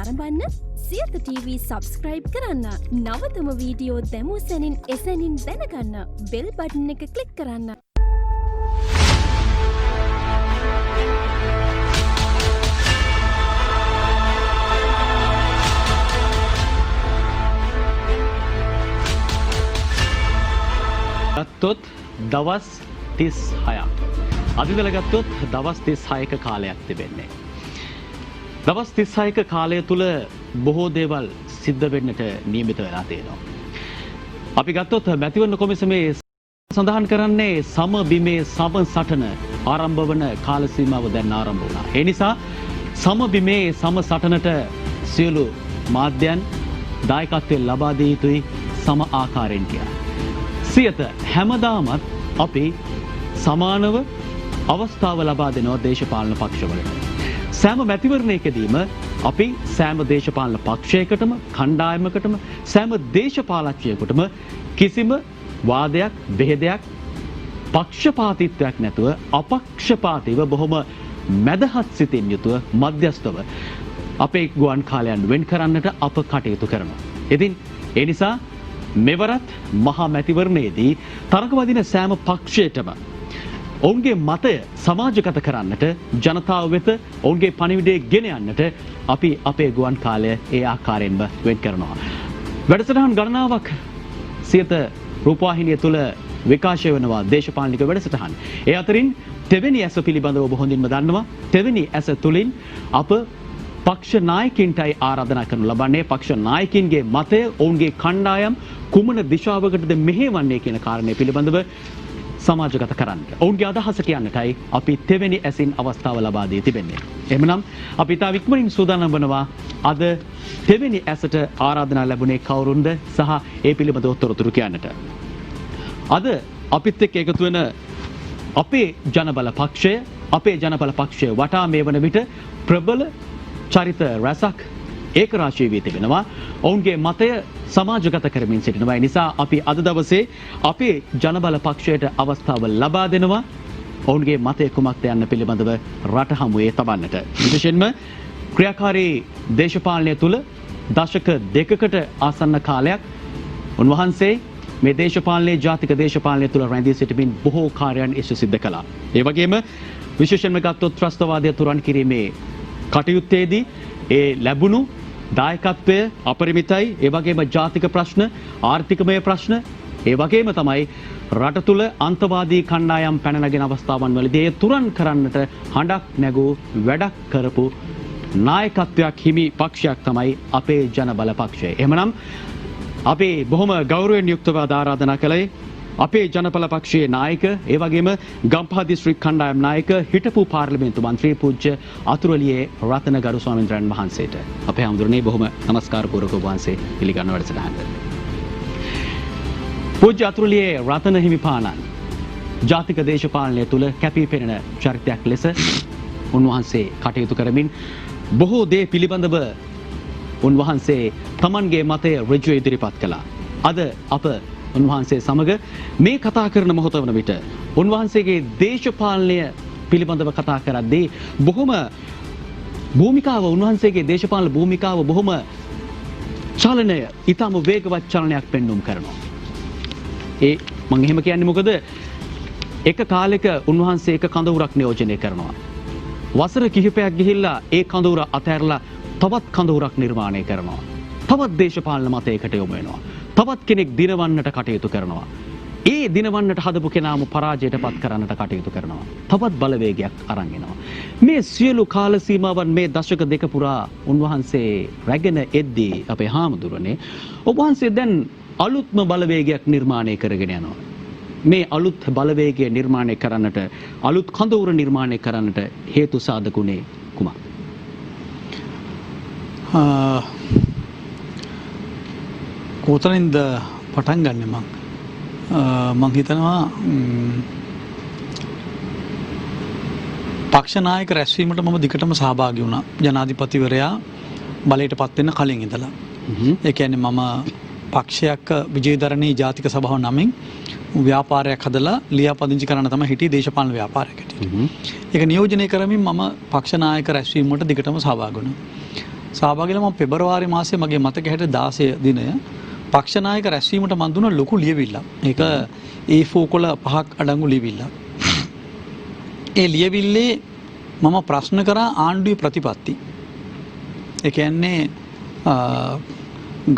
නරඹන්න Siyatha TV subscribe කරන්න. නවතම video දැමූ සැනින් එසැනින් දැනගන්න බෙල් බටන් එක ක්ලික් කරන්න. ගත්තොත් දවස් 36ක්. අදිදල ගත්තොත් දවස් 36ක කාලයක් තිබෙන්නේ. දවස් 36ක කාලය තුල බොහෝ දේවල් සිද්ධ වෙන්නට නියමිත වෙලා තියෙනවා. අපි ගත්තොත් මැතිවරණ කොමිසමේ සඳහන් කරන්නේ සම බිමේ සම සටන ආරම්භ වන කාල සීමාව දැන් ආරම්භ වුණා. ඒ නිසා සම බිමේ සම සටනට සියලු මාධ්‍යයන් දායකත්වය ලබා දිය යුතුයි සම ආකාරයෙන් කියලා. සියත හැමදාමත් අපි සමානව අවස්ථාව ලබා දෙනවා දේශපාලන පක්ෂවලට. සෑම මැතිවරණයකදීම අපි සෑම දේශපාලන පක්ෂයකටම කණ්ඩායමකටම සෑම දේශපාලකයෙකුටම කිසිම වාදයක් බෙහෙදයක් පක්ෂපාතීත්වයක් නැතුව අපක්ෂපාතීව බොහොම මැදහත් සිතින් යුතුව මධ්‍යස්ථව අපේ ගුවන් කාලයන් වෙන් කරන්නට අප කටයුතු කරනවා. ඉතින් ඒ නිසා මෙවරත් මහා මැතිවරණයේදී තරඟ වදින සෑම පක්ෂයටම ඔවුන්ගේ මතය සමාජගත කරන්නට ජනතාව වෙත ඔවුන්ගේ පණිවිඩය ගෙන යන්නට අපි අපේ ගුවන් කාලය ඒ ආකාරයෙන්ම වෙන් කරනවා. වැඩසටහන් ගණනාවක් සියත රූපවාහිනිය තුල විකාශය වෙනවා දේශපාලනික වැඩසටහන්. ඒ අතරින් තෙවැනි ඇස පිළිබඳව ඔබ හොඳින්ම දන්නවා. තෙවැනි ඇස තුලින් අප පක්ෂ නායකින්ටයි ආරාධනා කරනු ලබන්නේ. පක්ෂ නායකින්ගේ මතය ඔවුන්ගේ කණ්ඩායම් කුමන දිශාවකටද මෙහෙවන්නේ කියන කාරණය පිළිබඳව සමාජගත කරන්න. ඔවුන්ගේ අදහස කියන්නටයි අපි තෙවැනි ඇසින් අවස්ථාව ලබා දී තිබෙන්නේ. එහෙමනම් අපි තා ඉක්මනින් සූදානම් වනවා අද තෙවැනි ඇසට ආරාධනා ලැබුණේ කවුරුන්ද සහ ඒ පිළිබඳව තොරතුරු කියන්නට. අද අපිත් එක්ක එකතු වෙන අපේ ජනබල පක්ෂය වටා මේ වන විට ප්‍රබල චරිත රැසක් ඒකරාශී වී තිබෙනවා. ඔවුන්ගේ මතය සමාජගත කරමින් සිටිනවා. ඒ නිසා අපි අද දවසේ අපේ ජනබල පක්ෂයට අවස්ථාව ලබා දෙනවා ඔවුන්ගේ මතය කුමක්ද යන්න පිළිබඳව රට හමුවේ තබන්නට. විශේෂයෙන්ම ක්‍රියාකාරී දේශපාලනය තුල දශක දෙකකට ආසන්න කාලයක් උන්වහන්සේ මේ දේශපාලනයේ ජාතික දේශපාලනය තුල රැඳී සිටමින් බොහෝ කාර්යයන් ඉෂ්ට සිද්ධ කළා. ඒ වගේම විශේෂයෙන්ම ගත්තොත් ත්‍රස්තවාදය තුරන් කිරීමේ කටයුත්තේදී ඒ ලැබුණු දායකත්වය අපරිමිතයි. ඒ වගේම ජාතික ප්‍රශ්න, ආර්ථිකමය ප්‍රශ්න, ඒ වගේම තමයි රට තුල අන්තවාදී කණ්ඩායම් පැන නගින අවස්ථාවන් වලදී ඒ තුරන් කරන්නට හඬක් නැගූ වැඩක් කරපු නායකත්වයක් හිමි පක්ෂයක් තමයි අපේ ජනබල පක්ෂය. එහෙමනම් අපි බොහොම ගෞරවයෙන් යුක්තව ආරාධනා කළේ අපේ ජනබල පක්ෂයේ නායක, ඒ වගේම ගම්පහ දිස්ත්‍රික් කණ්ඩායම් නායක හිටපු පාර්ලිමේන්තු මන්ත්‍රී පූජ්‍ය අතුරුලියේ රතනගරු ස්වාමීන් වහන්සේට අපේ හඳුරන්නේ බොහොම නමස්කාර පූර්වක වහන්සේ පිළිගන්න වැඩසටහනට. පූජ්‍ය අතුරුලියේ රතන හිමිපාණන් ජාතික දේශපාලනය තුල කැපී පෙනෙන චරිතයක් ලෙස උන්වහන්සේ කටයුතු කරමින් බොහෝ දේ පිළිබඳව උන්වහන්සේ තමන්ගේ මතය ඍජුව ඉදිරිපත් කළා. අද අප උන්වහන්සේ සමග මේ කතා කරන මොහොත වන විට උන්වහන්සේගේ දේශපාලනය පිළිබඳව කතා කරද්දී බොහොම භූමිකාව උන්වහන්සේගේ දේශපාලන භූමිකාව බොහොම චලනය ඊටම වේගවත් චලනයක් පෙන්වුම් කරනවා. ඒ මම එහෙම කියන්නේ මොකද එක කාලෙක උන්වහන්සේ එක කඳවුරක් නියෝජනය කරනවා. වසර කිහිපයක් ගිහිල්ලා ඒ කඳවුර අතහැරලා තවත් කඳවුරක් නිර්මාණය කරනවා. තවත් දේශපාලන මතයකට යොමු වෙනවා. තවත් කෙනෙක් දිනවන්නට කටයුතු කරනවා. ඒ දිනවන්නට හදපු කෙනාම පරාජයට පත් කරන්නට කටයුතු කරනවා. තවත් බලවේගයක් අරන් එනවා. මේ සියලු කාල සීමාවන් මේ දශක දෙක පුරා උන්වහන්සේ රැගෙන එද්දී අපේ හාමුදුරනේ ඔබ වහන්සේ දැන් අලුත්ම බලවේගයක් නිර්මාණය කරගෙන යනවා. මේ අලුත් බලවේගය නිර්මාණය කරන්නට අලුත් කඳවුර නිර්මාණය කරන්නට හේතු සාධකුනේ කුමක්? කොතනින්ද පටන් ගන්නෙ මං හිතනවා පක්ෂ නායක රැස්වීමට මම දිගටම සහභාගී වුණා ජනාධිපතිවරයා බලයට පත් වෙන්න කලින් ඉඳලා. ඒ කියන්නේ මම පක්ෂයක් විජේදරණී ජාතික සභාව නමින් ව්‍යාපාරයක් හදලා ලියාපදිංචි කරන්න තමයි හිටියේ දේශපාලන ව්‍යාපාරයකට. ඒක නියෝජනය කරමින් මම පක්ෂ නායක රැස්වීම වලට දිගටම සහභාගී වුණා. සහභාගී වෙලා මම පෙබරවාරි මාසයේ මගේ මතක හැටියට 16 දිනය පක්ෂ නායක රැස්වීමට මන් දුන්න ලොකු ලියවිල්ලක්. ඒක A4 කොළ 5ක් අඩංගු ලියවිල්ලක්. ඒ ලියවිල්ලේ මම ප්‍රශ්න කරා ආණ්ඩුවේ ප්‍රතිපත්ති. ඒ කියන්නේ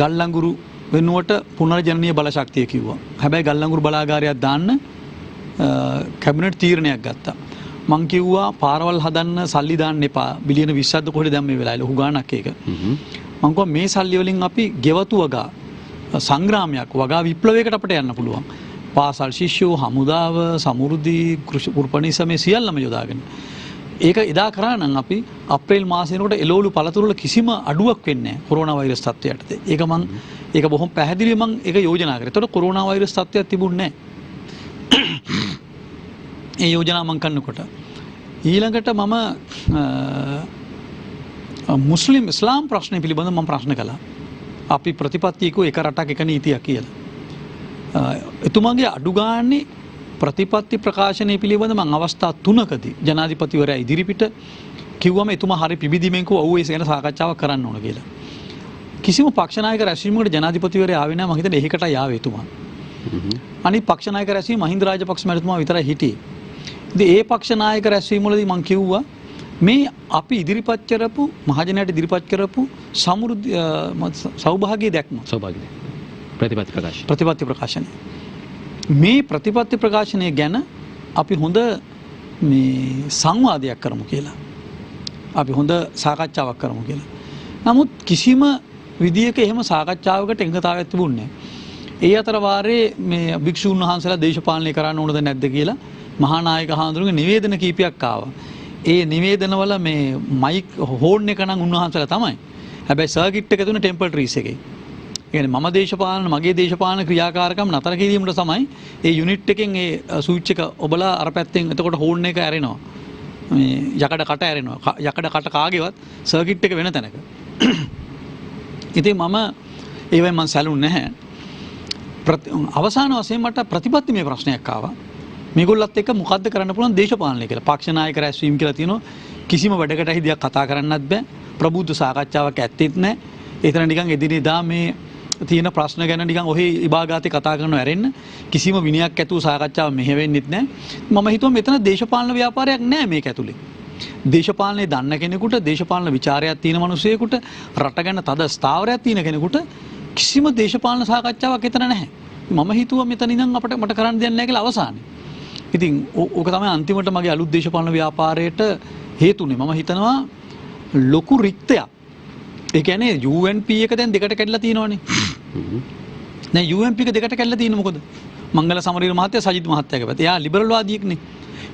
ගල්ලංගුරු වෙනුවට පුනර්ජනනීය බලශක්තිය කිව්වා. හැබැයි ගල්ලංගුරු බලාගාරයක් දාන්න කැබිනට් තීරණයක් ගත්තා. මං කිව්වා පාරවල් හදන්න සල්ලි දාන්න එපා. බිලියන 20ක්ද කොහෙද දැන් මේ වෙලාවේ ලොකු ගාණක් ඒක. මං කිව්වා මේ සල්ලි වලින් අපි ගෙවතු වගා සංග්‍රාමයක් වගා විප්ලවයකට අපිට යන්න පුළුවන්. පාසල් ශිෂ්‍යෝ හමුදාව සමෘද්ධි කෘෂි උපනිසමේ සියල්ලම යොදාගෙන. ඒක එදා කරා නම් අපි අප්‍රේල් මාසෙ වෙනකොට එළවලු පළතුරු වල කිසිම අඩුවක් වෙන්නේ නැහැ කොරෝනා වෛරස් තත්ත්වයට. ඒක බොහොම පැහැදිලිව මම ඒක යෝජනා කරා. ඒතකොට කොරෝනා වෛරස් තත්ත්වයක් තිබුණේ නැහැ. ඒ යෝජනා මම කරනකොට ඊළඟට මම මුස්ලිම් ඉස්ලාම් ප්‍රශ්න පිළිබඳව මම ප්‍රශ්න කළා. අපි ප්‍රතිපත්තියක එක රටක් එක නීතියක් කියලා. එතුමාගේ අඩු ගානේ ප්‍රතිපත්ති ප්‍රකාශනය පිළිබඳව මම අවස්ථා 3කදී ජනාධිපතිවරයා ඉදිරිපිට කිව්වම එතුමා හරි පිබිදීමෙන් කිව්වා ඔව් ඒ ගැන සාකච්ඡාවක් කරන්න ඕන කියලා. කිසිම පක්ෂ නායක රැස්වීමකට ජනාධිපතිවරයා ආවේ නැහැ. මම හිතන්නේ ඒකටයි ආවේ එතුමා. අනිත් පක්ෂ නායක රැස්වීම මහින්ද රාජපක්ෂ මැතිතුමා විතරයි හිටියේ. ඉතින් ඒ පක්ෂ නායක රැස්වීම වලදී මම කිව්වා මේ අපි ඉදිරිපත් කරපු මහජනයාට ඉදිරිපත් කරපු සමෘද්ධි සෞභාග්‍ය දැක්ම ප්‍රතිපත්ති ප්‍රකාශනය මේ ප්‍රතිපත්ති ප්‍රකාශනය ගැන අපි හොඳ මේ සංවාදයක් කරමු කියලා. අපි හොඳ සාකච්ඡාවක් කරමු කියලා. නමුත් කිසිම විදියක එහෙම සාකච්ඡාවකට එකඟතාවයක් තිබුණේ නැහැ. ඒ අතර වාරේ මේ භික්ෂුන් වහන්සේලා දේශපාලනය කරන්න ඕනද නැද්ද කියලා මහා නායක හාමුදුරුවෝ නිවේදන කීපයක් ආවා. ඒ නිවේදනවල මේ මයික් හෝන් එක නම් උන්වහන්සේලා තමයි. හැබැයි සර්කිට් එක තුන ටෙම්පල් ට්‍රීස් එකේ. يعني මගේ දේශපාලන ක්‍රියාකාරකම් නතර කිරීමට තමයි ඒ යුනිට් එකෙන් ඒ ස්විච් එක ඔබලා අර පැත්තෙන් එතකොට හෝන් එක ඇරෙනවා. මේ යකඩ කට ඇරෙනවා. යකඩ කට කාගේවත් සර්කිට් එක වෙන තැනක. ඉතින් මම ඒවෙන් මම සැලුන්නේ නැහැ. අවසාන වශයෙන් මට ප්‍රතිපත්තිමය ප්‍රශ්නයක් ආවා. මේගොල්ලත් එක්ක මොකද්ද කරන්න පුළුවන් දේශපාලනය කියලා. පක්ෂ නායක රැස්වීම කියලා තියෙනවා. කිසිම වැඩකට හිදියක් කතා කරන්නත් බෑ. ප්‍රබුද්ධ සාකච්ඡාවක් ඇත්තෙත් නැහැ. ඒතර නිකන් එදිනෙදා මේ තියෙන ප්‍රශ්න ගැන නිකන් ඔහි ඉබාගාතේ කතා කරනව ඇරෙන්න කිසිම විනයක් ඇතුව සාකච්ඡාව මෙහෙවෙන්නෙත් නැහැ. මම හිතුවා මෙතන දේශපාලන ව්‍යාපාරයක් නැහැ මේක ඇතුලේ. දේශපාලනේ දන්න කෙනෙකුට දේශපාලන ਵਿਚාරයක් තියෙන මිනිසෙකුට රට ගැන තද ස්ථාවරයක් තියෙන කෙනෙකුට කිසිම දේශපාලන සාකච්ඡාවක් එතන නැහැ. මම හිතුවා මෙතන ඉඳන් මට කරන්න දෙයක් නැහැ කියලා අවසානයේ. ඉතින් ඕක තමයි අන්තිමට මගේ අලුත් දේශපාලන ව්‍යාපාරයට හේතුනේ. මම හිතනවා ලොකු රික්තයක්. ඒ කියන්නේ UNP එක දැන් දෙකට කැඩලා තියෙනවනේ. දැන් UNP එක දෙකට කැඩලා තියෙන්නේ මොකද? මංගල සමරීර මහත්තයා සජිත් මහත්තයාගේ පැත්ත. එයා ලිබරල් වාදියෙක්නේ.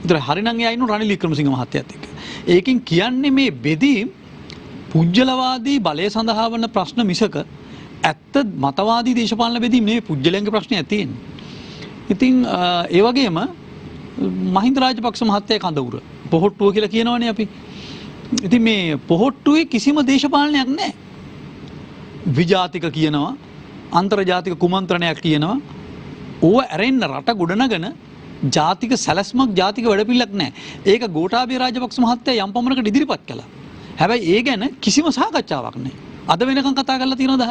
ඒතර හරිනම් එයා ඉන්නු රනිල් වික්‍රමසිංහ මහත්තයාත් එක්ක. ඒකෙන් කියන්නේ මේ බෙදීම් පුජ්‍යලවාදී බලය සඳහා වන ප්‍රශ්න මිසක ඇත්ත මතවාදී දේශපාලන බෙදීම් නෙවෙයි පුජ්‍යලයන්ගේ ප්‍රශ්නයක් තියෙන්නේ. ඉතින් ඒ වගේම මහින්ද රාජපක්ෂ මහත්තයා කඳවුර පොහොට්ටුව කියලා කියනවනේ අපි. ඉතින් මේ පොහොට්ටුවේ කිසිම දේශපාලනයක් නැහැ. විජාතික කියනවා, අන්තර්ජාතික කුමන්ත්‍රණයක් කියනවා. ඕව ඇරෙන්න රට ගොඩනගන ජාතික සැලැස්මක් ජාතික වැඩපිළිවෙලක් නැහැ. ඒක ගෝඨාභය රාජපක්ෂ මහත්තයා යම් පමණකට ඉදිරිපත් කළා. හැබැයි ඒ ගැන කිසිම සාකච්ඡාවක් නැහැ. අද වෙනකන් කතා කරලා තියෙනවද?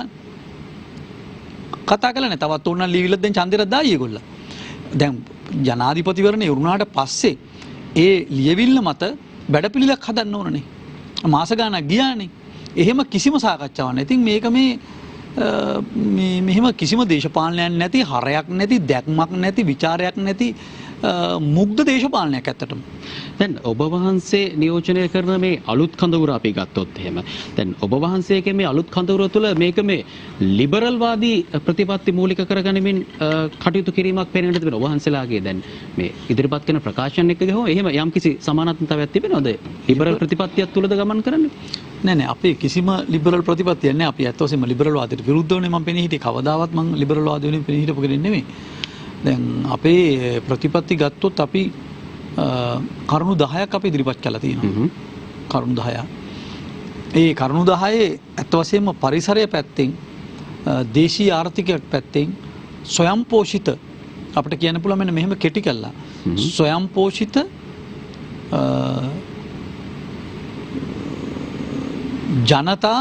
කතා කළා නැහැ. තවත් ඕනනම් ලීවිලක් දැන් ඡන්දෙට දායි ඒගොල්ලෝ. දැන් ජනාධිපතිවරණය වුණාට පස්සේ ඒ ලියවිල්ල මත වැඩපිළිවෙලක් හදන්න ඕනනේ. මාස ගාණක් ගියානේ. එහෙම කිසිම සාකච්ඡාවක් නැහැ. ඉතින් මේක මෙහෙම කිසිම දේශපාලනයක් නැති, හරයක් නැති, දැක්මක් නැති, ਵਿਚාරයක් නැති මුග්ධ දේශපාලනයක් ඇත්තටම. දැන් ඔබ වහන්සේ නියෝජනය කරන මේ අලුත් කඳවුර අපි ගත්තොත් එහෙම දැන් ඔබ වහන්සේගේ මේ අලුත් කඳවුර තුළ මේක මේ ලිබරල් වාදී ප්‍රතිපත්ති මූලික කරගනිමින් කටයුතු කිරීමක් පේනකට තිබෙනවා. ඔබ වහන්සේලාගේ දැන් මේ ඉදිරිපත් කරන ප්‍රකාශන එක්ක ගහුවම එහෙම යම්කිසි සමානාත්මතාවයක් තිබෙනවද? ලිබරල් ප්‍රතිපත්තියක් තුළද ගමන් කරන්නේ? නෑ අපේ කිසිම ලිබරල් ප්‍රතිපත්තියක් නෑ. අපි ඇත්ත වශයෙන්ම ලිබරල් වාදයට විරුද්ධවනේ මම පෙනී හිටියේ. කවදාවත් මම ලිබරල් වාද වෙනුවෙන් පෙනී හිටපු කෙනෙක් නෙමෙයි. දැන් අපේ ප්‍රතිපත්ති ගත්තොත් අපි කරුණු 10ක් අපි ඉදිරිපත් කළා තියෙනවා. කරුණු 10ක්. ඒ කරුණු 10 ඇත්ත වශයෙන්ම පරිසරය පැත්තෙන් දේශීය ආර්ථිකයක් පැත්තෙන් ස්වයංපෝෂිත අපිට කියන්න පුළුවන් මෙන්න මෙහෙම කෙටි කළා. ස්වයංපෝෂිත ජනතා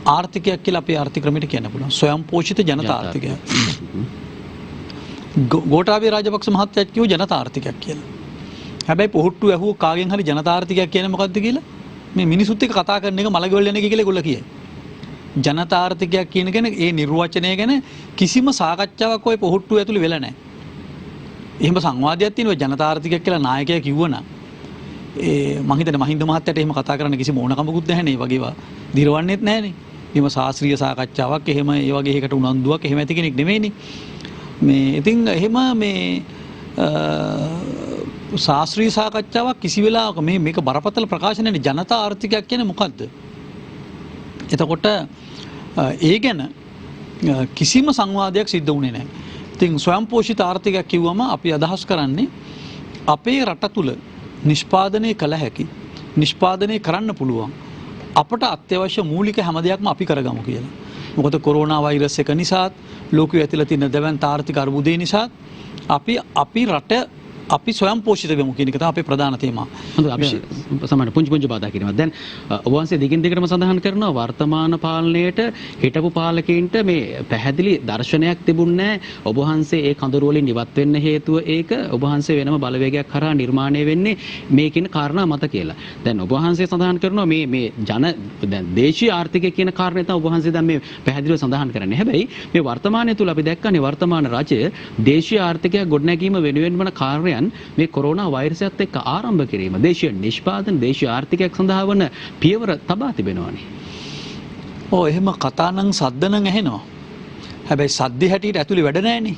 ආර්ථිකයක් කියලා අපේ ආර්ථික ක්‍රමයට කියන්න පුළුවන්. ස්වයං පෝෂිත ජනතා ආර්ථිකයක්. ගෝඨාභය රාජපක්ෂ මහත්තයා කිව්ව ජනතා ආර්ථිකයක් කියලා. හැබැයි පොහුට්ටු ඇහුව කාගෙන් හරි ජනතා ආර්ථිකයක් කියන්නේ මොකද්ද කියලා මේ මිනිසුත් එක්ක කතා කරන එක මලගෙවල් යන එක කියලා ඒගොල්ලෝ කියයි. ජනතා ආර්ථිකයක් කියන කෙනෙක් ඒ නිර්වචනය ගැන කිසිම සාකච්ඡාවක් ඔය පොහුට්ටු ඇතුළේ වෙලා නැහැ. එහෙම සංවාදයක් තියෙනවා ජනතා ආර්ථිකයක් කියලා නායකයා කිව්වනම් මම හිතන්නේ මහින්ද මහත්තයාට එහෙම කතා කරන්න කිසිම ඕනකමකුත් නැහැ නේ. ඒ වගේ ඒවා දිරවන්නේත් නැහැ නේ. එහෙම ශාස්ත්‍රීය සාකච්ඡාවක් එහෙම ඒ වගේ එකකට උනන්දුවක් එහෙම ඇති කෙනෙක් නෙමෙයිනේ. මේ ඉතින් එහෙම මේ ශාස්ත්‍රීය සාකච්ඡාවක් කිසි වෙලාවක මේක බරපතල ප්‍රකාශනනේ ජනතා ආර්ථිකයක් කියන්නේ මොකද්ද? එතකොට ඒ ගැන කිසිම සංවාදයක් සිද්ධ වුණේ නැහැ. ඉතින් ස්වයං පෝෂිත ආර්ථිකයක් කිව්වම අපි අදහස් කරන්නේ අපේ රට තුල නිෂ්පාදනය කළ හැකි නිෂ්පාදනය කරන්න පුළුවන් අපට අත්‍යවශ්‍ය මූලික හැම දෙයක්ම අපි කරගමු කියලා. මොකද කොරෝනා වෛරස් එක නිසාත් ලෝකෙ ඇතිලා තියෙන දැවැන්ත ආර්ථික අර්බුදේ නිසාත් අපි රට අපි ස්වයං පෝෂිත වෙමු කියන එක තමයි අපේ ප්‍රධාන තේමා. හොඳයි අපි සමහර පුංචි බාධා කිරීමක්. දැන් ඔබ වහන්සේ දිගින් දිගටම සඳහන් කරනවා වර්තමාන පාලනයේට හිටපු පාලකයින්ට මේ පැහැදිලි දර්ශනයක් තිබුණේ නැහැ. ඔබ වහන්සේ ඒ කඳුරු වලින් ඉවත් වෙන්න හේතුව ඒක ඔබ වහන්සේ වෙනම බලවේගයක් කරා නිර්මාණය වෙන්නේ මේකින කාරණා මත කියලා. දැන් ඔබ වහන්සේ සඳහන් කරනවා මේ දැන් දේශීය ආර්ථිකය කියන කාරණේ තමයි ඔබ වහන්සේ දැන් මේ පැහැදිලිව සඳහන් කරන්නේ. හැබැයි මේ වර්තමානයේ තුල අපි දැක්කනේ වර්තමාන රජය දේශීය ආර්ථිකය ගොඩනැගීම වෙනුවෙන් වන කාර්යයන් මේ කොරෝනා වෛරසයත් එක්ක ආරම්භ කිරීම දේශීය නිෂ්පාදන දේශීය ආර්ථිකයක් සඳහා වන පියවර තබා තිබෙනවානේ. ඔව් එහෙම කතා නම් සද්ද නම් ඇහෙනවා. හැබැයි සද්ද හැටියට ඇතුලේ වැඩ නැහැනේ.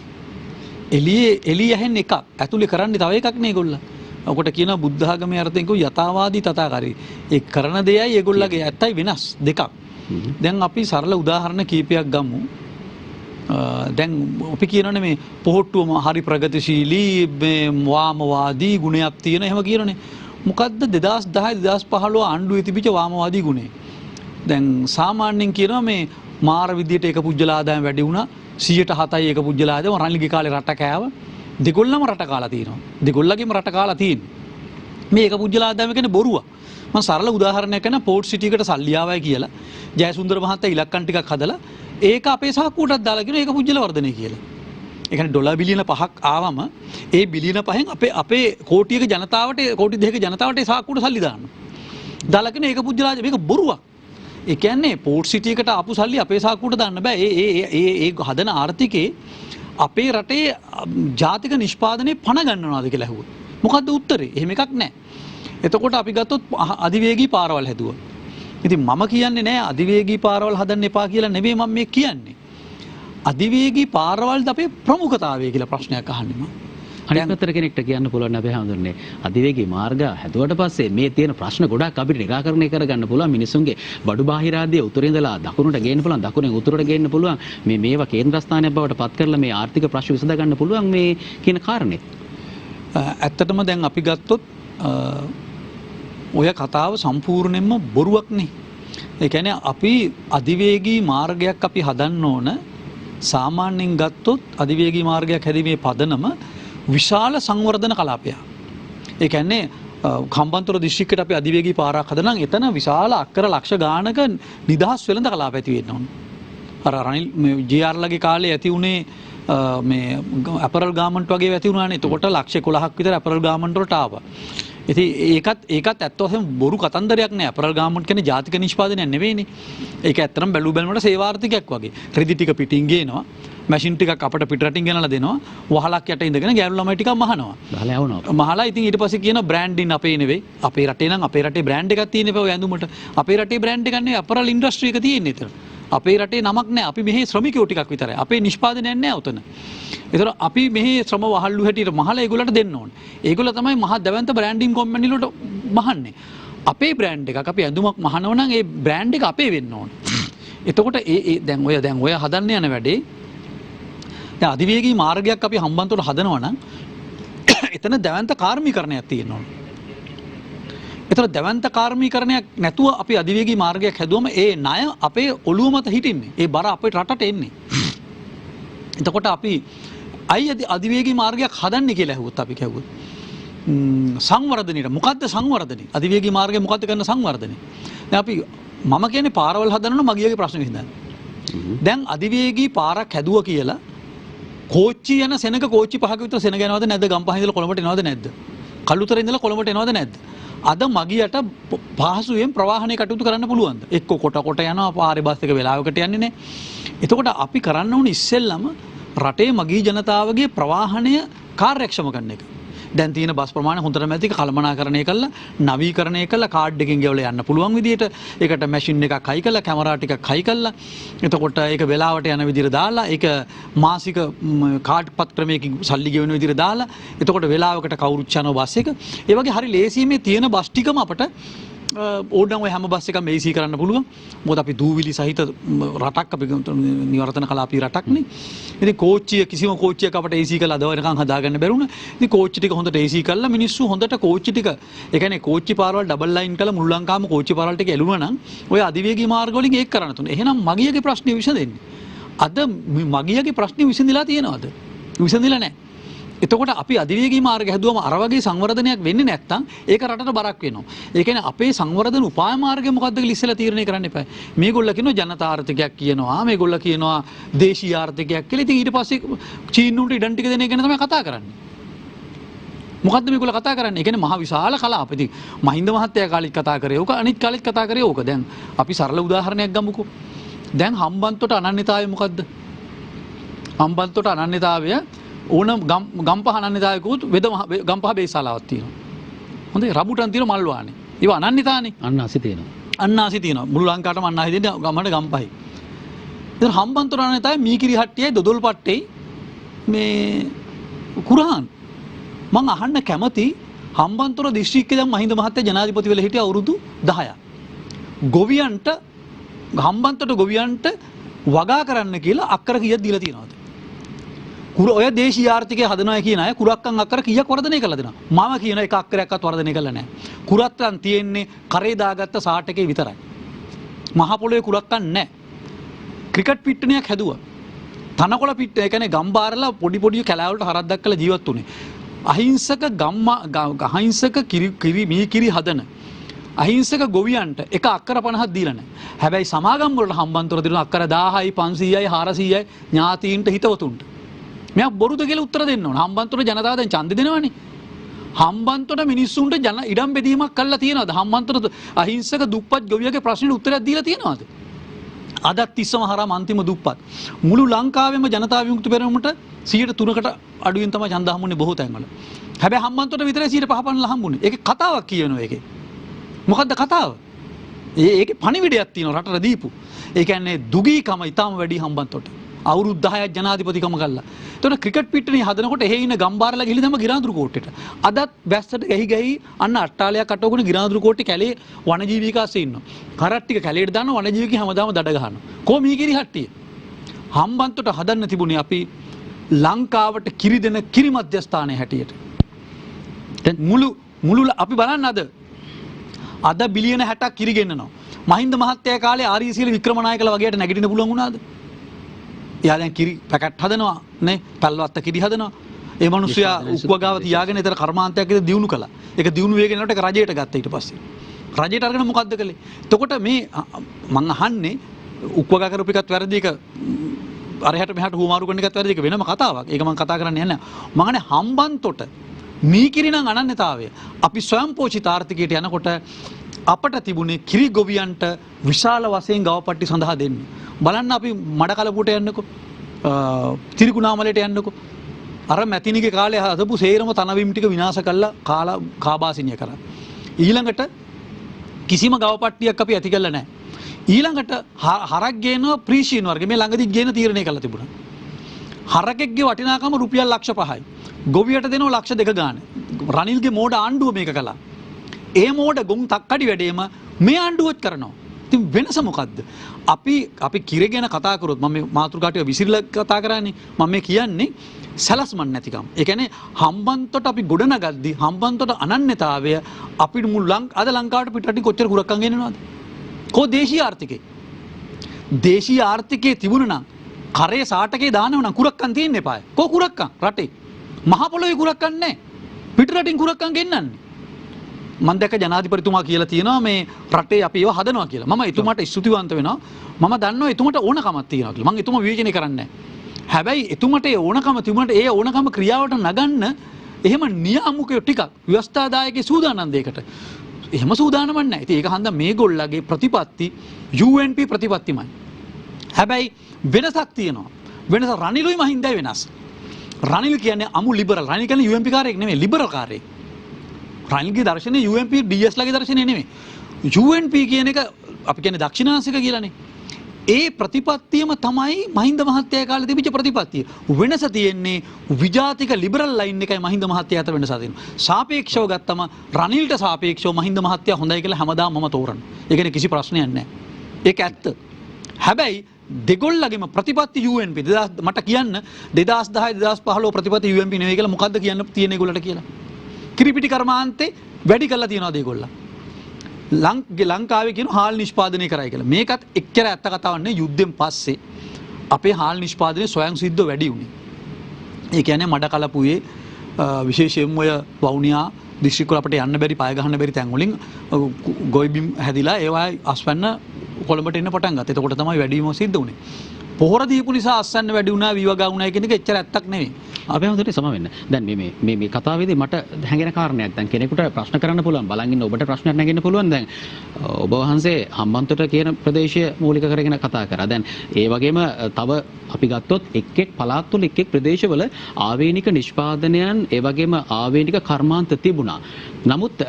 එළිය ඇහෙන්නේ එකක්. ඇතුලේ කරන්නේ තව එකක් නේ ඒගොල්ලෝ. ඔකට කියනවා බුද්ධ ආගමේ අර්ථයෙන් කිව්ව යථාවාදී තථාකාරී. ඒ කරන දෙයයි ඒගොල්ලගේ ඇත්තයි වෙනස් දෙකක්. දැන් අපි සරල උදාහරණ කීපයක් ගමු. දැන් අපි කියනනේ මේ පොහොට්ටුවම හරි ප්‍රගතිශීලී මේ වාමවාදී ගුණයක් තියෙන එහෙම කියනනේ. මොකද්ද 2010 2015 ආණ්ඩුවේ තිබිච්ච වාමවාදී ගුණය? දැන් සාමාන්‍යයෙන් කියනවා මේ මාර විදියට එක පුජ්‍යල ආදායම වැඩි වුණා 107යි එක පුජ්‍යල ආදායම රනිල්ගේ කාලේ රට කෑව. දෙගොල්ලම රට කාලා තියෙනවා. දෙගොල්ලගේම රට කාලා තියෙන්නේ. මේ එක පුජ්‍යල ආදායම කියන්නේ බොරුවක්. මම සරල උදාහරණයක් කරන පෝට් සිටි එකට සල්ලි ආවයි කියලා ජයසුන්දර මහත්තයා ඉලක්කම් ටිකක් හදලා ඒක අපේ සහකුවටත් දාලා කියන ඒක පුජ්‍යල වර්ධනය කියලා. ඒ කියන්නේ ඩොලර් බිලියන 5ක් ආවම ඒ බිලියන 5න් අපේ කෝටියක ජනතාවට කෝටි 2ක ජනතාවට ඒ සහකුවට සල්ලි දාන්න. දාලා කියන ඒක පුජ්‍යල මේක බොරුවක්. ඒ කියන්නේ පෝට් සිටි එකට ආපු සල්ලි අපේ සහකුවට දාන්න බෑ. ඒ හදන ආර්ථිකේ අපේ රටේ ජාතික නිෂ්පාදනයේ පණ ගන්නවද කියලා ඇහුවා. මොකද්ද උත්තරේ? එහෙම එකක් නැහැ. එතකොට අපි ගත්තොත් අධිවේගී පාරවල් හැදුවා. ඉතින් මම කියන්නේ නෑ අධිවේගී පාරවල් හදන්න එපා කියලා නෙමෙයි මම මේ කියන්නේ. අධිවේගී පාරවල්ද අපේ ප්‍රමුඛතාවය කියලා ප්‍රශ්නයක් අහන්නේ මම. අනිත් පැත්තට කෙනෙක්ට කියන්න පුළුවන් අපි හඳුන්නේ අධිවේගී මාර්ග හැදුවට පස්සේ මේ තියෙන ප්‍රශ්න ගොඩක් අපිට निराකරණය කරගන්න පුළුවන් මිනිසුන්ගේ බඩු බාහිර ආදී උතුරේ ඉඳලා දකුණට ගේන්න පුළුවන් දකුණෙන් උතුරට ගේන්න පුළුවන් මේවා කේන්ද්‍රස්ථානයක් බවට පත් කරලා මේ ආර්ථික ප්‍රශ්න විසඳ ගන්න පුළුවන් මේ කියන කාරණේ. ඇත්තටම දැන් අපි ගත්තොත් ඔය කතාව සම්පූර්ණයෙන්ම බොරුවක්නේ. ඒ කියන්නේ අපි අධිවේගී මාර්ගයක් අපි හදන්න ඕන සාමාන්‍යයෙන් ගත්තොත් අධිවේගී මාර්ගයක් හැදීමේ පදනම විශාල සංවර්ධන කලාපයක්. ඒ කියන්නේ කම්බන්තොට දිස්ත්‍රික්කයට අපි අධිවේගී පාරක් හදනනම් එතන විශාල අක්කර ලක්ෂ ගානක නිදහස් වෙළඳ කලාප ඇති වෙන්න ඕන. අර රනිල් මේ ජී.ආර් ලගේ කාලේ ඇති උනේ මේ අපරල් ගාමන්ට් වගේ ඇති වුණානේ. එතකොට ලක්ෂ 11ක් විතර අපරල් ගාමන්ට් වලට ආවා. ඉතින් ඒකත් ඇත්ත වශයෙන්ම බොරු කතන්දරයක් නෑ. අපරල් ගාමන්ට් කියන්නේ ජාතික නිෂ්පාදනයක් නෙවෙයිනේ. ඒක ඇත්තටම බැලුවලට සේවාර්ථිකයක් වගේ. රෙදි ටික පිටින් ගේනවා. මැෂින් ටිකක් අපට පිටරටින් ගෙනලා දෙනවා. වහලක් යට ඉඳගෙන ගෑනු ළමයි ටිකක් මහනවා. ගහලා යවනවා. මහලා ඉතින් ඊට පස්සේ කියන බ්‍රෑන්ඩින් අපේ නෙවෙයි. අපේ රටේ නම් අපේ රටේ බ්‍රෑන්ඩ් එකක් තියෙන එපා ඔය ඇඳුමට. අපේ රටේ බ්‍රෑන්ඩ් එකක් නෙවෙයි අපරල් ඉන්ඩස්ට්‍රි එක තියෙන්නේ එතන. අපේ රටේ නමක් නෑ. අපි මෙහි ශ්‍රමිකයෝ ටිකක් විතරයි. අපේ නිෂ්පාදනයක් නෑ උතන. ඒතර අපි මෙහි ශ්‍රම වහල්ලු හැටියට මහලා ඒගොල්ලන්ට දෙන්න ඕනේ. ඒගොල්ලෝ තමයි මහා දැවැන්ත බ්‍රෑන්ඩින් කම්පැනි වලට මහන්නේ. අපේ බ්‍රෑන්ඩ් එකක් අපි ඇඳුමක් මහනව නම් ඒ බ්‍රෑන්ඩ් එක අපේ වෙන්න ඕනේ. එතකොට දැන් ඔය හදන්න යන වැඩේ දැන් අධිවේගී මාර්ගයක් අපි හම්බන්තොට හදනවා නම් එතන දැවැන්ත කාර්මීකරණයක් තියෙන්න ඕනේ. ඒතර දැවැන්ත කාර්මීකරණයක් නැතුව අපි අධිවේගී මාර්ගයක් හැදුවම ඒ ණය අපේ ඔළුව මත හිටින්නේ. ඒ බර අපේ රටට එන්නේ. එතකොට අපි අධිවේගී මාර්ගයක් හදන්නේ කියලා ඇහුවොත් අපි කියවුවොත් සංවර්ධනයේ මොකද්ද සංවර්ධනය? අධිවේගී මාර්ගය මොකද්ද කරන සංවර්ධනය? දැන් අපි මම කියන්නේ පාරවල් හදනවනම් මගියගේ ප්‍රශ්න විසඳන්න. දැන් අධිවේගී පාරක් හැදුවා කියලා කෝච්චි යන සෙනඟ කෝච්චි 5ක විතර සෙනඟ යනවද නැද්ද? ගම්පහ ඉඳලා කොළඹට එනවද නැද්ද? කළුතර ඉඳලා කොළඹට එනවද නැද්ද? අද මගියට පහසුවෙන් ප්‍රවාහනය කටයුතු කරන්න පුළුවන්ද? එක්ක කොට යනවා පාරේ බස් එක වෙලාවකට යන්නේ නැහැ. එතකොට අපි කරන්න ඕනේ ඉස්සෙල්ලම රටේ මගී ජනතාවගේ ප්‍රවාහනය කාර්යක්ෂම කරන එක. දැන් තියෙන බස් ප්‍රමාණය හොඳටම ඇති කළමනාකරණය කළා, නවීකරණය කළා, කාඩ් එකකින් ගෙවලා යන්න පුළුවන් විදියට ඒකට මැෂින් එකක් හයි කළා, කැමරා ටිකක් හයි කළා. එතකොට ඒක වෙලාවට යන විදියට දාලා, ඒක මාසික කාඩ් පත්‍රමයකින් සල්ලි ගෙවන විදියට දාලා, එතකොට වෙලාවකට කවුරුත් යන බස් එක. ඒ වගේ හරි ලේසියෙන් මේ තියෙන බස් ටිකම අපට ඕඩන් ඔය හැම බස් එකක්ම AC කරන්න පුළුවන්. මොකද අපි දූවිලි සහිත රටක්, අපි නිවර්තන කලාපී රටක්නේ. ඉතින් කෝච්චිය කිසිම කෝච්චියක අපට AC කරලා අද වෙනකන් හදාගන්න බැරුණා. ඉතින් කෝච්චි ටික හොඳට AC කරලා මිනිස්සු හොඳට කෝච්චි ටික, ඒ කියන්නේ කෝච්චි පාරවල් ඩබල් ලයින් කරලා මුළු ලංකාවම කෝච්චි පාරවල් ටික එළුණා නම් ඔය අධිවේගී මාර්ග වලින් ඒක කරන්න තුනේ. එහෙනම් මගියගේ ප්‍රශ්නේ විසඳෙන්නේ. අද මගියගේ ප්‍රශ්නේ විසඳිලා තියෙනවද? විසඳිලා නැහැ. එතකොට අපි අධිවේගී මාර්ග හැදුවම අර වගේ සංවර්ධනයක් වෙන්නේ නැත්නම් ඒක රටට බරක් වෙනවා. ඒ කියන්නේ අපේ සංවර්ධන උපාය මාර්ගය මොකක්ද කියලා ඉස්සෙල්ලා තීරණය කරන්න එපා. මේගොල්ලෝ කියනවා ජනතා ආර්ථිකයක් කියනවා, මේගොල්ලෝ කියනවා දේශීය ආර්ථිකයක් කියලා. ඉතින් ඊට පස්සේ චීනුන්ට ඉඩම් ටික දෙන එක ගැන තමයි කතා කරන්නේ. මොකද්ද මේගොල්ලෝ කතා කරන්නේ? ඒ කියන්නේ මහ විශාල කලාප. ඉතින් මහින්ද මහත්තයා කාලෙත් කතා කරේ ඕක, අනිත් කාලෙත් කතා කරේ ඕක. දැන් අපි සරල උදාහරණයක් ගමුකෝ. දැන් හම්බන්තොට අනන්‍යතාවය මොකද්ද? හම්බන්තොට අනන්‍යතාවය ඕන ගම්පහ අනන්‍යතාවයකුත් ගම්පහ බේසාලාවක් තියෙනවා. හොඳයි, රබුටන් තියෙන මල් වානේ. ඒවා අනන්‍යතානේ. අන්නාසි තියෙනවා. අන්නාසි තියෙනවා. මුළු ලංකාවටම අන්නාසි දෙන්නේ ගමකට ගම්පහයි. ඉතින් හම්බන්තොට අනන්‍යතාවය මීකිරි හට්ටියයි දොදොල්පට්ටේ මේ කුරහන්. මම අහන්න කැමති හම්බන්තොට දිස්ත්‍රික්කයේ දැන් මහින්ද මහත්තයා ජනාධිපති වෙලා හිටිය අවුරුදු 10ක්. ගොවියන්ට හම්බන්තොට ගොවියන්ට වගා කරන්න කියලා අක්කර කීයක් දීලා තියෙනවද? ඔය දේශීය ආර්ථිකය හදනවා කියන අය කුරක්කන් අක්කර කීයක් වර්ධනය කළා දෙනවා. මම කියන එක අක්කරයක්වත් වර්ධනය කළා නැහැ. කුරත්තන් තියෙන්නේ කරේ දාගත්ත සාට් එකේ විතරයි. මහ පොළොවේ කුරක්කන් නැහැ. ක්‍රිකට් පිට්ටනියක් හැදුවා. තනකොළ පිට්ට, ඒ කියන්නේ ගම්බාරලා පොඩි පොඩි කැලෑවලට හරක් දැක්කලා ජීවත් වුණේ. අහිංසක කිරි හදන අහිංසක ගොවියන්ට එක අක්කර 50ක් දීලා නැහැ. හැබැයි සමාගම් වලට හම්බන්තොට දෙන අක්කර 1000යි 500යි 400යි ඥාතීන්ට හිතවතුන්ට. මෙයා බොරුද කියලා උත්තර දෙන්න ඕන. හම්බන්තොට ජනතාව දැන් ඡන්දෙ දෙනවනේ. හම්බන්තොට මිනිස්සුන්ට ඉඩම් බෙදීමක් කළා තියෙනවද? හම්බන්තොට අහිංසක දුප්පත් ගොවියගේ ප්‍රශ්නෙට උත්තරයක් දීලා තියෙනවද? අදත් තිස්සම හරහා අන්තිම දුප්පත්. මුළු ලංකාවෙම ජනතා විමුක්ති පෙරමුණට 103කට අඩුවෙන් තමයි ඡන්ද හම්බුනේ බොහෝ තැන්වල. හැබැයි හම්බන්තොට විතරයි 105 හම්බුනේ. ඒකේ කතාවක් කියනවා ඒකේ. මොකද්ද කතාව? ඒකේ පණිවිඩයක් තියෙනවා රටට දීපු. ඒ කියන්නේ දුගීකම ඊටම වැඩි හම්බන්තොට. අවුරුදු 10ක් ජනාධිපතිකම කළා. එතකොට ක්‍රිකට් පිට්ටනිය හදනකොට එහෙ ඉන්න ගම්බාරලා ගිහින් තමයි ගිරාඳුරු කෝට්ටේට. අදත් වැස්සට ගහි අන්න අට්ටාලයක් අටවගෙන ගිරාඳුරු කෝට්ටේ කැලේ වනජීවිකාස්සේ ඉන්නවා. කරත් ටික කැලේට දානවා, වනජීවිකේ හැමදාම දඩ ගහනවා. කො මීකිරි හට්ටිය. හම්බන්තොට හදන්න තිබුණේ අපි ලංකාවට කිරි දෙන කිරි මධ්‍යස්ථානයේ හැටියට. දැන් මුළු අපි බලන්න අද බිලියන 60ක් කිරි ගෙන්නනවා. මහින්ද මහත්තයා කාලේ ආර්යසීල වික්‍රමනායකලා වගේට නැගිටින්න පුළුවන් වුණාද? එයා දැන් කිරි පැකට් හදනවා නේ, පල්වත්ත කිරි හදනවා. ඒ මිනිස්සයා උක්වගාව තියාගෙන ඒතර කර්මාන්තයක් විතර දිනු කළා. ඒක දිනු වේගෙන යනකොට ඒක රජයට ගත්තා ඊට පස්සේ. රජයට අරගෙන මොකද්ද කළේ? එතකොට මේ මං අහන්නේ උක්වගා කරපු එකත් වැරදි, එක අරහට මෙහාට හුමාරු කරන එකත් වැරදි, එක වෙනම කතාවක්. ඒක මං කතා කරන්නේ නැහැ. මං අහන්නේ හම්බන්තොට මීකිරි නම් අනන්‍යතාවය. අපි ස්වයංපෝෂිත ආර්ථිකයට යනකොට අපට තිබුණේ කිරි ගොවියන්ට විශාල වශයෙන් ගවපට්ටි සඳහා දෙන්න. බලන්න අපි මඩකලපුවට යන්නකෝ, තිරිකුණාමලයට යන්නකෝ. අර මැතිනිගේ කාලේ හදපු සේරම තනවිම් ටික විනාශ කළා, කාබාසිනිය කරා. ඊළඟට කිසිම ගවපට්ටියක් අපි ඇති කළා නැහැ. ඊළඟට හරක් ගේනවා ප්‍රීෂීන් වර්ග මේ ළඟදි ගේන තීරණය කළා තිබුණා. හරකෙක්ගේ වටිනාකම රුපියල් ලක්ෂ 5යි. ගොවියට දෙනවා ලක්ෂ 2 ගාන. රනිල්ගේ මෝඩ ආණ්ඩුව මේක කළා. ඒ මෝඩ ගොන් තක්කඩි වැඩේම මේ ආණ්ඩුවත් කරනවා. ඉතින් වෙනස මොකද්ද? අපි කිරි ගැන කතා කරොත් මම මේ මාතෘකාටිය විසිරලා කතා කරන්නේ. මම මේ කියන්නේ සැලස්මන් නැතිකම. ඒ කියන්නේ හම්බන්තොට අපි ගොඩනගද්දි හම්බන්තොට අනන්‍යතාවය අපිට මුළු අද ලංකාවට පිටරටින් කොච්චර කුරක්කම් ගෙන්නනවද? කො දේශීය ආර්ථිකේ. දේශීය ආර්ථිකේ තිබුණා නම් කරේ සාටකේ දානව නම් කුරක්කම් තියෙන්න එපායි. කො කුරක්කම් රටේ? මහ පොළොවේ කුරක්කම් නැහැ. පිටරටින් කුරක්කම් ගෙන්නන්නේ. මම දැක්ක ජනාධිපතිතුමා කියලා තියෙනවා මේ රටේ අපි ඒව හදනවා කියලා. මම එතුමාට ස්තුතිවන්ත වෙනවා. මම දන්නවා එතුමාට ඕනකමක් තියෙනවා කියලා. මම එතුමා විවේචනය කරන්නේ නැහැ. හැබැයි එතුමාට ඒ ඕනකම තිබුණාට ඒ ඕනකම ක්‍රියාවට නගන්න එහෙම නියාමුකයෝ ටිකක් ව්‍යවස්ථාදායකේ සූදානම් දෙයකට. එහෙම සූදානම්ක් නැහැ. ඉතින් ඒක හන්දා මේගොල්ලගේ ප්‍රතිපත්ති UNP ප්‍රතිපත්තිමයි. හැබැයි වෙනසක් තියෙනවා. වෙනස රනිලුයි මහින්දයි වෙනස්. රනිල් කියන්නේ අමු ලිබරල්. රනිල් කියන්නේ UNP කාරයෙක් නෙමෙයි ලිබරල් කාරයෙක්. රනිල්ගේ දර්ශනය UNP DS ලගේ දර්ශනය නෙමෙයි. UNP කියන එක අපි කියන්නේ දක්ෂිණාංශික කියලානේ. ඒ ප්‍රතිපත්තියම තමයි මහින්ද මහත්තයා කාලේ තිබිච්ච ප්‍රතිපත්තිය. වෙනස තියෙන්නේ විජාතික ලිබරල් ලයින් එකයි මහින්ද මහත්තයා අතර වෙනස තියෙනවා. සාපේක්ෂව ගත්තම රනිල්ට සාපේක්ෂව මහින්ද මහත්තයා හොඳයි කියලා හැමදාම මම තෝරනවා. ඒ කියන්නේ කිසි ප්‍රශ්නයක් නැහැ. ඒක ඇත්ත. හැබැයි දෙගොල්ලගේම ප්‍රතිපත්ති UNP මට කියන්න 2010 2015 ප්‍රතිපත්ති UNP නෙවෙයි කියලා මොකද්ද කියන්න තියෙන ඒගොල්ලන්ට කියලා. කිරිපිටි කර්මාන්තේ වැඩි කරලා තියනවා ඒගොල්ලෝ. ලංකාවේ කියන හාල් නිෂ්පාදනය කරයි කියලා. මේකත් එක්කර ඇත්ත කතාවක් නෙවෙයි. යුද්ධෙන් පස්සේ අපේ හාල් නිෂ්පාදනය ස්වයං සිද්ධව වැඩි වුණේ. ඒ කියන්නේ මඩකලපුවේ විශේෂයෙන්ම ඔය වවුනියා දිස්ත්‍රික්ක වල අපිට යන්න බැරි පය ගහන්න බැරි තැන් වලින් ගොයිබිම් හැදිලා ඒවා අස්වැන්න කොළඹට එන්න පටන් ගත්තා. එතකොට තමයි වැඩිම සිද්ධ වුණේ. පොහොර දීපු නිසා අස්වැන්න වැඩි වුණා විවගා වුණා කියන එක එච්චර ඇත්තක් නෙවෙයි. අපි හොඳට සම වෙන්න. දැන් මේ කතාවේදී මට හැඟෙන කාරණයක් දැන් කෙනෙකුට ප්‍රශ්න කරන්න පුළුවන්. බලන් ඉන්න ඔබට ප්‍රශ්නයක් නැගෙන්න පුළුවන්. දැන් ඔබ වහන්සේ හම්බන්තොට කියන ප්‍රදේශය මූලික කරගෙන කතා කරා. දැන් ඒ වගේම තව අපි ගත්තොත් එක් පළාත් වල එක් ප්‍රදේශවල ආවේනික නිෂ්පාදනයන් ඒ වගේම ආවේනික කර්මාන්ත තිබුණා. නමුත්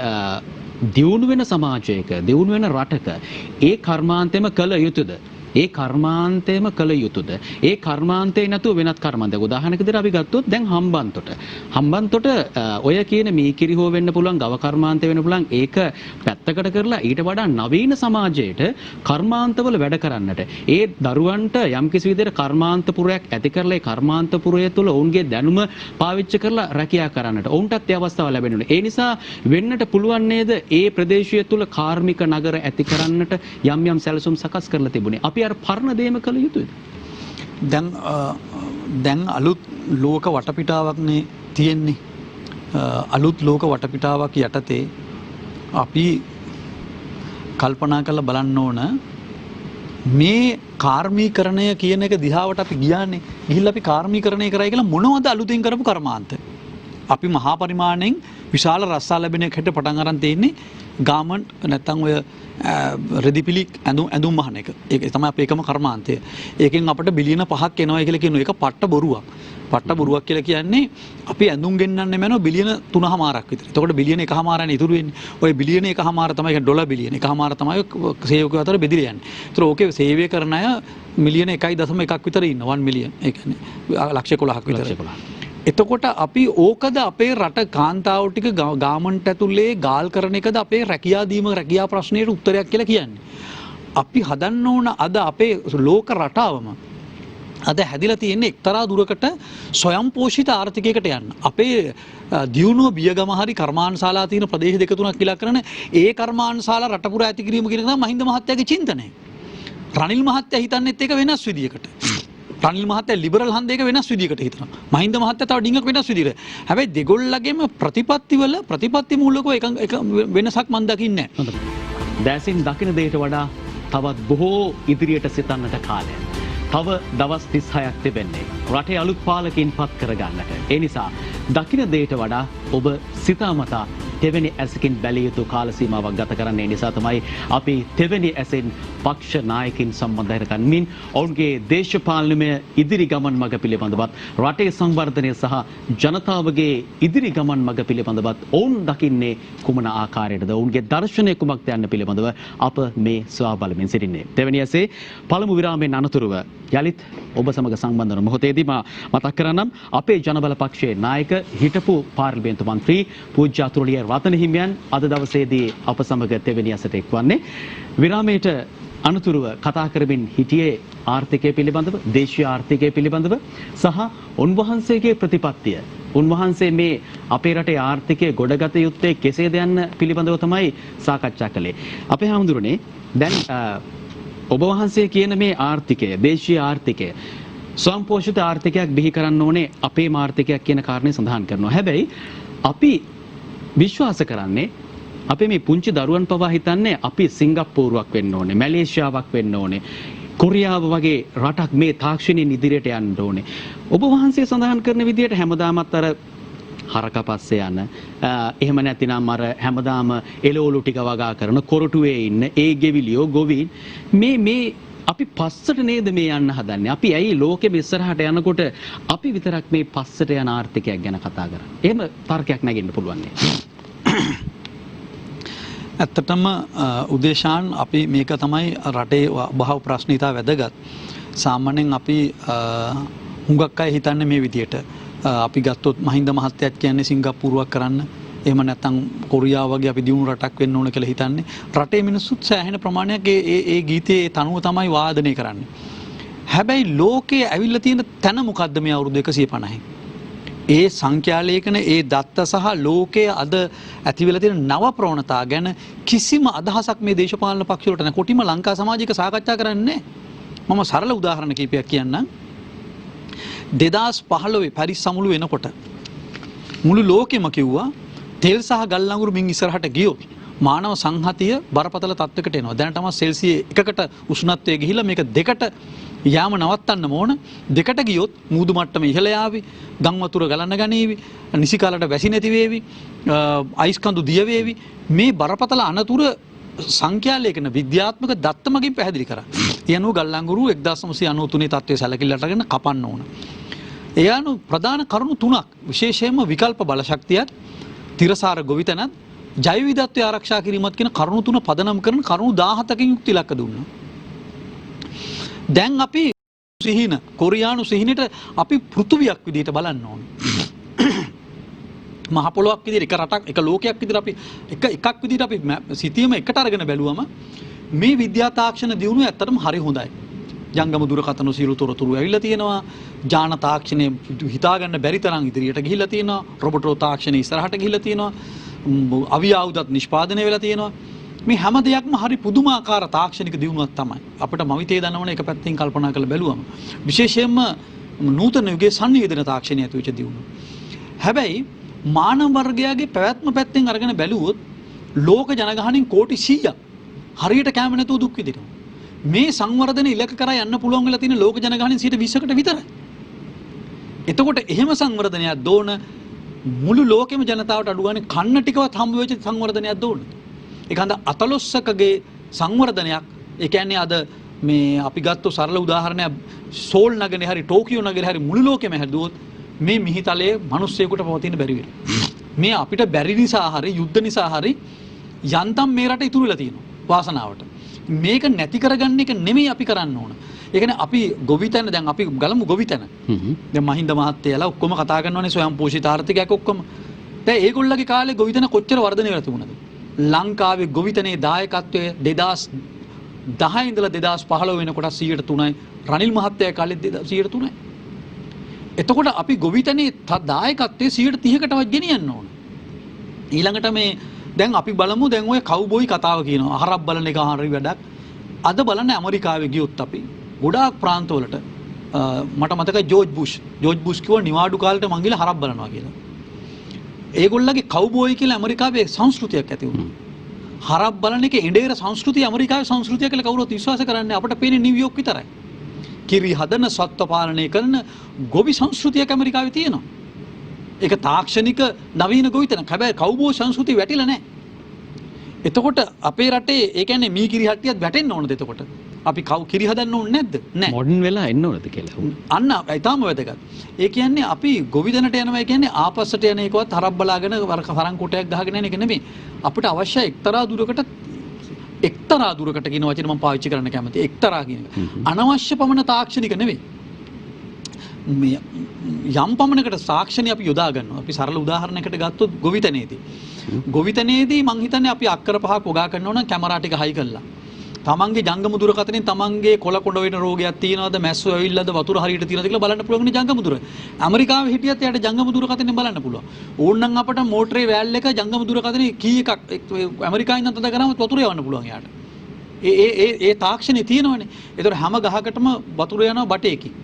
දියුණු වෙන සමාජයක දියුණු වෙන රටක ඒ කර්මාන්තෙම කළ යුතුද? ඒ කර්මාන්තයම කළ යුතුද? ඒ කර්මාන්තේ නැතුව වෙනත් කර්මාන්තයක් උදාහරණයක් විදිහට අපි ගත්තොත් දැන් හම්බන්තොට ඔය කියන මීකිරි හෝ වෙන්න පුළුවන් ගව කර්මාන්තය වෙන්න පුළුවන් ඒක පැත්තකට කරලා ඊට වඩා නවීන සමාජයට කර්මාන්තවල වැඩ කරන්නට ඒ දරුවන්ට යම්කිසි විදිහට කර්මාන්තපුරයක් ඇති කරලා ඒ කර්මාන්තපුරය තුළ ඔවුන්ගේ දැනුම පාවිච්චි කරලා රැකියා කරන්නට ඔවුන්ටත් ඒ අවස්ථාව ලැබෙනවා. ඒ නිසා වෙන්නට පුළුවන් නේද ඒ ප්‍රදේශය තුළ කාර්මික නගර ඇති කරන්නට යම් සැලසුම් සකස් කරලා තිබුණේ. අපි අර පරණ දේම කළ යුතුද? දැන් අලුත් ලෝක වටපිටාවක්නේ තියෙන්නේ. අලුත් ලෝක වටපිටාවක් යටතේ අපි කල්පනා කරලා බලන්න ඕන මේ කාර්මීකරණය කියන එක දිහාවට අපි ගියානේ. ගිහිල්ලා අපි කාර්මීකරණය කරයි කියලා මොනවද අලුතින් කරපු කර්මාන්ත? අපි මහා පරිමාණයෙන් විශාල රස්සා ලැබෙන එකට පටන් අරන් තියෙන්නේ ගාමන්ට් නැත්තම් ඔය රෙදිපිලි ඇඳුම් මහන එක. ඒක තමයි අපේ එකම කර්මාන්තය. ඒකෙන් අපිට බිලියන 5ක් එනවා කියලා කියනවා. ඒක පට්ට බොරුවක්. පට්ට බොරුවක් කියලා කියන්නේ අපි ඇඳුම් ගෙන්නන්නේ මනෝ බිලියන 3.5ක් විතර. එතකොට බිලියන 1.5නේ ඉතුරු වෙන්නේ. ඔය බිලියන 1.5 තමයි ඩොලර් බිලියන 1.5 තමයි සේවකයෝ අතර බෙදලා යන්නේ. ඒතර ඕකේ සේවය කරන අය මිලියන 1.1ක් විතර ඉන්න 1 මිලියන්. ඒ කියන්නේ ලක්ෂ 11ක් විතර. එතකොට අපි ඕකද අපේ රට කාන්තාව ටික ගාමන්ට් ඇතුලේ ගාල් කරන එකද අපේ රැකියා ප්‍රශ්නයට උත්තරයක් කියලා කියන්නේ. අපි හදන්න ඕන අද අපේ ලෝක රටාවම අද හැදිලා තියෙන්නේ එක්තරා දුරකට ස්වයංපෝෂිත ආර්ථිකයකට යන්න. අපේ දියුණුව බියගම හරි කර්මාන්තශාලා තියෙන ප්‍රදේශ දෙක තුනක් කියලා කරන ඒ කර්මාන්තශාලා රටපුරා ඇති කිරීම කියන එක තමයි මහින්ද මහත්තයාගේ චින්තනය. රනිල් මහත්තයා හිතන්නේත් ඒක වෙනස් විදියකට. රනිල් මහත්තයා ලිබරල් හන්දේක වෙනස් විදියකට හිතනවා. මහින්ද මහත්තයා තව ඩිංගක් වෙනස් විදියට. හැබැයි දෙගොල්ලගේම ප්‍රතිපත්ති මූලකව එක වෙනසක් මම දකින්නේ නැහැ. දැසින් දකින දෙයට වඩා තවත් බොහෝ ඉදිරියට සිතන්නට කාලය. තව දවස් 36ක් තිබෙන්නේ. රටේ අලුත් පාලකයින් පත් කරගන්නට. ඒ නිසා දකින දෙයට වඩා ඔබ සිතාමතා තෙවැනි ඇසකින් බැලිය යුතු කාල සීමාවක් ගත කරන්නේ. නිසා තමයි අපි තෙවැනි ඇසෙන් පක්ෂ නායකින් සම්බන්ධ කරගන්මින් ඔවුන්ගේ දේශපාලනමය ඉදිරි ගමන් මඟ පිළිබඳවත් රටේ සංවර්ධනය සහ ජනතාවගේ ඉදිරි ගමන් මඟ පිළිබඳවත් ඔවුන් දකින්නේ කුමන ආකාරයටද ඔවුන්ගේ දර්ශනය කුමක්ද යන්න පිළිබඳව අප මේ සොයා බලමින් සිටින්නේ. තෙවැනි ඇසේ පළමු විරාමයෙන් අනතුරුව යලිත් ඔබ සමග සම්බන්ධ වන මොහොතේදී මතක් කරනම් අපේ ජනබල පක්ෂයේ නායක හිටපු පාර්ලිමේන්තු මන්ත්‍රී පූජ්‍ය අතුරුලිය රතන හිමියන් අද දවසේදී අප සමග තෙවැනි ඇසට එක්වන්නේ. විරාමයට අනතුරුව කතා කරමින් හිටියේ ආර්ථිකය පිළිබඳව, දේශීය ආර්ථිකය පිළිබඳව සහ උන්වහන්සේගේ ප්‍රතිපත්තිය. උන්වහන්සේ මේ අපේ රටේ ආර්ථිකය ගොඩගත යුත්තේ කෙසේද යන්න පිළිබඳව තමයි සාකච්ඡා කළේ. අපේ හැඳුරුනේ දැන් ඔබ වහන්සේ කියන මේ ආර්ථිකය, දේශීය ආර්ථිකය ස්වයංපෝෂිත ආර්ථිකයක් බිහි කරන්න ඕනේ අපේ ආර්ථිකයක් කියන කාරණේ සඳහන් කරනවා. හැබැයි අපි විශ්වාස කරන්නේ අපි මේ පුංචි දරුවන් පවා හිතන්නේ අපි සිංගප්පූරුවක් වෙන්න ඕනේ, මැලේසියාවක් වෙන්න ඕනේ, කොරියාව වගේ රටක් මේ තාක්ෂණයෙන් ඉදිරියට යන්න ඕනේ. ඔබ වහන්සේ සඳහන් කරන විදිහට හැමදාමත් අර හරක පස්සේ යන එහෙම නැතිනම් අර හැමදාම එළවලු ටික වගා කරන කොරටුවේ ඉන්න ඒ ගෙවිලියෝ ගොවීන් මේ අපි පස්සට නේද මේ යන්න හදන්නේ. අපි ඇයි ලෝකෙම ඉස්සරහට යනකොට අපි විතරක් මේ පස්සට යන ආර්ථිකයක් ගැන කතා කරන්නේ? එහෙම තර්කයක් නැගෙන්න පුළුවන් නේ. ඇත්තටම උදේශාන් අපි මේක තමයි රටේ බහව ප්‍රශ්න ඉතා වැදගත්. සාමාන්‍යයෙන් අපි හුඟක් අය හිතන්නේ මේ විදියට. අපි ගත්තොත් මහින්ද මහත්තයත් කියන්නේ සිංගප්පූරුවක් කරන්න. එහෙම නැත්නම් කොරියාව වගේ අපි දියුණු රටක් වෙන්න ඕන කියලා හිතන්නේ. රටේ මිනිස්සුත් සෑහෙන ප්‍රමාණයක් ඒ ගීතයේ තනුව තමයි වාදනය කරන්නේ. හැබැයි ලෝකයේ ඇවිල්ලා තියෙන තැන මොකද්ද මේ අවුරුදු 150? ඒ සංඛ්‍යාලේඛන ඒ දත්ත සහ ලෝකයේ අද ඇති වෙලා තියෙන නව ප්‍රවණතා ගැන කිසිම අදහසක් මේ දේශපාලන පක්ෂ වලට නැහැ. කොටිම ලංකා සමාජික සාකච්ඡා කරන්නේ නැහැ. මම සරල උදාහරණ කිහිපයක් කියන්නම්. 2015 පැරිස් සමුළු වෙනකොට මුළු ලෝකෙම කිව්වා තෙල් සහ ගල් අඟුරු මින් ඉස්සරහට ගියොත් මානව සංහතිය බරපතල තත්ත්වයකට එනවා. දැනටම සෙල්සියස් 1කට උෂ්ණත්වය ගිහිල්ලා මේක 2ට යාම නවත්තන්න ඕන. 2ට ගියොත් මූදු මට්ටම ඉහළ යාවි, ගම් වතුර ගලන්න ගනීවි, නිසි කාලයට වැසි නැති වේවි, අයිස් කඳු දිය වේවි. මේ බරපතල අනතුර සංඛ්‍යාලේඛන විද්‍යාත්මක දත්ත මගින් පැහැදිලි කරා. ඒ අනුව ගල් අඟුරු 1993 තත්ත්වයේ සැලකිල්ලට අරගෙන කපන්න ඕන. ඒ අනුව ප්‍රධාන කරුණු 3ක් විශේෂයෙන්ම විකල්ප බලශක්තියත්, තිරසාර ගොවිතැනත්, ජෛව විවිධත්වය ආරක්ෂා කිරීමත් කියන කරුණු 3 පදනම් කරන කරුණු 17කින් යුක්ත ඉලක්ක දුන්නා. දැන් අපි සිහින කොරියානු සිහිනට අපි පෘථුවියක් විදිහට බලන්න ඕනේ. මහ පොළොවක් විදිහට එක රටක් එක ලෝකයක් විදිහට අපි එකක් විදිහට අපි සිතියම එකට අරගෙන බැලුවම මේ විද්‍යා තාක්ෂණ දියුණුව ඇත්තටම හරි හොඳයි. ජංගම දුරකථන සියලු තොරතුරු ඇවිල්ලා තියෙනවා. ජාන තාක්ෂණය හිතා ගන්න බැරි තරම් ඉදිරියට ගිහිල්ලා තියෙනවා. රොබොටෝ තාක්ෂණය ඉස්සරහට ගිහිල්ලා තියෙනවා. අවි ආයුධත් නිෂ්පාදනය වෙලා තියෙනවා. මේ හැම දෙයක්ම හරි පුදුමාකාර තාක්ෂණික දියුණුවක් තමයි. අපිට මවිතේ දනවන එක පැත්තෙන් කල්පනා කරලා බැලුවම විශේෂයෙන්ම නූතන යුගයේ සංවේදන තාක්ෂණය ඇතුළත දියුණුව. හැබැයි මානව වර්ගයාගේ පැවැත්ම පැත්තෙන් අරගෙන බැලුවොත් ලෝක ජනගහනයෙන් කෝටි 100ක් හරියට කැම නැතුව දුක් විඳිනවා. මේ සංවර්ධන ඉලක්ක කරා යන්න පුළුවන් වෙලා තියෙන ලෝක ජනගහනයෙන් 20%කට විතරයි. එතකොට එහෙම සංවර්ධනයක් දෝන මුළු ලෝකෙම ජනතාවට අඩු ගානේ කන්න ටිකවත් හම්බ වෙච්ච සංවර්ධනයක් දෝන. ඒක හන්ද අතලොස්සකගේ සංවර්ධනයක්. ඒ කියන්නේ අද මේ අපි ගත්ත සරල උදාහරණයක් සෝල් නගරේ හරි ටෝකියෝ නගරේ හරි මුළු ලෝකෙම හැදුවොත් මේ මිහිතලයේ මිනිස්සෙකුට පවතින බැරි වෙනවා. මේ අපිට බැරි නිසා හරි යුද්ධ නිසා හරි යන්තම් මේ රට ඉතුරු වෙලා තියෙනවා වාසනාවට. මේක නැති කරගන්න එක නෙමෙයි අපි කරන්න ඕන. ඒ කියන්නේ අපි ගොවිතැන දැන් අපි ගලමු ගොවිතැන. දැන් මහින්ද මහත්තයලා ඔක්කොම කතා කරනවානේ ස්වයං පෝෂිත ආර්ථිකයක් ඔක්කොම. දැන් ඒගොල්ලගේ කාලේ ගොවිතැන කොච්චර වර්ධනය වෙලා තිබුණාද? ලංකාවේ ගොවිතැනේ දායකත්වය 2010 ඉඳලා 2015 වෙනකොට 103යි. රනිල් මහත්තයා කාලෙත් 103යි. එතකොට අපි ගොවිතැනේ දායකත්වයේ 130කට වත් ගෙනියන්න ඕන. ඊළඟට මේ දැන් අපි බලමු දැන් ඔය කවුබොයි කතාව කියනවා. හරක් බලන එක හරි වැඩක්. අද බලන්න ඇමරිකාවේ ගියොත් අපි ගොඩාක් ප්‍රාන්තවලට මට මතකයි ජෝර්ජ් බුෂ් කිව්වා නිවාඩු කාලේට මං ගිහලා හරක් බලනවා කියලා. ඒගොල්ලන්ගේ කවුබොයි කියලා ඇමරිකාවේ සංස්කෘතියක් ඇති වුණා. හරක් බලන එක ඉන්ඩේර සංස්කෘතිය ඇමරිකාවේ සංස්කෘතිය කියලා කවුරුත් විශ්වාස කරන්නේ අපිට පේන්නේ නිව්යෝක් විතරයි. කිරි හදන සත්ත්ව පාලනය කරන ගොවි සංස්කෘතියක් ඇමරිකාවේ තියෙනවා. ඒක තාක්ෂණික නවීන ගොවිතැනක්. හැබැයි කවුබෝයි සංස්කෘතිය වැටිලා නැහැ. එතකොට අපේ රටේ ඒ කියන්නේ මී කිරි හට්ටියත් වැටෙන්න ඕනද එතකොට? අපි කිරි හදන්න ඕනේ නැද්ද? නැහැ. මොඩර්න් වෙලා එන්න ඕනද කියලා. අන්න ඊටාම වැදගත්. ඒ කියන්නේ අපි ගොවිතැනට යනවා කියන්නේ ආපස්සට යන එකවත් හරක් බලාගෙන වරන් කොටයක් ගහගෙන යන එක නෙමෙයි. අපිට අවශ්‍ය එක්තරා දුරකට කියන වචනේ මම පාවිච්චි කරන්න කැමතියි. එක්තරා කියන එක. අනවශ්‍ය පමණ තාක්ෂණික නෙවෙයි. මේ යම් පමණකට තාක්ෂණي අපි යොදා ගන්නවා. අපි සරල උදාහරණයකට ගත්තොත් ගොවිතැනේදී මං හිතන්නේ අපි අක්කර 5ක් වගා කරනවා නම් කැමරා ටික හයි කළා. තමන්ගේ ජංගම දුරකථනයෙන් තමන්ගේ කොළ කොඬ වෙන රෝගයක් තියෙනවද, මැස්සෝ ඇවිල්ලාද, වතුර හරියට තියෙනවද කියලා බලන්න පුළුවන් නේ ජංගම දුර. ඇමරිකාවේ හිටියත් එයාට ජංගම දුරකථනයෙන් බලන්න පුළුවන්. ඕනනම් අපට මෝටරේ වෑල් එක ජංගම දුරකථනයේ කී එකක් ඇමරිකාවෙන් නම් තද කරාම වතුර යවන්න පුළුවන් එයාට. ඒ තාක්ෂණේ තියෙනවනේ. ඒතර හැම ගහකටම වතුර යනවා බටේකින්.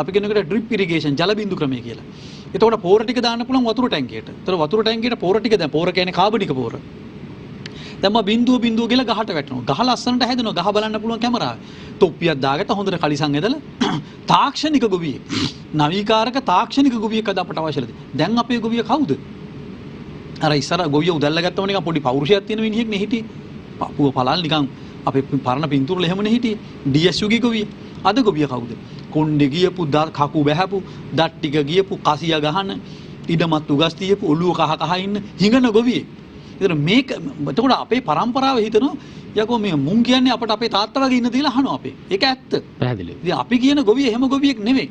අපි කියනකට ඩ්‍රිප් ඉරිගේෂන් ජල බිඳු ක්‍රමය කියලා. එතකොට පෝර ටික දාන්න පුළුවන් වතුර ටැංකියට. ඒතර වතුර ටැංකියට පෝර ටික දැන් පෝර කියන්නේ කාබනික පෝර. දැන් මම බින්දුව කියලා ගහට වැටෙනවා. ගහ ලස්සනට හැදෙනවා. ගහ බලන්න පුළුවන් කැමරාව. තොප්පියක් දාගත්ත හොඳට කලිසම් ඇදලා තාක්ෂණික ගොවියෙක්. නවීකාරක තාක්ෂණික ගොවියෙක් අද අපට අවශ්‍යයි. දැන් අපේ ගොවිය කවුද? අර ඉස්සර ගොවිය උදැල්ල ගත්තම නිකන් පොඩි පෞරුෂයක් තියෙන මිනිහෙක් නේ හිටියේ. පපුව පළල් නිකන් අපේ පරණ පින්තූරවල එහෙමනේ හිටියේ. DSU ගේ ගොවිය. අද ගොවිය කවුද? කොණ්ඩේ ගියපු, කකු බැහැපු, දත් ටික ගියපු, කසිය ගහන, ඉඩමත් උගස් තියපු, ඔළුව කහ ඉන්න හිඟන ගොවියෙක්. ඒතර මේක එතකොට අපේ પરම්පරාව හිතනවා යකෝ මේ මුන් කියන්නේ අපට අපේ තාත්තා වගේ ඉන්න තියලා අහනවා අපේ. ඒක ඇත්ත. පැහැදිලි. ඉතින් අපි කියන ගොවිය එහෙම ගොවියෙක් නෙවෙයි.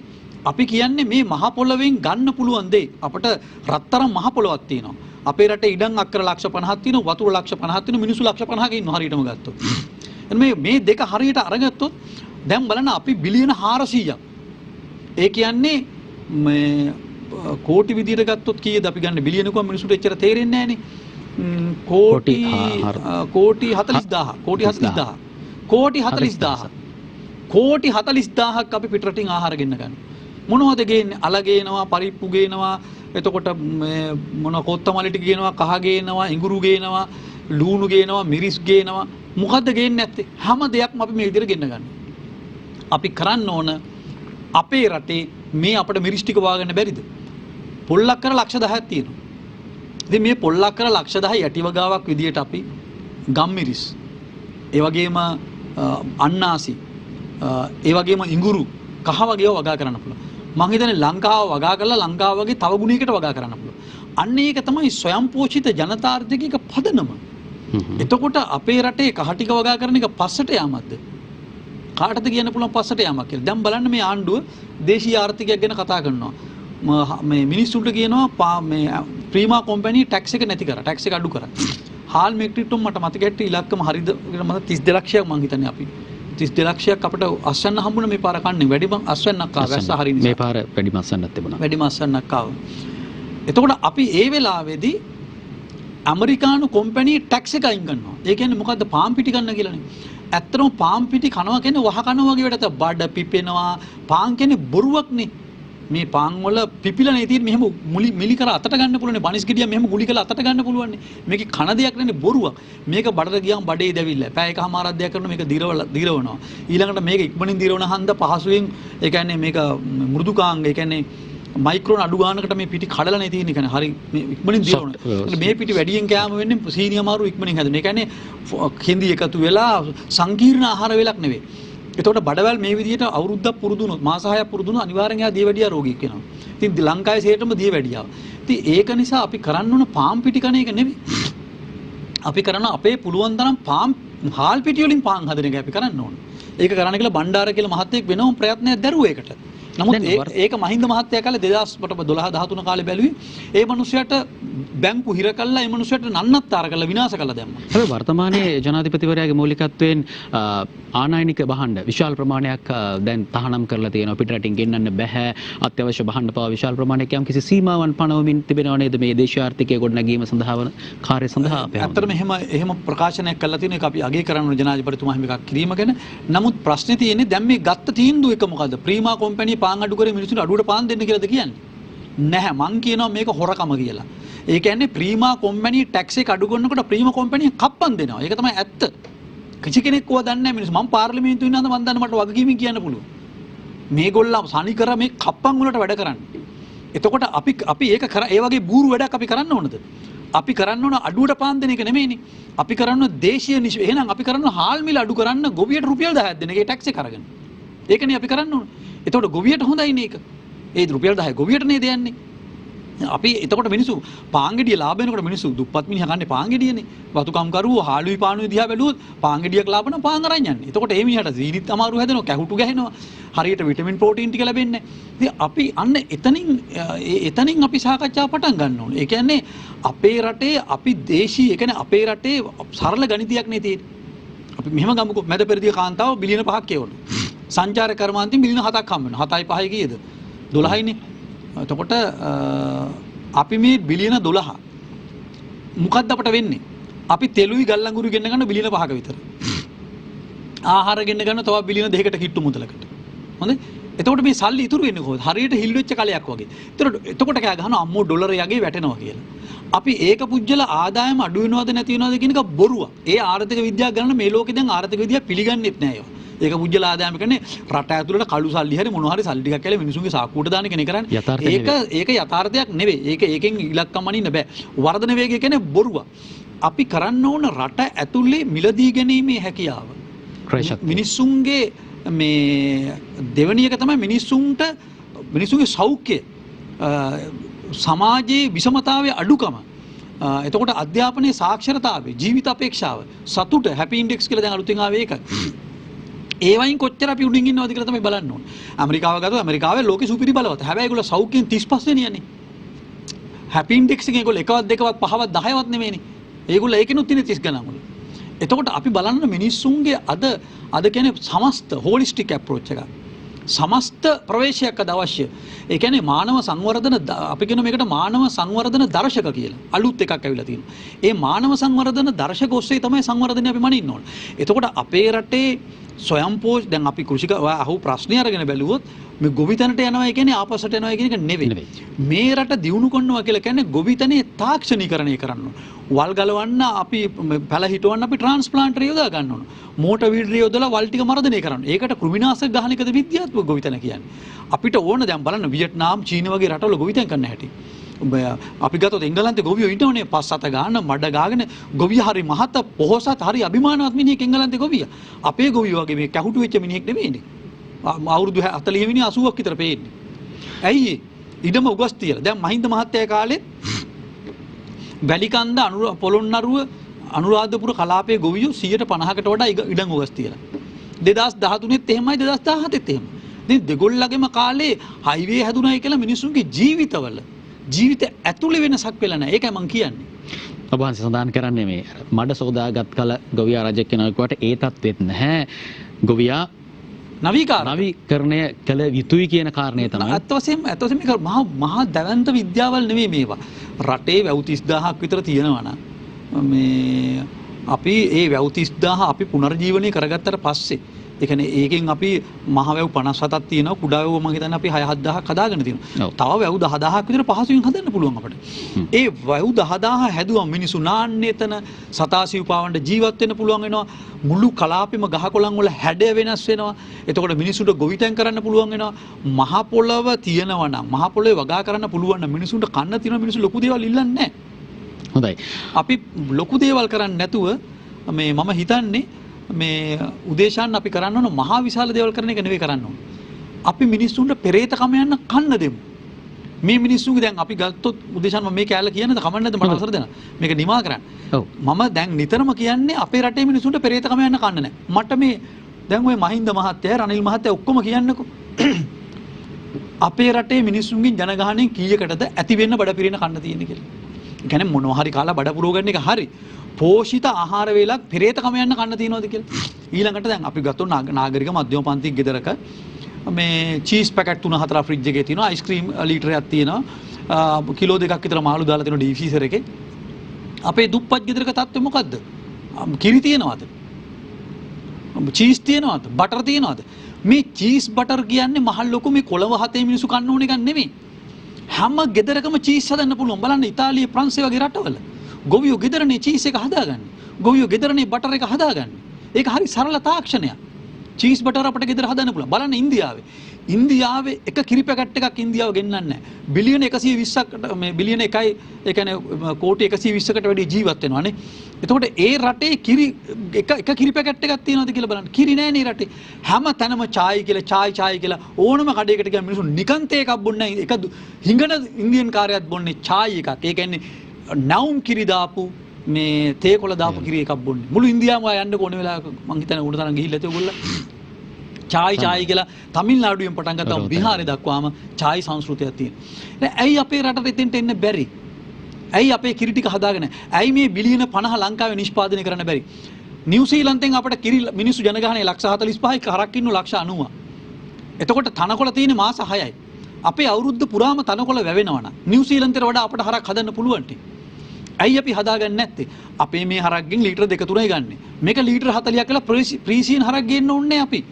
අපි කියන්නේ මේ මහ පොළවෙන් ගන්න පුළුවන් දේ. අපට රත්තරන් මහ පොළවක් තියෙනවා. අපේ රටේ ඉඩම් අක්කර ලක්ෂ 50ක් තියෙනවා, වතුර ලක්ෂ 50ක් තියෙනවා, මිනිස්සු ලක්ෂ 50ක ඉන්නවා හරියටම ගත්තොත්. මේ දෙක හරියට අරගත්තොත් දැන් බලන්න අපි බිලියන 400ක්. ඒ කියන්නේ මේ කෝටි විදියට ගත්තොත් කීයද අපි ගන්න බිලියන කොහොම මිනිස්සුන්ට එච්චර තේරෙන්නේ නැහනේ. කෝටි 40000 කෝටි 40000 කෝටි 40000ක් අපි පිටරටින් ආහාර ගෙන්න ගන්න. මොනවද ගේන්නේ? අල ගේනවා, පරිප්පු ගේනවා, එතකොට මොන කොත්තමල්ලි ටික ගේනවා, කහ ගේනවා, ඉඟුරු ගේනවා, ලූණු ගේනවා, මිරිස් ගේනවා. මොකද්ද ගේන්නේ නැත්තේ? හැම දෙයක්ම අපි මේ විදිහට ගෙන්න ගන්න. අපි කරන්න ඕන අපේ රටේ මේ අපිට මිරිස් ටික වාගන්න බැරිද? පොල්ලක් කර ලක්ෂ 10ක් තියෙනවා. ඉතින් මේ පොල්ලක් කර ලක්ෂ 10 යටි වගාවක් විදියට අපි ගම්මිරිස්, ඒ වගේම අන්නාසි, ඒ වගේම ඉඟුරු, කහ වගේව වගා කරන්න පුළුවන්. මම හිතන්නේ ලංකාව වගා කරලා ලංකාව වගේ තව ගුණයකට වගා කරන්න පුළුවන්. අන්න ඒක තමයි ස්වයංපෝෂිත ජනතාර්ථිකයක පදනම. එතකොට අපේ රටේ කහ ටික වගා කරන එක පස්සට යාමක්ද? කාටද කියන්න පුළුවන් පස්සට යාමක් කියලා. දැන් බලන්න මේ ආණ්ඩුව දේශීය ආර්ථිකයක් ගැන කතා කරනවා. මේ මිනිස්සුන්ට කියනවා මේ ප්‍රීමා කම්පැනි ටැක්ස් එක නැති කරා, ටැක්ස් එක අඩු කරා. හාල් මෙට්‍රික් ටොන් මට මතක හිටිය ඉලක්කම හරියද කියලා මම 32 ලක්ෂයක් මං හිතන්නේ අපි 32 ලක්ෂයක් අපිට අස්වැන්න හම්බුනේ මේ පාර කන්නේ. වැඩිම අස්වැන්නක් ආවා. වැස්ස හරිය නිසා. මේ පාර වැඩිම අස්වැන්නක් තිබුණා. වැඩිම අස්වැන්නක් ආවා. එතකොට අපි ඒ වෙලාවේදී ඇමරිකානු කම්පැනි ටැක්ස් එක අයින් කරනවා. ඒ කියන්නේ මොකද්ද? පාම් පිටි ගන්න කියලානේ. ඇත්තටම පාම් පිටි කනවා කියන්නේ වහ කනවා වගේ වැඩ තමයි. බඩ පිපෙනවා. පාන් කියන්නේ බොරුවක්නේ. මේ පාන් වල පිපිලා තියෙන මෙහෙම මිලි කර අතට ගන්න පුළුවන්. බනිස් ගෙඩිය මෙහෙම ගුලි කරලා අතට ගන්න පුළුවන්. මේකේ කන දෙයක් නෙන්නේ බොරුවක්. මේක බඩට ගියාම බඩේ දැවිල්ල. පැය එකමාරක් දෙයක් කරනවා මේක දිරවනවා. ඊළඟට මේක ඉක්මනින් දිරවන හන්ද පහසුවෙන් ඒ කියන්නේ මේක මෘදුකාංග ඒ කියන්නේ මයික්‍රෝන අඩු ගානකට මේ පිටි කඩලා නේ තියෙන්නේ. කියන්නේ හරි මේ ඉක්මනින් දිරවනවා. මේ පිටි වැඩියෙන් කෑම වෙන්නේ සීනි අමාරු ඉක්මනින් හැදෙනවා. ඒ කියන්නේ කෙඳි එකතු වෙලා සංකීර්ණ ආහාර වේලක් නෙවෙයි. එතකොට බඩවැල් මේ විදිහට අවුරුද්දක් පුරුදු වුණොත් මාස 6ක් පුරුදු වුණොත් අනිවාර්යෙන් එයා දියවැඩියා රෝගියෙක් වෙනවා. ඉතින් ලංකාවේ සේරටම දියවැඩියාව. ඉතින් ඒක නිසා අපි කරන්න ඕන පාම් පිටි කන එක නෙවෙයි. අපි කරන අපේ පුළුවන් තරම් පාම් හාල් පිටි වලින් පාන් හදන එක අපි කරන්න ඕන. ඒක කරන්න කියලා බණ්ඩාර කියලා මහත්තයෙක් වෙනම ප්‍රයත්නයක් දරුවා ඒකට. නමුත් ඒක මහින්ද මහත්තයා කාලේ 2012 13 කාලේ බැලුවේ ඒ මිනිහයාට බැංකු හිර කළා ඒ මිනිහයාට නන්නත්තර කළා විනාශ කළා දැම්මා. හැබැයි වර්තමානයේ ජනාධිපතිවරයාගේ මූලිකත්වයෙන් ආනයනික භාණ්ඩ විශාල ප්‍රමාණයක් දැන් තහනම් කරලා තියෙනවා. පිටරටින් ගෙන්නන්න බෑ. අත්‍යවශ්‍ය භාණ්ඩ පවා විශාල ප්‍රමාණයක් යම් කිසි සීමාවන් පනවමින් තිබෙනව නේද මේ දේශීය ආර්ථිකය ගොඩනැගීම සඳහා වන කාර්ය සඳහා අපේ. ඇත්තටම එහෙම ප්‍රකාශනයක් කළා තියෙන එක අපි අගය කරන්න ඕන ජනාධිපතිතුමා එහෙම එකක් කිරීම ගැන. නමුත් ප්‍රශ්නේ තියෙන්නේ දැන් මේ ගත්ත තීන්දුව එක මොකද්ද? ප්‍රීමා කම්පැනි පාන් අඩු කරේ මිනිස්සුන්ට අඩුවට පාන් දෙන්න කියලාද කියන්නේ? නැහැ. මං කියනවා මේක හොරකම කියලා. ඒ කියන්නේ ප්‍රීමා කම්පැනි ටැක්ස් එක අඩු කරනකොට ප්‍රීමා කම්පැනි කප්පන් දෙනවා. ඒක තමයි ඇත්ත. කිසි කෙනෙක් ඕවා දන්නේ නැහැ මිනිස්සු. මම පාර්ලිමේන්තුවේ ඉන්නඳ මම දන්න මට වගකීමෙන් කියන්න පුළුවන්. මේගොල්ලෝ සනිකර මේ කප්පන් වලට වැඩ කරන්නේ. එතකොට අපි ඒක ඒ වගේ බූරු වැඩක් අපි කරන්න ඕනද? අපි කරන්න ඕන අඩුවට පාන් දෙන එක නෙමෙයිනේ. අපි කරන්න දේශීය එහෙනම් අපි කරන්න හාල් මිල අඩු කරන්න ගොවියට රුපියල් 10ක් දෙන එකේ ටැක්ස් එක අරගෙන. ඒකනේ අපි කරන්න ඕන. එතකොට ගොවියට හොඳයි නේ ඒක. ඒ රුපියල් 10 ගොවියට නේද යන්නේ. අපි එතකොට මිනිස්සු පාංගෙඩිය ලාභ වෙනකොට මිනිස්සු දුප්පත් මිනිහා ගන්නේ පාංගෙඩියනේ. වතුකම් කරුවෝ හාලුයි පානුයි දිහා බැලුවොත් පාංගෙඩියක් ලාභන පාන් අරන් යන්නේ. එතකොට ඒ මිනිහට සීනිත් අමාරු හැදෙනවා, කැහුටු ගැහෙනවා. හරියට විටමින් ප්‍රෝටීන් ටික ලැබෙන්නේ නැහැ. ඉතින් අපි අන්න එතනින් අපි සාකච්ඡාව පටන් ගන්න ඕනේ. ඒ කියන්නේ අපේ රටේ අපි දේශීය ඒ කියන්නේ අපේ රටේ සරල ගණිතයක් නේ තියෙන්නේ. අපි මෙහෙම ගමුකෝ මැද පෙරදිය කාන්තාව බිලියන 5ක් කියවනවා. සංචාර කර්මාන්තයෙන් බිලියන 7ක් හම්බ වෙනවා. 7යි 5යි කීයද? 12යිනේ. එතකොට අපි මේ බිලියන 12 මොකද්ද අපට වෙන්නේ? අපි තෙලුයි ගල්ලංගුරු ගෙන්න ගන්න බිලියන 5ක විතර. ආහාර ගෙන්න ගන්න තව බිලියන 2කට කිට්ටු මුදලකට. හොඳයි. එතකොට මේ සල්ලි ඉතුරු වෙන්නේ කොහොමද? හරියට හිල් වෙච්ච කලයක් වගේ. එතකොට කෑ ගහනවා අම්මෝ ඩොලර් යගේ වැටෙනවා කියලා. අපි ඒක පුජ්‍යල ආදායම අඩු වෙනවද නැති වෙනවද කියන එක බොරුවක්. ඒ ආර්ථික විද්‍යාව ගන්න මේ ලෝකේ දැන් ආර්ථික විද්‍යාව පිළිගන්නෙත් නෑ ඒවා. ඒක පුජ්‍යල ආදායම කියන්නේ රට ඇතුළට කළු සල්ලි හරි මොනවා හරි සල්ලි ටිකක් කියලා මිනිසුන්ගේ සාක්කුවට දාන කෙනෙක් කරන්නේ. ඒක යථාර්ථයක් නෙවෙයි. ඒකෙන් ඉලක්කම් අනින්න බෑ. වර්ධන වේගය කියන්නේ බොරුවක්. අපි කරන්න ඕන රට ඇතුලේ මිලදී ගැනීමේ හැකියාව. මිනිසුන්ගේ මේ දෙවැනි එක තමයි මිනිසුන්ගේ සෞඛ්‍ය සමාජයේ විෂමතාවයේ අඩුකම එතකොට අධ්‍යාපනයේ සාක්ෂරතාවය ජීවිත අපේක්ෂාව සතුට හැපි ඉන්ඩෙක්ස් කියලා දැන් අලුතෙන් ආවේ ඒකයි. ඒ වයින් කොච්චර අපි උඩින් ඉන්නවද කියලා තමයි බලන්න ඕනේ. ඇමරිකාව ගත්තොත් ඇමරිකාවේ ලෝකේ සුපිරි බලවත්. හැබැයි ඒගොල්ලෝ සෞඛ්‍යයෙන් 35 වෙනියනේ. හැපි ඉන්ඩෙක්ස් එකේ ඒගොල්ලෝ එකවත් දෙකවත් පහවත් 10වත් නෙමෙයිනේ. ඒගොල්ලෝ ඒකිනුත් ඉන්නේ 30 ගණන් වල. එතකොට අපි බලන්න මිනිස්සුන්ගේ අද කියන්නේ සමස්ත හෝලිස්ටික් ඇප්‍රෝච් එක. සමස්ත ප්‍රවේශයක් අද අවශ්‍ය. ඒ කියන්නේ මානව සංවර්ධන අපි කියන මේකට මානව සංවර්ධන දර්ශක කියලා. අලුත් එකක් ඇවිල්ලා තියෙනවා. ඒ මානව සංවර්ධන දර්ශක ඔස්සේ තමයි සංවර්ධනය අපි මනින්න ඕන. එතකොට අපේ රටේ ස්වයංපෝෂ දැන් අපි කෘෂික අහු ප්‍රශ්නේ අරගෙන බැලුවොත් මේ ගොවිතැනට යනවා කියන්නේ ආපස්සට යනවා කියන එක නෙවෙයි. මේ රට දියුණු කරනවා කියලා කියන්නේ ගොවිතැනේ තාක්ෂණීකරණය කරන්න ඕන. වල් ගලවන්න අපි පැල හිටවන්න අපි ට්‍රාන්ස්ප්ලාන්ටර් යොදා ගන්න ඕන. මෝටර් වීඩියෝ යොදලා වල් ටික මර්ධනය කරන්න. ඒකට කෘමිනාශක ගහන එකද විද්‍යාත්මක ගොවිතැන කියන්නේ. අපිට ඕන දැන් බලන්න වියට්නාම් චීන වගේ රටවල ගොවිතැන් කරන්න හැටි. අපි ගත්තොත් එංගලන්තේ ගොවියෝ ඉන්නවනේ 5-7 ගාන මඩ ගාගෙන ගොවිය හරි මහත පොහොසත් හරි අභිමානවත් මිනිහෙක් එංගලන්තේ ගොවියා. අපේ ගොවියෝ වගේ මේ කැහුටු වෙච්ච මිනිහෙක් නෙමෙයිනේ. අවුරුදු 40 වෙනි 80ක් විතර පේන්නේ. ඇයි ඉඩම උගස් තියලා. දැන් මහින්ද මහත්තයා කාලේ වැලිකන්ද පොළොන්නරුව අනුරාධපුර කලාපයේ ගොවියෝ 150කට වඩා ඉඩම් උගස් තියලා. 2013ත් එහෙමයි 2017ත් එහෙමයි. දැන් දෙගොල්ලගේම කාලේ හයිවේ හැදුනායි කියලා මිනිස්සුන්ගේ ජීවිත ඇතුළේ වෙනසක් වෙලා නැහැ. ඒකයි මම කියන්නේ. ඔබ වහන්සේ සඳහන් කරන්නේ මේ මඩ සෝදාගත් කල ගොවියා රජෙක් කෙනෙකුට ඒ තත්ත්වෙත් නැහැ. ගොවියා නවීකරණය කළ යුතුයි කියන කාරණය තමයි. අත් වශයෙන්ම මේක මහා දැවැන්ත විද්‍යාවල් නෙවෙයි මේවා. රටේ වැව් 30000ක් විතර තියෙනවා නම් මේ අපි ඒ වැව් 30000 අපි පුනර්ජීවනය කරගත්තට පස්සේ ඒ කියන්නේ ඒකෙන් අපි මහ වැව් 57ක් තියෙනවා කුඩා වැව් මම හිතන්නේ අපි 6-7000ක් හදාගෙන තියෙනවා. තව වැව් 10000ක් විතර පහසුවෙන් හදන්න පුළුවන් අපිට. ඒ වැව් 10000 හැදුවම මිනිසු නාන්නේ එතන සතාසිව් පාවන්න ජීවත් වෙන්න පුළුවන් වෙනවා. මුළු කලාපෙම ගහකොළන් වල හැඩය වෙනස් වෙනවා. එතකොට මිනිසුන්ට ගොවිතැන් කරන්න පුළුවන් වෙනවා. මහ පොළව තියෙනවා නම් මහ පොළවේ වගා කරන්න පුළුවන් නම් මිනිසුන්ට කන්න තියෙනවා මිනිසු ලොකු දේවල් ඉල්ලන්නේ නැහැ. හොඳයි. අපි ලොකු දේවල් කරන්නේ නැතුව මේ මම හිතන්නේ මේ උදේශාන් අපි කරන්න ඕන මහා විශාල දේවල් කරන එක නෙවෙයි කරන්න ඕන. අපි මිනිස්සුන්ට පෙරේතකම යන්න කන්න දෙමු. මේ මිනිස්සුන්ගේ දැන් අපි ගත්තොත් උදේශාන් මම මේ කැලේ කියන්නද කමක් නැද්ද මට අසර දෙන්න. මේක නිමා කරන්න. ඔව්. මම දැන් නිතරම කියන්නේ අපේ රටේ මිනිස්සුන්ට පෙරේතකම යන්න කන්න නැහැ. මට මේ දැන් ওই මහින්ද මහත්තයා රනිල් මහත්තයා ඔක්කොම කියන්නකෝ. අපේ රටේ මිනිස්සුන්ගෙන් ජනගහණයෙන් කීයකටද ඇති වෙන්න බඩ පිරෙන කන්න තියෙන්නේ කියලා. ඒ කියන්නේ මොනවා හරි කාලා බඩ පුරව ගන්න එක හරි. පෝෂිත ආහාර වේලක් පෙරේතකම යන්න කන්න තියනවද කියලා. ඊළඟට දැන් අපි ගත්තොත් නාගරික මධ්‍යම පන්ති ගෙදරක මේ චීස් පැකට් 3-4 ෆ්‍රිජ් එකේ තියෙනවා. අයිස්ක්‍රීම් ලීටරයක් තියෙනවා. කිලෝ 2ක් විතර මාළු දාලා තියෙනවා ඩීප් ෆ්‍රීසර් එකේ. අපේ දුප්පත් ගෙදරක තත්ත්වය මොකද්ද? කිරි තියෙනවද? චීස් තියෙනවද? බටර් තියෙනවද? මේ චීස් බටර් කියන්නේ මහල් ලොකු මේ කොළඹ හතේ මිනිස්සු කන්න ඕන එකක් නෙමෙයි. හැම ගෙදරකම චීස් හදන්න පුළුවන්. බලන්න ඉතාලියේ ප්‍රංශය වගේ රටවල. ගොවියෝ ගෙදරනේ චීස් එක හදාගන්නේ. ගොවියෝ ගෙදරනේ බටර් එක හදාගන්නේ. ඒක හරි සරල තාක්ෂණයක්. චීස් බටර් අපිට ගෙදර හදන්න පුළුවන්. බලන්න ඉන්දියාවේ එක කිරි පැකට් එකක් ඉන්දියාව ගෙන්නන්නේ නැහැ. බිලියන 120කට මේ බිලියන 1යි ඒ කියන්නේ කෝටි 120කට වැඩි ජීවත් වෙනවානේ. එතකොට ඒ රටේ කිරි එක කිරි පැකට් එකක් තියෙනවද කියලා බලන්න. කිරි නැහැ නේ රටේ. හැම තැනම චායි කියලා ඕනම කඩේකට ගියාම මිනිස්සු නිකන් තේ එකක් බොන්නේ නැහැ. එක හිඟන ඉන්දියන් කාර්යයක් බොන්නේ චායි එකක්. ඒ කියන්නේ නැවුම් කිරි දාපු මේ තේකොළ දාපු කිරි එකක් බොන්නේ. මුළු ඉන්දියාවම යන්න ඕන වෙලාවක මං හිතන්නේ උඩ තරම් ගිහිල්ලා තියෙගොල්ල චායි කියලා තමිල්නාඩුවෙන් පටන් ගත්තාම බිහාරේ දක්වාම චායි සංස්කෘතියක් තියෙනවා. ඇයි අපේ රටට එතෙන්ට එන්න බැරි? ඇයි අපේ කිරි ටික හදාගෙන ඇයි මේ බිලියන 50 ලංකාවේ නිෂ්පාදනය කරන්න බැරි? නිව්සීලන්තෙන් අපිට කිරි මිනිස්සු ජනගහනය 145යි හරක් ඉන්නු 90. එතකොට තනකොළ තියෙන මාස 6යි. අපේ අවුරුද්ද පුරාම තනකොළ වැවෙනවා නම් නිව්සීලන්තේට වඩා අපිට හරක් හදන්න පුළුවන් ටි. ඇයි අපි හදාගන්නේ නැත්තේ? අපේ මේ හරක්ගෙන් ලීටර 2-3යි ගන්නෙ. මේක ලීටර 40ක් කියලා ප්‍රීසියන් හරක් ගේන්න ඕනේ අපි.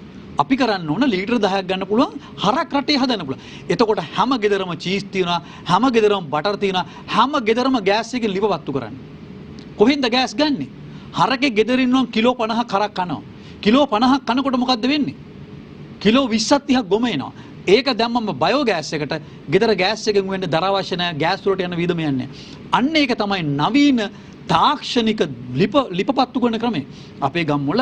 අපි කරන්න ඕන ලීටර් 10ක් ගන්න පුළුවන් හරක් රටේ හදන්න පුළුවන්. එතකොට හැම ගෙදරම චීස් තියෙනවා, හැම ගෙදරම බටර් තියෙනවා, හැම ගෙදරම ගෑස් එකෙන් ලිපපත්තු කරන්නේ. කොහෙන්ද ගෑස් ගන්නෙ? හරකේ ගෙදරින් නම් කිලෝ 50ක් හරක් කනවා. කිලෝ 50ක් කනකොට මොකද්ද වෙන්නේ? කිලෝ 20ක් 30ක් ගොම එනවා. ඒක දැම්මම බයෝ ගෑස් එකට ගෙදර ගෑස් එකෙන් වෙන්නේ දර අවශ්‍ය නැහැ, ගෑස් වලට යන විදම යන්නේ. අන්න ඒක තමයි නවීන තාක්ෂණික ලිපපත්තු කරන ක්‍රමය. අපේ ගම්වල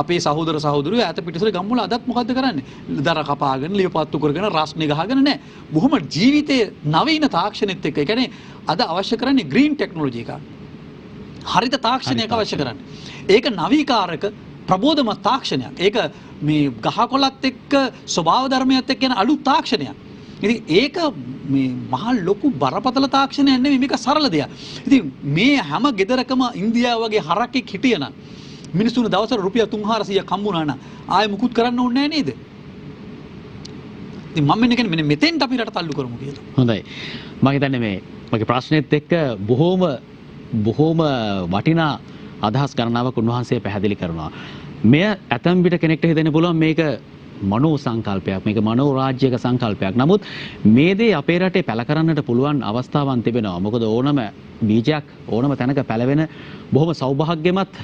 අපේ සහෝදර සහෝදරියෝ ඈත පිටිසර ගම්වල අදත් මොකද්ද කරන්නේ? දර කපාගෙන ලිපපත්තු කරගෙන රස්නේ ගහගෙන නැහැ. බොහොම ජීවිතයේ නවීන තාක්ෂණෙත් එක්ක. ඒ කියන්නේ අද අවශ්‍ය කරන්නේ ග්‍රීන් ටෙක්නොලොජි එකක්. හරිත තාක්ෂණයක් අවශ්‍ය කරන්නේ. ඒක නවීකාරක ප්‍රබෝධමත් තාක්ෂණයක්. ඒක මේ ගහකොළත් එක්ක ස්වභාව ධර්මයත් එක්ක යන අලුත් තාක්ෂණයක්. ඉතින් ඒක මේ මහා ලොකු බරපතල තාක්ෂණයක් නෙමෙයි, මේක සරල දෙයක්. ඉතින් මේ හැම ගෙදරකම ඉන්දියාව වගේ හරකෙක් හිටියනම් මිනිස්සුන්ට දවසට රුපියල් 300ක් හම්බුනා නම් ආයෙ මුකුත් කරන්න ඕනේ නැහැ නේද? ඉතින් මම කියන්නේ මෙන්න මෙතෙන්ට අපි රට තල්ලු කරමු කියලා. හොඳයි. මම හිතන්නේ මේ මගේ ප්‍රශ්නෙත් එක්ක බොහෝම වටිනා අදහස් ගණනාවක් උන්වහන්සේ පැහැදිලි කරනවා. මෙය ඇතම් විට කෙනෙක්ට හිතෙන්න පුළුවන් මේක මනෝ සංකල්පයක්, මේක මනෝ රාජ්‍යයක සංකල්පයක්. නමුත් මේ දේ අපේ රටේ පැල කරන්නට පුළුවන් අවස්ථාවන් තිබෙනවා. මොකද ඕනම බීජයක් ඕනම තැනක පැලවෙන බොහොම සෞභාග්‍යමත්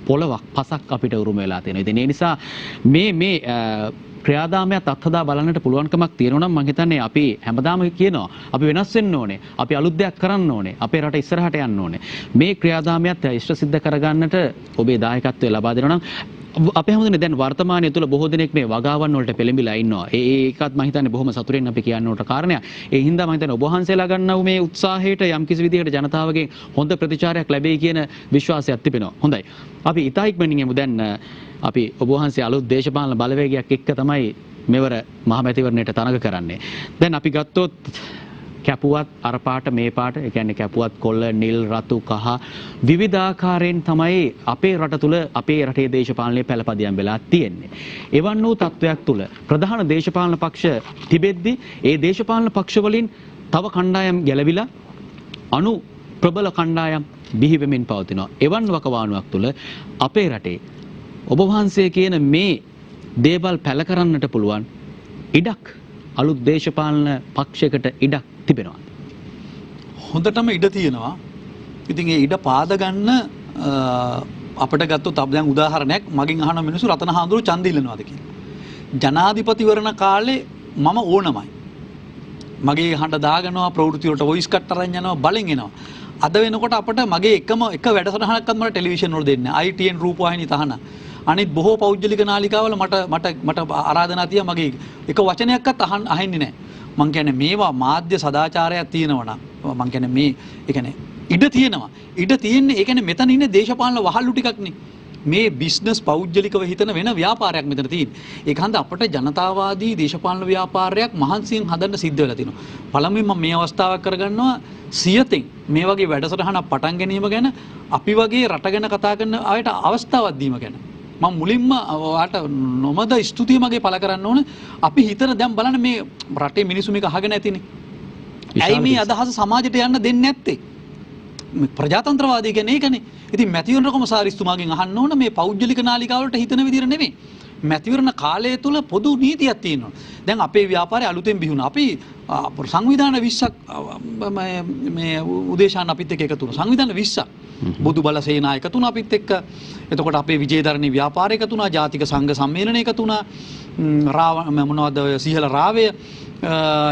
පොළවක්, පසක් අපිට උරුම වෙලා තියෙනවා. ඉතින් ඒ නිසා මේ ක්‍රියාදාමයක් අත්හදා බලන්නට පුළුවන්කමක් තියෙනවා නම් මම හිතන්නේ අපි හැමදාම කියනවා අපි වෙනස් වෙන්න ඕනේ, අපි අලුත් දෙයක් කරන්න ඕනේ, අපේ රට ඉස්සරහට යන්න ඕනේ. මේ ක්‍රියාදාමයක් ඉෂ්ට සිද්ධ කරගන්නට ඔබේ දායකත්වය ලබා දෙනවා නම් අපේ හැමෝටම දැන් වර්තමානයේ තුල බොහෝ දෙනෙක් මේ වගාවන් වලට පෙළඹිලා ඉන්නවා. ඒකත් මම හිතන්නේ බොහොම සතුටින් අපි කියන්න ඕන කාරණයක්. ඒ හින්දා මම හිතන්නේ ඔබ වහන්සේලා ගන්නව මේ උත්සාහයට යම්කිසි විදිහකට ජනතාවගෙන් හොඳ ප්‍රතිචාරයක් ලැබෙයි කියන විශ්වාසයක් තිබෙනවා. හොඳයි. අපි ඉතා ඉක්මනින් යමු. දැන් අපි ඔබ වහන්සේ අලුත් දේශපාලන බලවේගයක් එක්ක තමයි මෙවර මහමැතිවරණයට තරඟ කරන්නේ. දැන් අපි ගත්තොත් කැපුවත් අර පාට මේ පාට, ඒ කියන්නේ කැපුවත් කොළ, නිල්, රතු, කහ විවිධාකාරයෙන් තමයි අපේ රට තුල අපේ රටේ දේශපාලනයේ පළපදියම් වෙලා තියෙන්නේ. එවන් වූ තත්වයක් තුල ප්‍රධාන දේශපාලන පක්ෂ තිබෙද්දී ඒ දේශපාලන පක්ෂ වලින් තව කණ්ඩායම් ගැලවිලා අනු ප්‍රබල කණ්ඩායම් බිහි වෙමින් පවතිනවා. එවන් වකවානුවක් තුල අපේ රටේ ඔබ වහන්සේ කියන මේ දේවල් පැල කරන්නට පුළුවන් ඉඩක් අලුත් දේශපාලන පක්ෂයකට ඉඩක් තිබෙනවා. හොඳටම ඉඩ තියෙනවා. ඉතින් ඒ ඉඩ පාද ගන්න අපිට ගත්තොත් අපි දැන් උදාහරණයක් මගෙන් අහන මිනිස්සු රතන හාමුදුරුවෝ ඡන්ද ඉල්ලනවාද කියලා. ජනාධිපතිවරණ කාලේ මම ඕනමයි. මගේ හඬ දාගනවා, ප්‍රවෘත්ති වලට වොයිස් කට් අරන් යනවා, බලෙන් එනවා. අද වෙනකොට අපිට මගේ එක වැඩසටහනක්වත් මට ටෙලිවිෂන් වල දෙන්නේ නැහැ. ITN රූපවාහිනී තහන. අනිත් බොහෝ පෞද්ගලික නාලිකාවල මට ආරාධනා තියා මගේ එක වචනයක්වත් අහන්නේ නැහැ. මං කියන්නේ මේවා මාධ්‍ය සදාචාරයක් තියෙනවා නම් මං කියන්නේ මේ ඒ කියන්නේ ඉඩ තියෙනවා. ඉඩ තියෙන්නේ ඒ කියන්නේ මෙතන ඉන්නේ දේශපාලන වහල්ලු ටිකක්නේ. මේ බිස්නස් පෞද්ගලිකව හිතන වෙන ව්‍යාපාරයක් මෙතන තියෙන්නේ. ඒක හන්ද අපිට ජනතාවාදී දේශපාලන ව්‍යාපාරයක් මහන්සියෙන් හදන්න සිද්ධ වෙලා තිනවා. පළමුවෙන් මම මේ අවස්ථාවක් කරගන්නවා සියතෙන් මේ වගේ වැඩසටහනක් පටන් ගැනීම ගැන අපි වගේ රට ගැන කතා කරන අයට අවස්ථාවක් දීම ගැන. මම මුලින්ම ඔයාලට නොමද ස්තුතිය මගේ පළ කරන්න ඕන. අපි හිතන දැන් බලන්න මේ රටේ මිනිස්සු මේක අහගෙන ඇතිනේ. ඇයි මේ අදහස සමාජයට යන්න දෙන්නේ නැත්තේ? ප්‍රජාතන්ත්‍රවාදී කියන්නේ ඒකනේ. ඉතින් මැතිවරණ කොමසාරිස්තුමාගෙන් අහන්න ඕන මේ පෞද්ගලික නාලිකාවලට හිතන විදිහට නෙමෙයි. මැතිවරණ කාලය තුල පොදු නීතියක් තියෙනවා. දැන් අපේ ව්‍යාපාරය අලුතෙන් බිහුණා. අපි සංවිධාන 20ක් මේ උදේශාන අපිත් එක්ක එකතු වුණා. සංවිධාන 20ක්. බුදු බල සේනා එකතු වුණා අපිත් එක්ක. එතකොට අපේ විජේදරණී ව්‍යාපාරය එකතු වුණා. ජාතික සංඝ සම්මේලනය එකතු වුණා. මොනවද සිහල රාවය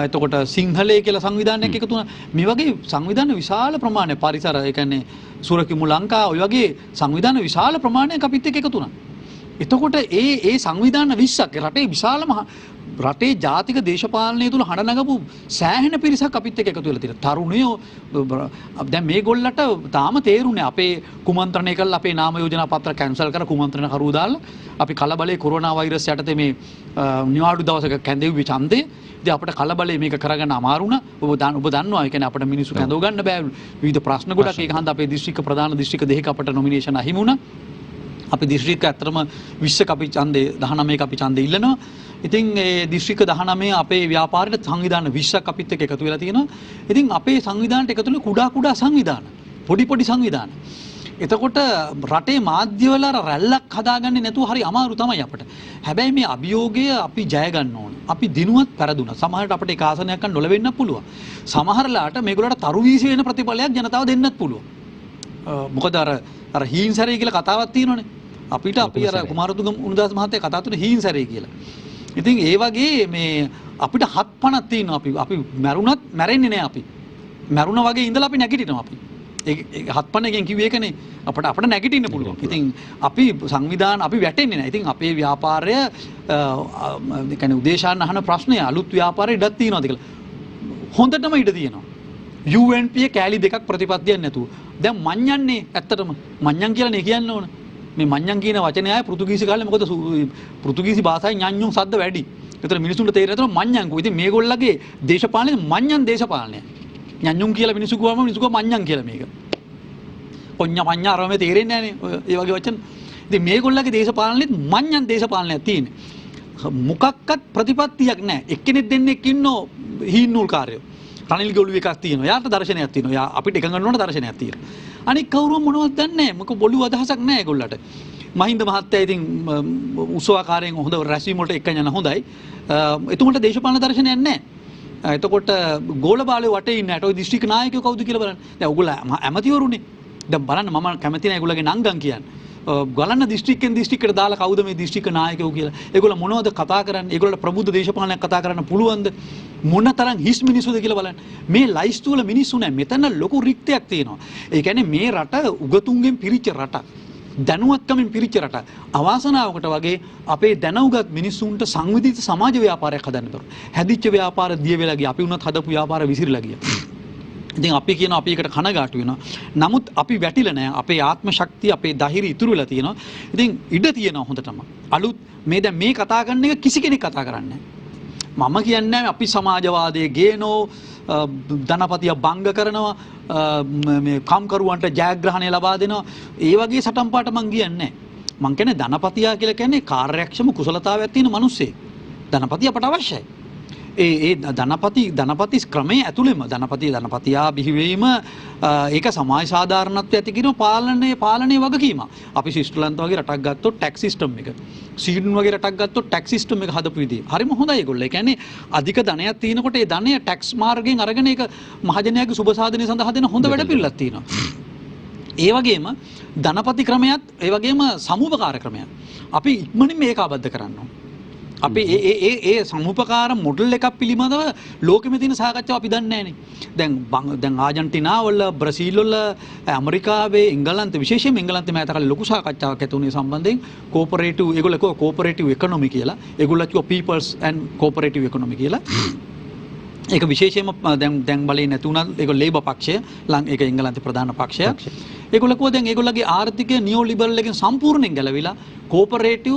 එතකොට සිංහලයේ කියලා සංවිධානයක් එකතු වුණා. මේ වගේ සංවිධාන විශාල ප්‍රමාණයක් පරිසර ඒ කියන්නේ සුරකිමු ලංකා ඔය වගේ සංවිධාන විශාල ප්‍රමාණයක් අපිත් එක්ක එකතු වුණා. එතකොට ඒ සංවිධාන 20ක් රටේ විශාලම රටේ ජාතික දේශපාලනය තුල හඬ නගපු සෑහෙන පිරිසක් අපිත් එක්ක එකතු වෙලා තියෙනවා. තරුණයෝ දැන් මේගොල්ලන්ට තාම තේරුනේ අපේ කුමන්ත්‍රණය කළා අපේ නාම යෝජනා පත්‍ර කැන්සල් කර කුමන්ත්‍රණ කරුව දාලා අපි කලබලේ කොරෝනා වෛරස් යටතේ මේ නිවාඩු දවසක කැඳෙව්වි ඡන්දේ. ඉතින් අපිට කලබලේ මේක කරගන්න අමාරු වුණා. ඔබ දන්නවා ඒ කියන්නේ අපිට මිනිස්සු කැඳව ගන්න බෑ. විවිධ ප්‍රශ්න ගොඩක් ඒක හන්ද අපේ දිස්ත්‍රික්ක ප්‍රධාන දිස්ත්‍රික්ක දෙකක අපිට නොමිනේෂන් අහිමි වුණා. අපි දිස්ත්‍රික්ක ඇත්තටම 20ක අපි ඡන්දේ 19ක අපි ඡන්දේ ඉල්ලනවා. ඉතින් ඒ දිස්ත්‍රික්ක 19 අපේ ව්‍යාපාරයට සංවිධාන 20ක් අපිත් එක්ක එකතු වෙලා තියෙනවා. ඉතින් අපේ සංවිධානට එකතු වෙන කුඩා සංවිධාන, පොඩි සංවිධාන. එතකොට රටේ මාධ්‍යවල රැල්ලක් හදාගන්නේ නැතුව හරි අමාරු තමයි අපට. හැබැයි මේ අභියෝගය අපි ජය ගන්න ඕන. අපි දිනුවත් පෙරදුනා. සමහරට අපිට ඒක ආසනයක් ගන්න නොල වෙන්නත් පුළුවන්. සමහරලාට මේගොල්ලන්ට තරු වීසි වෙන ප්‍රතිඵලයක් ජනතාව දෙන්නත් පුළුවන්. මොකද අර හීන්සරේ කියලා කතාවක් තියෙනවනේ. අපිට අපි අර කුමාරතුංග උණුදාස මහත්තයා කතා තුන හීන්සරේ කියලා. ඉතින් ඒ වගේ මේ අපිට හත් පණක් තියෙනවා. අපි මැරුණත් මැරෙන්නේ නැහැ අපි. මැරුණා වගේ ඉඳලා අපි නැගිටිනවා අපි. ඒ හත් පණ එකෙන් කිව්වේ ඒකනේ අපිට නැගිටින්න පුළුවන්. ඉතින් අපි සංවිධාන අපි වැටෙන්නේ නැහැ. ඉතින් අපේ ව්‍යාපාරය ඒ කියන්නේ උදේශාන්න අහන ප්‍රශ්නය අලුත් ව්‍යාපාරේ ඉඩක් තියෙනවද කියලා. හොඳටම ඉඩ තියෙනවා. UNP කෑලි දෙකක් ප්‍රතිපත්තියක් නැතුව. දැන් මඤ්ඤන්නේ ඇත්තටම මඤ්ඤන් කියලා නේ කියන්න ඕන. මේ මඤ්ඤන් කියන වචනේ ආයේ පෘතුගීසි කාලේ මොකද පෘතුගීසි භාෂාවේ ඤඤ්ඤුන් ශබ්ද වැඩි. ඒතර මිනිසුන්ට තේරෙන්නේ නැතර මඤ්ඤන් කො. ඉතින් මේගොල්ලගේ දේශපාලනේ මඤ්ඤන් දේශපාලනය. ඤඤ්ඤුන් කියලා මිනිසු ගුවම මිනිසු ගුව මඤ්ඤන් කියලා මේක. පොඤ්ඤා පඤ්ඤා අරම මේ තේරෙන්නේ නැහැ නේ. ඒ වගේ වචන. ඉතින් මේගොල්ලගේ දේශපාලනේත් මඤ්ඤන් දේශපාලනයක් තියෙන්නේ. මොකක්වත් ප්‍රතිපත්තියක් නැහැ. එක්කෙනෙක් දෙන්නෙක් ඉන්නෝ හීනූල් කාර්යෝ. රනිල් ගොළු එකක් තියෙනවා. යාට දර්ශනයක් තියෙනවා. යා අපිට එකඟ වෙන්න ඕන දර්ශනයක් තියෙනවා. අනික කවුරුම මොනවද දන්නේ නැහැ. මොකද බොළු අදහසක් නැහැ ඒගොල්ලන්ට. මහින්ද මහත්තයා ඉතින් උත්සවකාරයෙන් හොඳ රැස්වීම වලට එක්කන් යන හොඳයි. එතුමන්ට දේශපාලන දර්ශනයක් නැහැ. එතකොට ගෝල බාලේ වටේ ඉන්න ඇට ඔය දිස්ත්‍රික් නායකයෝ කවුද කියලා බලන්න. දැන් ඔයගොල්ලෝ ඇමතිවරුනේ. දැන් බලන්න මම කැමති නැහැ ඒගොල්ලෝගේ නංගන් කියන්නේ. ගලන්න දිස්ත්‍රික්කෙන් දිස්ත්‍රික්කට දාලා කවුද මේ දිස්ත්‍රික්ක නායකයෝ කියලා. ඒගොල්ලෝ මොනවද කතා කරන්නේ? ඒගොල්ලෝ ප්‍රබුද්ධ දේශපාලනයක් කතා කරන්න පුළුවන්ද? මොනතරම් හිස් මිනිස්සුද කියලා බලන්න. මේ ලයිස්තු වල මිනිස්සු නැහැ. මෙතන ලොකු රික්තයක් තියෙනවා. ඒ කියන්නේ මේ රට උගතුන්ගෙන් පිරිච්ච රටක්. දැනුවත්කමින් පිරිච්ච රටක්. අවාසනාවකට වගේ අපේ දැනුගත් මිනිස්සුන්ට සංවිධිත සමාජ ව්‍යාපාරයක් හදන්න බැරුව. හැදිච්ච ව්‍යාපාර දිය වෙලා ගියා. අපි උනත් හදපු ව්‍යාපාර විසිරලා ගියා. ඉතින් අපි කියන අපි එකට කනගාටු වෙනවා. නමුත් අපි වැටිලා නැහැ. අපේ ආත්ම ශක්තිය, අපේ ධෛර්යය ඉතුරු වෙලා තියෙනවා. ඉතින් ඉඩ තියෙනවා හොඳටම. අලුත් මේ දැන් මේ කතා කරන එක කිසි කෙනෙක් කතා කරන්නේ නැහැ. මම කියන්නේ අපි සමාජවාදයේ ගේනෝ ධනපතිය බංග කරනවා මේ කම්කරුවන්ට ජයග්‍රහණය ලබා දෙනවා. ඒ වගේ සටන් පාට මං කියන්නේ නැහැ. මං කියන්නේ ධනපතියා කියලා කියන්නේ කාර්යක්ෂම කුසලතාවයක් තියෙන මිනිස්සෙක්. ධනපතිය අපට අවශ්‍යයි. ඒ ධනපති ක්‍රමයේ ඇතුළෙම ධනපතියා බිහිවීම ඒක සමාජ සාධාරණත්වය ඇති කිරීම පාලනයේ වගකීම. අපි ශ්‍රීලංකාව වගේ රටක් ගත්තොත් ටැක්ස් සිස්ටම් එක, ස්වීඩන් වගේ රටක් ගත්තොත් ටැක්ස් සිස්ටම් එක හදපු විදිහ හරිම හොඳයි ඒගොල්ලෝ. ඒ කියන්නේ අධික ධනයක් තියෙනකොට ඒ ධනය ටැක්ස් මාර්ගයෙන් අරගෙන ඒක මහජනයාගේ සුබ සාධනය සඳහා දෙන හොඳ වැඩ පිළිලක් තියෙනවා. ඒ වගේම ධනපති ක්‍රමයක්, ඒ වගේම සමුපකාර ක්‍රමයක් අපි ඉක්මනින් මේක ආබද්ධ කරන්න ඕනේ. අපි ඒ සමුපකාර මොඩල් එකක් පිළිබඳව ලෝකෙම තියෙන සාකච්ඡාව අපි දන්නේ නැහනේ. දැන් ආජන්ටිනාව වල, බ්‍රසීල් වල, ඇමරිකාවේ, එංගලන්තේ විශේෂයෙන්ම එංගලන්තේ මම අතකල් ලොකු සාකච්ඡාවක් ඇති වුණේ සම්බන්ධයෙන් කෝපරේටිව්, ඒගොල්ලෝ කිව්වා කෝපරේටිව් ඉකොනොමි කියලා. ඒගොල්ලෝ කිව්වා පීපල්ස් ඇන්ඩ් කෝපරේටිව් ඉකොනොමි කියලා. ඒක විශේෂයෙන්ම දැන් බලේ නැති වුණා. ඒක ලේබර් පක්ෂය, ඒක එංගලන්තේ ප්‍රධාන පක්ෂය. ඒගොල්ලෝ කිව්වා දැන් ඒගොල්ලෝගේ ආර්ථිකය නියෝ ලිබරල් එකෙන් සම්පූර්ණයෙන් ගැලවිලා කෝපරේටිව්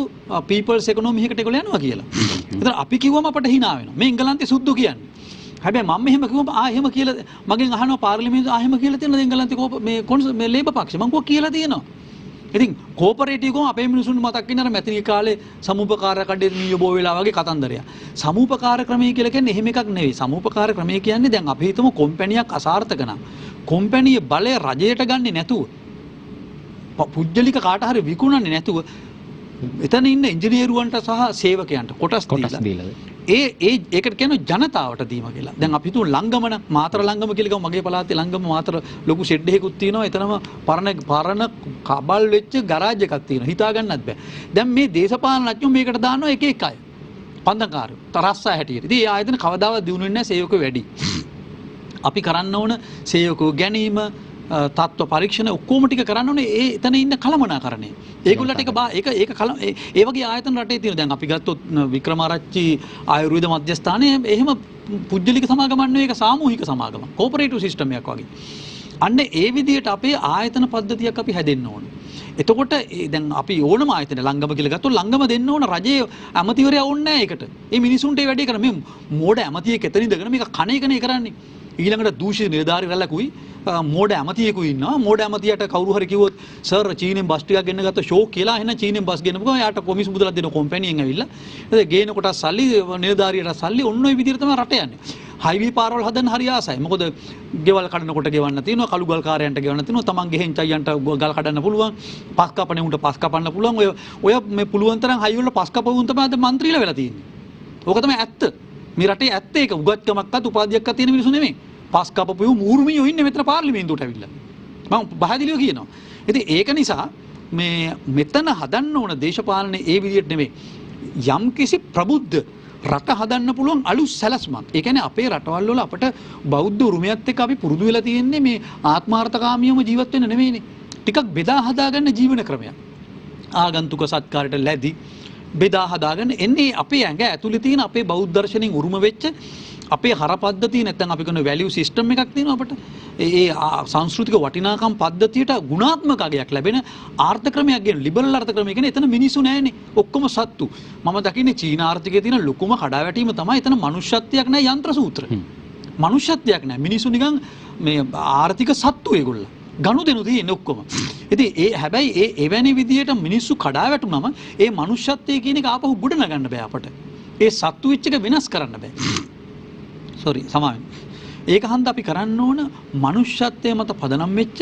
පීපල්ස් ඉකොනොමි එකට ඒගොල්ලෝ යනවා කියලා. ඒතර අපි කිව්වම අපට hina වෙනවා. මේ එංගලන්තේ සුද්ධු කියන්නේ. හැබැයි මම මෙහෙම කිව්වම එහෙම කියලා මගෙන් අහනවා පාර්ලිමේන්තුවේ එහෙම කියලා තියෙනවා එංගලන්තේ මේ ලේබර් පක්ෂය. මම කිව්වා කියලා තියෙනවා. ඉතින් කෝපරේටිව් ගොම අපේ මිනිසුන් මතක් වෙන අර මැතිනි කාලේ සමුපකාර කඩේ නියෝබෝ වෙලා වගේ කතන්දරයක්. සමුපකාර ක්‍රමය කියලා කියන්නේ එහෙම එකක් නෙවෙයි. සමුපකාර ක්‍රමය කියන්නේ දැන් අපි හිතමු කොම්පැනියක් අසාර්ථක නම් කොම්පැනියේ බලය රජයට ගන්නෙ නැතුව පුජ්‍යලික කාට හරි විකුණන්නේ නැතුව එතන ඉන්න ඉංජිනේරුවන්ට සහ සේවකයන්ට කොටස් දීලා ඒකට කියනවා ජනතාවට දීම කියලා. දැන් අපි හිතුව ලංගමන මාතර ලංගම කියලා ගමු. මගේ පළාතේ ලංගම මාතර ලොකු ෂෙඩ් එකකුත් තියෙනවා. එතනම පරණ කබල් වෙච්ච ගරාජ් එකක් තියෙනවා. හිතා ගන්නත් බෑ. දැන් මේ දේශපාලනඥයෝ මේකට දානවා එක එක අය. පන්දකාරයෝ තරස්සා හැටියට. ඉතින් ඒ ආයතන කවදාවත් දිනු වෙන්නේ නැහැ, සේවකයෝ වැඩි. අපි කරන්න ඕන සේවකයෝ ගැනීම, තත්ත්ව පරීක්ෂණ ඔක්කොම ටික කරන්න ඕනේ ඒ එතන ඉන්න කලමනාකරණය. ඒගොල්ලන්ට ඒ වගේ ආයතන රටේ තියෙනවා. දැන් අපි ගත්තොත් වික්‍රමාරච්චි ආයුර්වේද මධ්‍යස්ථානය එහෙම පුජ්‍යලික සමාගමක් නෙවෙයි, ඒක සාමූහික සමාගමක්. කෝපරේටිව් සිස්ටම් එකක් වගේ. අන්න ඒ විදිහට අපේ ආයතන පද්ධතියක් අපි හැදෙන්න ඕනේ. එතකොට දැන් අපි ඕනම ආයතන ලංගම කියලා ගත්තොත් ලංගම දෙන්න ඕන, රජයේ ඇමතිවරයා ඕනේ නැහැ ඒකට. මේ මිනිසුන්ට ඒ වැඩේ කරන මේ මෝඩ ඇමතියෙක් එතන ඉඳගෙන මේක කණ එකනේ කරන්නේ. ඊළඟට දූෂිත නිලධාරි රැල්ලකුයි මෝඩ ඇමතියෙකුයි ඉන්නවා. මෝඩ ඇමතියට කවුරු හරි කිව්වොත් සර් චීනෙන් බස් ටිකක් ගෙන්න ගත්ත ෂෝක් කියලා, එහෙනම් චීනෙන් බස් ගෙන්නපුවා යාට කොමිස් මුදලක් දෙන කම්පැනියෙන් ඇවිල්ලා. ඒත් ගේන කොට සල්ලි නිලධාරියට සල්ලි ඔන්න ඔය විදිහට තමයි රට යන්නේ. හයිවේ පාරවල් හදන්න හරි ආසයි. මොකද ගෙවල් කඩනකොට ගෙවන්න තියෙනවා, කළු ගල් කාර්යයන්ට ගෙවන්න තියෙනවා, තමන් ගෙහෙන් චයන්ට ගල් කඩන්න පුළුවන්, පස් කපන්නේ උන්ට පස් කපන්න පුළුවන්. ඔය මේ පුළුවන් තරම් හයිවේ වල පස් කපවුන් තමයි අද മന്ത്രിලා වෙලා තියෙන්නේ. ඕක තමයි ඇත්ත. මේ රටේ ඇත්ත ඒක. උගත්කමක්වත් උපාධියක්වත් තියෙන මිනිස්සු නෙමෙයි. පස් කපපු මූර්මියෝ ඉන්නේ මෙතන පාර්ලිමේන්තුවට ඇවිල්ලා. මම බහදිලියෝ කියනවා. ඉතින් ඒක නිසා මේ මෙතන හදන්න ඕන දේශපාලනේ ඒ විදිහට නෙමෙයි. යම් කිසි ප්‍රබුද්ධ රට හදන්න පුළුවන් අලුත් සැලැස්මක්. ඒ කියන්නේ අපේ රටවල් වල අපට බෞද්ධ උරුමයත් එක්ක අපි පුරුදු වෙලා තියෙන්නේ මේ ආත්මාර්ථකාමීවම ජීවත් වෙන්න නෙමෙයිනේ. ටිකක් බෙදා හදාගන්න ජීවන ක්‍රමයක්. ආගන්තුක සත්කාරයට ලැබි බෙදා හදාගන්න එන්නේ අපේ ඇඟ ඇතුලේ තියෙන අපේ බෞද්ධ දර්ශනෙන් උරුම වෙච්ච අපේ හර පද්ධතිය නැත්නම් අපි කරන වැලියු සිස්ටම් එකක් තියෙනවා අපිට. ඒ සංස්කෘතික වටිනාකම් පද්ධතියට ගුණාත්මක අගයක් ලැබෙන ආර්ථ ක්‍රමයක් කියන ලිබරල් ආර්ථ ක්‍රමය කියන්නේ එතන මිනිස්සු නැහැනේ. ඔක්කොම සත්තු. මම දකින්නේ චීන ආර්ථිකයේ තියෙන ලොකුම කඩාවැටීම තමයි එතන මනුෂ්‍යත්වයක් නැහැ යන්ත්‍ර සූත්‍ර. මනුෂ්‍යත්වයක් නැහැ. මිනිස්සු නිකන් මේ ආර්ථික සත්තු ඒගොල්ලෝ. ගනුදෙනු තියෙන්නේ ඔක්කොම. ඉතින් හැබැයි එවැනි විදියට මිනිස්සු කඩාවැටුනම ඒ මනුෂ්‍යත්වයේ කියන එක ආපහු ගොඩ නගන්න බෑ අපට. ඒ සත්තු වෙච්ච එක වෙනස් කරන්න බෑ. සමාවෙන්. ඒක හන්ද අපි කරන්න ඕන මනුෂ්‍යත්වයේ මත පදනම් වෙච්ච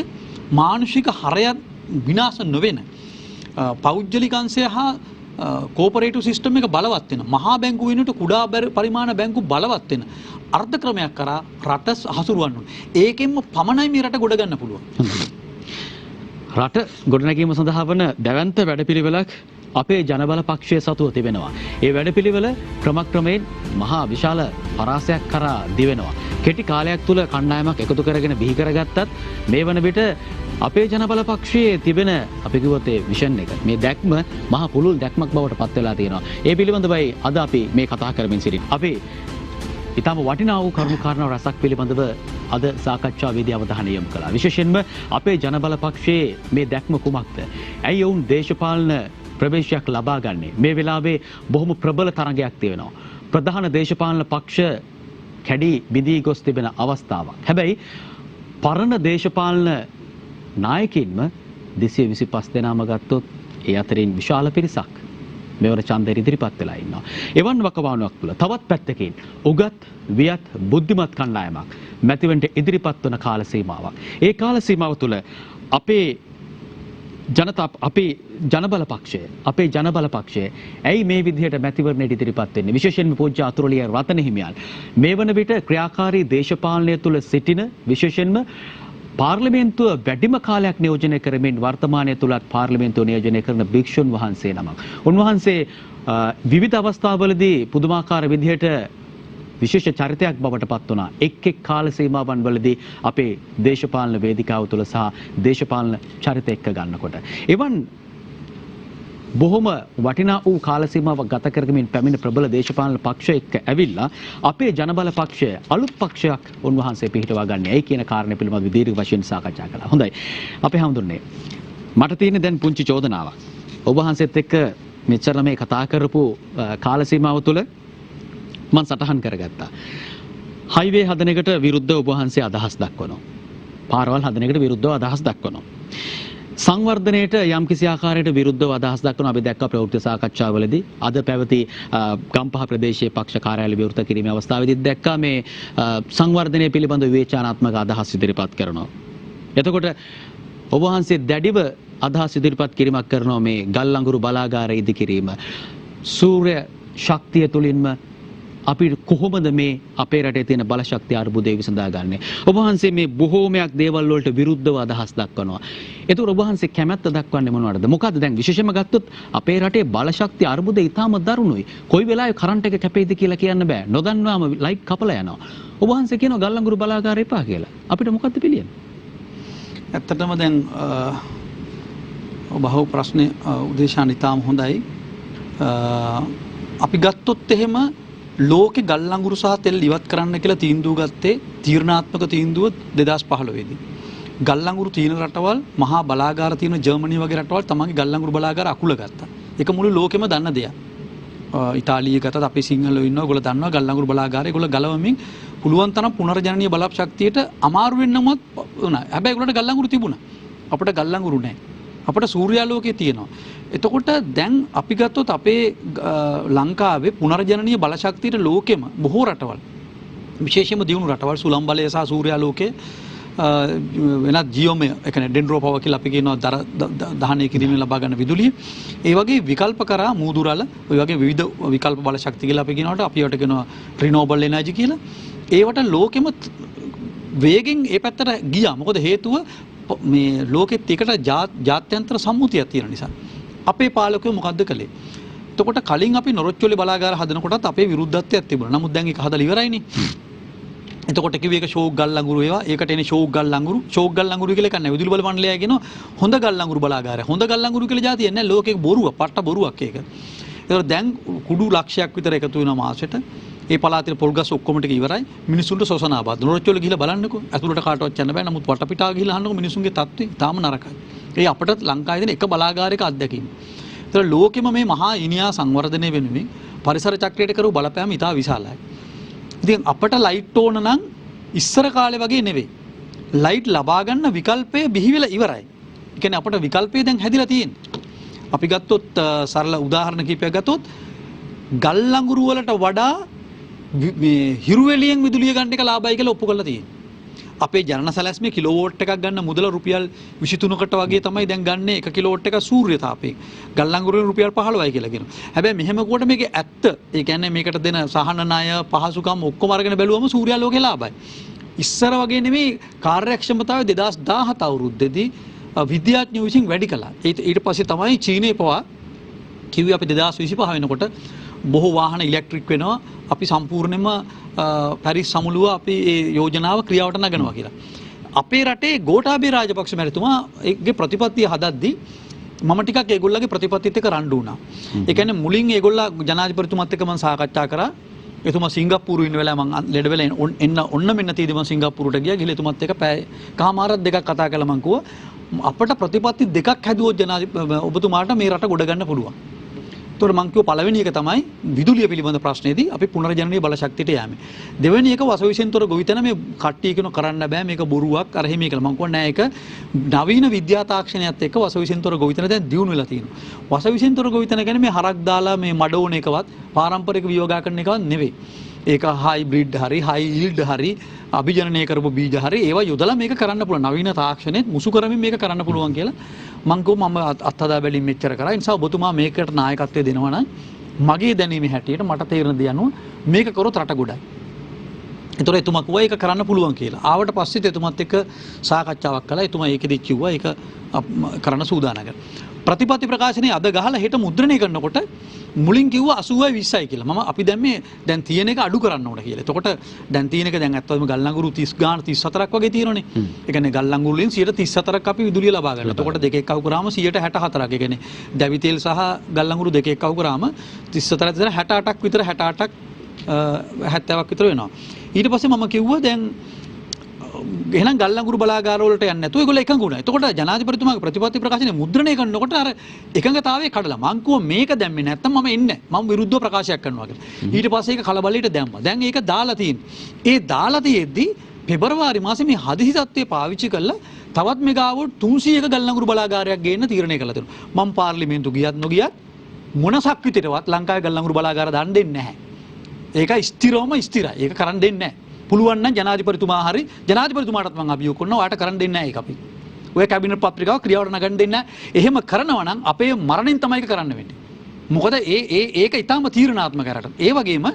මානුෂික හරයක් විනාශ නොවෙන පෞද්ගලිකංශය හා කෝපරේටිව් සිස්ටම් එක බලවත් වෙන මහා බැංකුව වෙනුවට කුඩා පරිමාණ බැංකු බලවත් වෙන අර්ථ ක්‍රමයක් කරා රට හසුරුවන්න ඕන. ඒකෙන්ම පමණයි මේ රට ගොඩ ගන්න පුළුවන්. රට ගොඩනැගීම සඳහා වන දැවැන්ත වැඩපිළිවෙලක් අපේ ජනබල පක්ෂය සතුව තිබෙනවා. ඒ වැඩපිළිවෙල ක්‍රමක්‍රමයෙන් මහා විශාල පරාසයක් කරා දිවෙනවා. කෙටි කාලයක් තුල කණ්ඩායමක් එකතු කරගෙන බිහි කරගත්තත් මේ වන විට අපේ ජනබල පක්ෂයේ තිබෙන අපි කිව්වොත් ඒ විෂන් එක මේ දැක්ම මහා පුළුල් දැක්මක් බවට පත් වෙලා තියෙනවා. ඒ පිළිබඳවයි අද අපි මේ කතා කරමින් සිටින්නේ. අපි ඊටම වටිනා වූ කරුණු කාරණා රසක් පිළිබඳව අද සාකච්ඡාවේදී අවධානය යොමු කළා. විශේෂයෙන්ම අපේ ජනබල පක්ෂයේ මේ දැක්ම කුමක්ද? ඇයි ඔවුන් දේශපාලන ප්‍රවේශයක් ලබා ගන්නේ? මේ වෙලාවේ බොහොම ප්‍රබල තරඟයක් තියෙනවා. ප්‍රධාන දේශපාලන පක්ෂ කැඩී බිඳී ගොස් තිබෙන අවස්ථාවක්. හැබැයි පරණ දේශපාලන නායකින්ම 225 දෙනාම ගත්තොත් ඒ අතරින් විශාල පිරිසක් මෙවර ඡන්දෙ ඉදිරිපත් වෙලා ඉන්නවා. එවන් වකවානුවක් තුළ තවත් පැත්තකින් උගත් වියත් බුද්ධිමත් කණ්ඩායමක් මැතිවරණට ඉදිරිපත් වන කාල සීමාවක්. ඒ කාල සීමාව තුළ අපේ ජනබල පක්ෂය ඇයි මේ විදිහට මැතිවරණයට ඉදිරිපත් වෙන්නේ? විශේෂයෙන්ම පූජ්‍ය අතුරුලිය රතන හිමියන් මේ වන විට ක්‍රියාකාරී දේශපාලනය තුළ සිටින විශේෂයෙන්ම පාර්ලිමේන්තුව වැඩිම කාලයක් නියෝජනය කරමින් වර්තමානයේ තුලත් පාර්ලිමේන්තුව නියෝජනය කරන භික්ෂුන් වහන්සේ නමක්. උන්වහන්සේ විවිධ අවස්ථාවලදී පුදුමාකාර විදිහට විශේෂ චරිතයක් බවට පත් වුණා. එක් කාල සීමාවන් වලදී අපේ දේශපාලන වේදිකාව තුළ සහ දේශපාලන චරිත එක්ක ගන්නකොට. එවන් බොහොම වටිනා වූ කාල සීමාවක් ගත කරමින් පැමිණ ප්‍රබල දේශපාලන පක්ෂ එක්ක ඇවිල්ලා අපේ ජනබල පක්ෂය අලුත් පක්ෂයක් උන්වහන්සේ පිහිටවා ගන්න. ඇයි කියන කාරණය පිළිබඳව දීර්ඝ වශයෙන් සාකච්ඡා කළා. හොඳයි. අපේ හැමදෙන්නේ මට තියෙන දැන් පුංචි චෝදනාවක්. ඔබ වහන්සේත් එක්ක මෙච්චර මේ කතා කරපු කාල සීමාව තුළ මම සටහන් කරගත්තා. හයිවේ හදන එකට විරුද්ධව ඔබ වහන්සේ අදහස් දක්වනවා. පාරවල් හදන එකට විරුද්ධව අදහස් දක්වනවා. සංවර්ධනයට යම් කිසි ආකාරයකට විරුද්ධව අදහස් දක්වන අපි දැක්ක ප්‍රවෘත්ති සාකච්ඡාවලදී අද පැවති ගම්පහ ප්‍රදේශයේ පක්ෂ කාර්යාලය විවෘත කිරීමේ අවස්ථාවේදී දැක්කා මේ සංවර්ධනය පිළිබඳ විවේචනාත්මක අදහස් ඉදිරිපත් කරනවා. එතකොට ඔබ වහන්සේ දැඩිව අදහස් ඉදිරිපත් කිරීමක් කරනවා මේ ගල් අඟුරු බලාගාරය ඉදි කිරීම. සූර්ය ශක්තිය තුලින්ම අපි කොහොමද මේ අපේ රටේ තියෙන බල ශක්තිය අර්බුදය විසඳාගන්නේ? ඔබ වහන්සේ මේ බොහෝමයක් දේවල් වලට විරුද්ධව අදහස් දක්වනවා. ඒතර ඔබ වහන්සේ කැමැත්ත දක්වන්නේ මොනවටද? මොකද්ද දැන් විශේෂයෙන්ම ගත්තොත් අපේ රටේ බල ශක්තිය අර්බුදය ඉතාම දරුණුයි. කොයි වෙලාවෙ කරන්ට් එක කැපෙයිද කියලා කියන්න බෑ. නොදන්නාම ලයිට් කපලා යනවා. ඔබ වහන්සේ කියනවා ගල්ලංගුරු බලාගාරය එපා කියලා. අපිට මොකද්ද පිළියන්නේ? ඇත්තටම දැන් ඔබ අහපු ප්‍රශ්නේ උදේශාන් ඉතාම හොඳයි. අපි ගත්තොත් එහෙම ලෝකේ ගල් අඟුරු සහ තෙල් ඉවත් කරන්න කියලා තීන්දුව ගත්තේ තීරණාත්මක තීන්දුව 2015 දී. ගල් අඟුරු තියෙන රටවල් මහා බලාගාර තියෙන ජර්මනිය වගේ රටවල් තමන්ගේ ගල් අඟුරු බලාගාර අකුල ගත්තා. ඒක මුළු ලෝකෙම දන්න දෙයක්. ඉතාලිය ගත්තත් අපේ සිංහලෝ ඉන්නවා. ඒගොල්ලෝ දන්නවා ගල් අඟුරු බලාගාරය. ඒගොල්ලෝ ගලවමින් පුළුවන් තරම් පුනර්ජනනීය බලප් ශක්තියට අමාරු වෙන්නමත් වුණා. හැබැයි ඒගොල්ලන්ට ගල් අඟුරු තිබුණා. අපිට ගල් අඟුරු නැහැ. අපිට සූර්යාලෝකයේ තියෙනවා. එතකොට දැන් අපි ගත්තොත් අපේ ලංකාවේ පුනර්ජනනීය බලශක්තියට ලෝකෙම බොහෝ රටවල් විශේෂයෙන්ම දියුණු රටවල් සුළං බලය සහ සූර්යාලෝකයේ වෙනත් ජීවමය ඒ කියන්නේ ඩෙන්ඩ්‍රෝ පවර් කියලා අපි කියනවා දහනය කිරීමෙන් ලබා ගන්න විදුලිය. ඒ වගේ විකල්ප කරා මූදුරල ඔය වගේ විවිධ විකල්ප බල ශක්තිය කියලා අපි කියනකොට අපි ඒවට කියනවා රිනෝබල් එනර්ජි කියලා. ඒවට ලෝකෙම වේගෙන් ඒ පැත්තට ගියා. මොකද හේතුව මේ ලෝකෙත් එකට ජාත්‍යන්තර සම්මුතියක් තියෙන නිසා. අපේ පාලකයෝ මොකද්ද කළේ? එතකොට කලින් අපි නොරොච්චෝලේ බලාගාර හදනකොටත් අපේ විරුද්ධත්වයක් තිබුණා. නමුත් දැන් ඒක හදලා ඉවරයිනේ. එතකොට කිව්වේ ඒක ෂෝක් ගල් ලඟුරු ඒවා. ඒකට එන්නේ ෂෝක් ගල් ලඟුරු කියලා එකක් නැහැ. විදුලි බල මණ්ඩලය කියනවා හොඳ ගල් ලඟුරු බලාගාරය. හොඳ ගල් ලඟුරු කියලා જાතියක් නැහැ. ලෝකේ බොරුවක්, පට්ට බොරුවක් ඒක. ඒතකොට දැන් කුඩු ලක්ෂයක් විතර එකතු වෙනවා මාසෙට. ඒ පළාතේ පොල් ගස් ඔක්කොම ටික ඉවරයි. මිනිසුන්ට සොසන ආබාධ. නොරොච්චෝලේ ගිහිල්ලා බලන්නකෝ. ඇතුළට කාටවත් යන්න බෑ. නමුත් වටපිටා ගිහිල්ලා අහන්නකෝ මිනිසුන්ගේ තත්ත්වය තාම නරකයි. ඒ අපිට ලංකාවේ දෙන එක බලාගාරයක අත්දැකීම. ඒතර ලෝකෙම මේ මහා ඉනියා සංවර්ධනය වෙනුවෙන් පරිසර චක්‍රයට කරු බලපෑම ඉතා විශාලයි. ඉතින් අපට ලයිට් ඕන නම් ඉස්සර කාලේ වගේ නෙවෙයි. ලයිට් ලබා ගන්න විකල්පය බිහි වෙලා ඉවරයි. ඒ කියන්නේ අපට විකල්පය දැන් හැදිලා තියෙන්නේ. අපි ගත්තොත් සරල උදාහරණ කිහිපයක් ගත්තොත් ගල් ලඟුරු වලට වඩා මේ හිරු එළියෙන් විදුලිය ගන්න එක ලාභයි කියලා ඔප්පු කරලා තියෙනවා. අපේ ජනන සැලැස්මේ කිලෝවෝට් එකක් ගන්න මුදල රුපියල් 23කට වගේ තමයි දැන් ගන්න 1 කිලෝවෝට් එක සූර්ය තාපයෙන්. ගල් ලඟුරුවෙන් රුපියල් 15යි කියලා කියනවා. හැබැයි මෙහෙම කොට මේකේ ඇත්ත. ඒ කියන්නේ මේකට දෙන සහන ණය පහසුකම් ඔක්කොම අරගෙන බැලුවම සූර්යාලෝකේ ලාභයි. ඉස්සර වගේ නෙමෙයි කාර්යක්ෂමතාවය 2017 අවුරුද්දේදී විද්‍යාඥයෝ විසින් වැඩි කළා. ඊට පස්සේ තමයි චීනයේ පවා කිව්වේ අපි 2025 වෙනකොට බොහෝ වාහන ඉලෙක්ට්‍රික් වෙනවා. අපි සම්පූර්ණයෙන්ම පැරිස් සමුළුව අපි ඒ යෝජනාව ක්‍රියාවට නගනවා කියලා. අපේ රටේ ගෝඨාභය රාජපක්ෂ මැතිතුමා ඒගේ ප්‍රතිපත්තිය හදද්දී මම ටිකක් ඒගොල්ලගේ ප්‍රතිපත්තියත් එක්ක රණ්ඩු වුණා. ඒ කියන්නේ මුලින් ඒගොල්ලා ජනාධිපතිතුමත් එක්ක මම සාකච්ඡා කරා. එතුමා සිංගප්පූරු ඉන්න වෙලාව මම ලෙඩ වෙලා ඔන්න මෙන්න තීදි මම සිංගප්පූරුට ගියා. ගිහලා එතුමත් එක්ක පැය කමාරක් දෙකක් කතා කළා. මං කිව්වා අපට ප්‍රතිපත්ති දෙකක් හැදුවොත් ඔබතුමාට මේ රට ගොඩ ගන්න පුළුවන්. ඒතකොට මං කිව්ව පළවෙනි එක තමයි විදුලිය පිළිබඳ ප්‍රශ්නේදී අපි පුනර්ජනනීය බලශක්තියට යෑම. දෙවෙනි එක වසවිසෙන්තර ගොවිතැන මේ කට්ටිය කියන කරන්න බෑ මේක බොරුවක් අර එහෙම කියලා. මං කිව්වා නෑ ඒක නවීන විද්‍යා තාක්ෂණයත් එක්ක වසවිසෙන්තර ගොවිතැන දැන් දියුණු වෙලා තියෙනවා. වසවිසෙන්තර ගොවිතැන කියන්නේ මේ හරක් දාලා මේ මඩ ඕන එකවත් පාරම්පරික වියෝගා කරන එකවත් නෙවෙයි. ඒක හයිබ්‍රිඩ් හරි හයි ඊල්ඩ් හරි අභිජනනය කරපු බීජ හරි ඒවා යොදලා මේක කරන්න පුළුවන්. නවීන තාක්ෂණෙත් මුසු කරමින් මේක කරන්න පුළුවන් කියලා මං කිව්වා මම අත්හදා බැලීම් මෙච්චර කරා. ඒ නිසා ඔබතුමා මේකට නායකත්වය දෙනවා නම් මගේ දැනීමේ හැටියට මට තේරෙන දේ අනුව මේක කරොත් රට ගොඩයි. ඒතර එතුමා කිව්වා ඒක කරන්න පුළුවන් කියලා. ආවට පස්සෙත් එතුමත් එක්ක සාකච්ඡාවක් කළා. එතුමා ඒකෙදි කිව්වා ඒක කරන්න සූදානම් කරලා. ප්‍රතිපත්ති ප්‍රකාශනයේ අද ගහලා හෙට මුද්‍රණය කරනකොට මුලින් කිව්වා 80යි 20යි කියලා. මම අපි දැන් මේ දැන් තියෙන එක අඩු කරන්න ඕන කියලා. එතකොට දැන් තියෙන එක දැන් ඇත්තටම ගල් ලඟුරු 30 ගාන 34ක් වගේ තියෙනනේ. ඒ කියන්නේ ගල් ලඟුරු වලින් 134ක් අපි විදුලිය ලබා ගන්නවා. එතකොට දෙක එක්කව කරාම 164ක්. ඒ කියන්නේ දැවි තෙල් සහ ගල් ලඟුරු දෙක එක්කව කරාම 34 විතර 68ක් විතර 68ක් 70ක් විතර වෙනවා. ඊට පස්සේ මම කිව්වා දැන් එහෙනම් ගල් ලඟුරු බලාගාර වලට යන්නේ නැතුව ඒගොල්ලෝ එකඟුණා. එතකොට ජනාධිපතිතුමාගේ ප්‍රතිපත්ති ප්‍රකාශනයේ මුද්‍රණය කරනකොට අර එකඟතාවයේ කඩලා මං කිව්වා මේක දැම්මේ නැත්තම් මම එන්නේ නැහැ. මම විරුද්ධව ප්‍රකාශයක් කරනවා කියලා. ඊට පස්සේ ඒක කලබලයට දැම්මා. දැන් ඒක දාලා තියෙන්නේ. ඒ දාලා තියෙද්දි පෙබරවාරි මාසේ මේ හදිසි තත්ත්වය පාවිච්චි කරලා තවත් මෙගාවොට් 300ක ගල් ලඟුරු බලාගාරයක් ගේන්න තීරණය කළා තියෙනවා. මම පාර්ලිමේන්තු ගියත් නොගියත් මොනසක් විතරවත් ලංකාවේ ගල් ලඟුරු බලාගාර දාන්න දෙන්නේ නැහැ. ඒක ස්ථිරවම ස්ථිරයි. ඒක කරන්න දෙන්නේ නැහැ. පුළුවන් නම් ජනාධිපතිතුමා හරි ජනාධිපතිතුමාටත් මම අභියෝග කරනවා ඔයාට කරන්න දෙන්නේ නැහැ ඒක අපි. ඔය කැබිනට් පත්‍රිකාව ක්‍රියාවට නගන්න දෙන්නේ නැහැ. එහෙම කරනවා නම් අපේ මරණින් තමයි ඒක කරන්න වෙන්නේ. මොකද ඒක ඊටාම තීරණාත්මක කරට. ඒ වගේම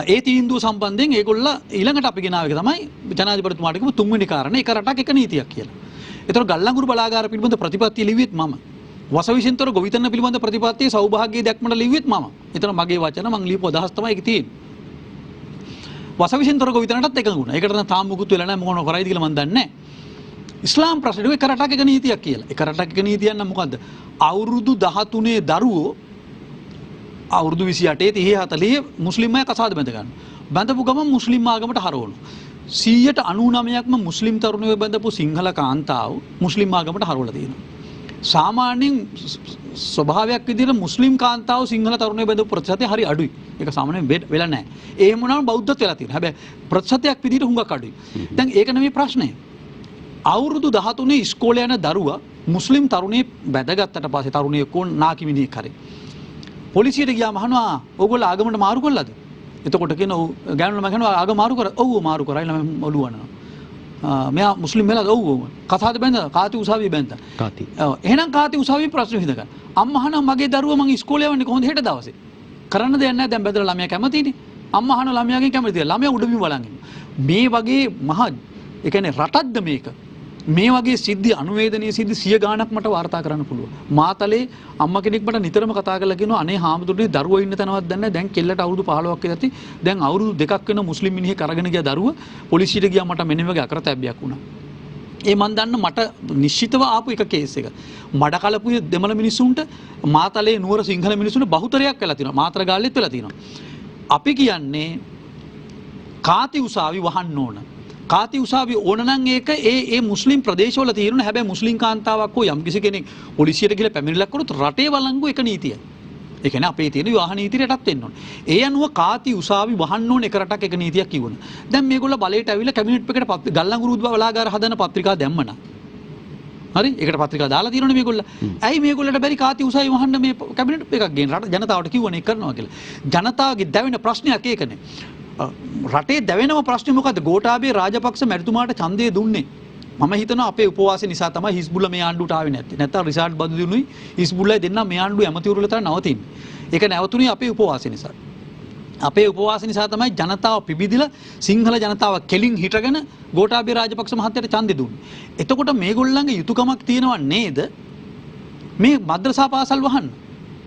ඒ තීන්දුව සම්බන්ධයෙන් ඒගොල්ලෝ ඊළඟට අපි ගෙනාව එක තමයි ජනාධිපතිතුමාට කිව්ව තුන්වෙනි කාරණේ එක රටක් එක නීතියක් කියලා. ඒතර ගල් ලඟුරු බලාගාර පිළිබඳ ප්‍රතිපත්තිය ලිව්වෙත් මම. වසවිසෙන්තර ගොවිතැන පිළිබඳ ප්‍රතිපත්තියේ සෞභාග්‍ය දැක්මට ලිව්වෙත් මම. ඒතර මගේ වචන මං ලියපු අදහස් තමයි ඒක තියෙන්නේ. වසවිසෙන්තර ගොවිතැනටත් එකඟුණා. ඒකට නම් තාම මුකුත් වෙලා නැහැ මොන කරයිද කියලා මම දන්නේ නැහැ. ඉස්ලාම් ප්‍රශ්නේ එක රටක එක නීතියක් කියලා. එක රටක එක නීතියක් නම් මොකද්ද? අවුරුදු 13 දරුවෝ අවුරුදු 28 30 40 මුස්ලිම් අය කසාද බැඳ ගන්නවා. බැඳපු ගමන් මුස්ලිම් ආගමට හරවනවා. 199%ක්ම මුස්ලිම් තරුණයෝ බැඳපු සිංහල කාන්තාව මුස්ලිම් ආගමට හරවලා තියෙනවා. සාමාන්‍යයෙන් ස්වභාවයක් විදිහට මුස්ලිම් කාන්තාව සිංහල තරුණයෝ බැඳපු ප්‍රතිශතය හරි අඩුයි. ඒක සාමාන්‍යයෙන් වෙලා නැහැ. එහෙම වුණාම බෞද්ධත් වෙලා තියෙනවා. හැබැයි ප්‍රතිශතයක් විදිහට හුඟක් අඩුයි. දැන් ඒක නෙමෙයි ප්‍රශ්නේ. අවුරුදු 13 ඉස්කෝලේ යන දරුවා මුස්ලිම් තරුණයෙක් බැඳගත්තට පස්සේ තරුණයෙක් කොන් නාකිමිනියෙක් හරි. පොලිසියට ගියාම අහනවා ඕගොල්ලෝ ආගමට මාරු කළාද? එතකොට කියන ගෑනු ළමයා කියනවා ආගම මාරු කර. ඔව් මාරු කරයි ළමයා ඔළුව අනනවා. මෙයා මුස්ලිම් වෙලාද? ඔව් කතාවද බැඳ කාති උසාවියේ බැඳ. කාති. ඔව් එහෙනම් කාති උසාවියේ ප්‍රශ්න විසඳගන්න. අම්මා අහනවා මගේ දරුවා මං ඉස්කෝලේ යවන්නේ කොහොමද හෙට දවසේ? කරන්න දෙයක් නැහැ දැන් බැදලා ළමයා කැමතිනේ. අම්මා අහනවා ළමයාගෙන් කැමතිද? ළමයා උඩමින් බලන් ඉන්නවා. මේ වගේ මහා ඒ කියන්නේ රටක්ද මේක? මේ වගේ සිද්ධි අනුවේදනීය සිද්ධි 100 ගාණක් මට වාර්තා කරන්න පුළුවන්. මාතලේ අම්මා කෙනෙක් මට නිතරම කතා කරලා කියනවා අනේ හාමුදුරනේ දරුවෝ ඉන්න තැනවත් දන්නේ නැහැ. දැන් කෙල්ලට අවුරුදු 15ක් ඉඳි දැන් අවුරුදු 2ක් වෙන මුස්ලිම් මිනිහෙක් අරගෙන ගියා දරුවා පොලිසියට ගියා මට මෙන්න මේ වගේ අකරතැබ්බයක් වුණා. ඒ මන් දන්න මට නිශ්චිතව ආපු එක කේස් එක. මඩ කලපුවේ දෙමළ මිනිස්සුන්ට මාතලේ නුවර සිංහල මිනිස්සුන්ට බහුතරයක් වෙලා තියෙනවා. මාතර ගාල්ලෙත් වෙලා තියෙනවා. අපි කියන්නේ කාති උසාවි වහන්න ඕන. කාති උසාවි ඕන නම් ඒක ඒ මුස්ලිම් ප්‍රදේශවල තියෙනවා. හැබැයි මුස්ලිම් කාන්තාවක් හෝ යම්කිසි කෙනෙක් පොලිසියට ගිහලා පැමිණිල්ලක් කරොත් රටේ වළංගු එක නීතියයි. ඒ කියන්නේ අපේ තියෙන විවාහ නීතියටත් වෙන්න ඕනේ. ඒ අනුව කාති උසාවි වහන්න ඕන එක රටක් එක නීතියක් කිව්වනේ. දැන් මේගොල්ලෝ බලයට ඇවිල්ලා කැබිනට් එකකට ගල්ලංගුරු බලාගාර හදන පත්‍රිකා දැම්මනා. හරි ඒකට පත්‍රිකා දාලා තියෙනවනේ මේගොල්ලෝ. ඇයි මේගොල්ලන්ට බැරි කාති උසාවි වහන්න මේ කැබිනට් එකක් ගේන රට ජනතාවට කිව්වනේ කරනවා කියලා. ජනතාවගේ දැවෙන ප්‍රශ්නයක් ඒකනේ. රටේ දැවෙනම ප්‍රශ්නේ මොකද්ද? ගෝඨාභය රාජපක්ෂ මැතිතුමාට ඡන්දය දුන්නේ. මම හිතනවා අපේ උපවාසය නිසා තමයි හිස්බුල්ලා මේ ආණ්ඩුවට ආවේ නැත්තේ. නැත්තම් රිෂාඩ් බදුදුනුයි හිස්බුල්ලායි දෙන්නා මේ ආණ්ඩුව ඇමතිවරු වල තමයි නවතින්නේ. ඒක නැවතුනේ අපේ උපවාසය නිසා. අපේ උපවාසය නිසා තමයි ජනතාව පිබිදිලා සිංහල ජනතාව කෙලින් හිටගෙන ගෝඨාභය රාජපක්ෂ මහත්තයාට ඡන්දෙ දුන්නේ. එතකොට මේගොල්ලන්ගේ යුතුයකමක් තියෙනවා නේද? මේ මද්‍රසා පාසල් වහන්න.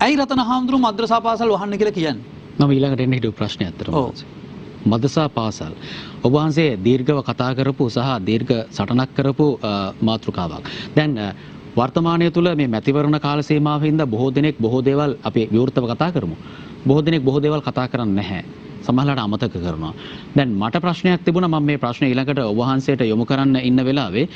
ඇයි රතන හාමුදුරුවෝ මද්‍රසා පාසල් වහන්න කියලා කියන්නේ? මම ඊළඟට එන්න හිටු ප්‍රශ්නය අතරම. මදසා පාසල් ඔබ වහන්සේ දීර්ඝව කතා කරපු සහ දීර්ඝ සටනක් කරපු මාතෘකාවක්. දැන් වර්තමානය තුළ මේ මැතිවරණ කාල සීමාවෙ හින්දා බොහෝ දෙනෙක් බොහෝ දේවල් අපි විවෘතව කතා කරමු. බොහෝ දෙනෙක් බොහෝ දේවල් කතා කරන්නේ නැහැ. සමහරවිට අමතක කරනවා. දැන් මට ප්‍රශ්නයක් තිබුණා මම මේ ප්‍රශ්නේ ඊළඟට ඔබ වහන්සේට යොමු කරන්න ඉන්න වෙලාවේ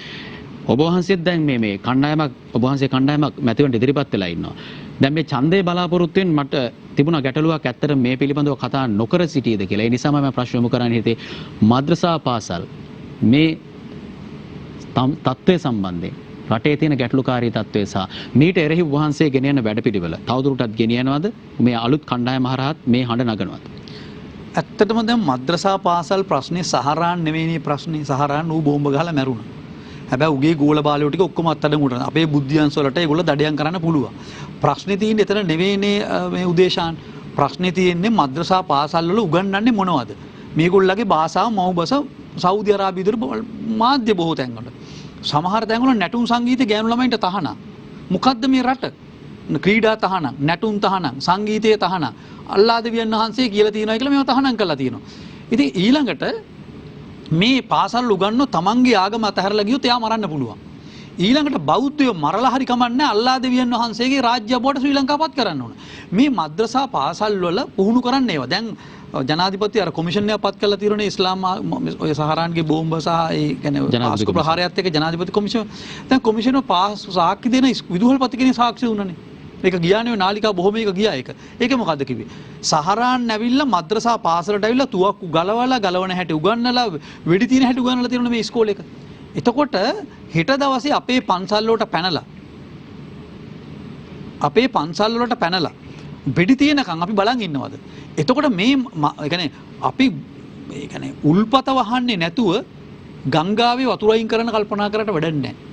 ඔබ වහන්සේත් දැන් මේ කණ්ඩායමක් ඔබ වහන්සේ කණ්ඩායමක් මැතිවරණ ඉදිරිපත් වෙලා ඉන්නවා. දැන් මේ ඡන්දේ බලාපොරොත්තුෙන් මට තිබුණා ගැටලුවක් ඇත්තට මේ පිළිබඳව කතා නොකර සිටියේද කියලා. ඒ නිසාම මම ප්‍රශ්න යොමු කරන්න හිතේ මද්‍රසා පාසල් මේ තත්ත්වය සම්බන්ධයෙන් රටේ තියෙන ගැටලුකාරී තත්ත්වය සහ මීට එරෙහිව වහන්සේ ගෙනියන වැඩපිළිවෙල තවදුරටත් ගෙනියනවද? මේ අලුත් කණ්ඩායම හරහාත් මේ හඬ නගනවද? ඇත්තටම දැන් මද්‍රසා පාසල් ප්‍රශ්නේ සහරාන් නෙවෙයිනේ ප්‍රශ්නේ. සහරාන් ඌ බෝම්බ ගහලා මැරුණා. හැබැයි උගේ ගෝල බාලයෝ ටික ඔක්කොම අත්අඩංගුවට ගන්න. අපේ බුද්ධියන්ස වලට ඒගොල්ලෝ දඩයන් කරන්න පුළුවන්. ප්‍රශ්නේ තියෙන්නේ එතන නෙවෙයිනේ මේ උදේශාන්. ප්‍රශ්නේ තියෙන්නේ මද්‍රසා පාසල් වල උගන්වන්නේ මොනවද? මේගොල්ලගේ භාෂාව මව් භාෂ සෞදි අරාබිය විතර මාධ්‍ය බොහෝ තැන්වල. සමහර තැන්වල නැටුම් සංගීත ගෑනු ළමයින්ට තහනම්. මොකද්ද මේ රට? ක්‍රීඩා තහනම්, නැටුම් තහනම්, සංගීතයේ තහනම්. අල්ලා දෙවියන් වහන්සේ කියලා තියෙනවා කියලා මේව තහනම් කරලා තියෙනවා. ඉතින් ඊළඟට මේ පාසල් උගන්වන තමන්ගේ ආගම අතහැරලා ගියොත් එයා මරන්න පුළුවන්. ඊළඟට බෞද්ධයෝ මරලා හරි කමන්නේ අල්ලා දෙවියන් වහන්සේගේ රාජ්‍ය අපවට ශ්‍රී ලංකාවපත් කරන්න ඕන. මේ මද්‍රසා පාසල් වල පුහුණු කරන්න ඒවා. දැන් ජනාධිපති අර කොමිෂන් එකක් පත් කරලා තියෙනනේ ඉස්ලාම් ඔය සහරාන්ගේ බෝම්බ සහ ඒ කියන්නේ ආස්කු ප්‍රහාරයත් එක්ක ජනාධිපති කොමිෂන්. දැන් කොමිෂන සාක්ෂි දෙන විදුහල්පති කෙනෙක් සාක්ෂි දුන්නනේ. ඒක ගියානේ නාලිකා බොහොමයක ගියා ඒක. ඒක මොකද්ද කිව්වේ? සහරාන් ඇවිල්ලා මද්‍රසා පාසලට ඇවිල්ලා තුවක්කු ගලවලා ගලවන හැටි උගන්වලා වෙඩි තියෙන හැටි උගන්වලා තියෙනවා මේ ඉස්කෝලේ එක. එතකොට හෙට දවසේ අපේ පන්සල් වලට පැනලා වෙඩි තියෙනකන් අපි බලන් ඉන්නවද? එතකොට මේ ඒ කියන්නේ අපි ඒ කියන්නේ උල්පත වහන්නේ නැතුව ගංගාවේ වතුර අයින් කරන්න කල්පනා කරලා වැඩක් නැහැ.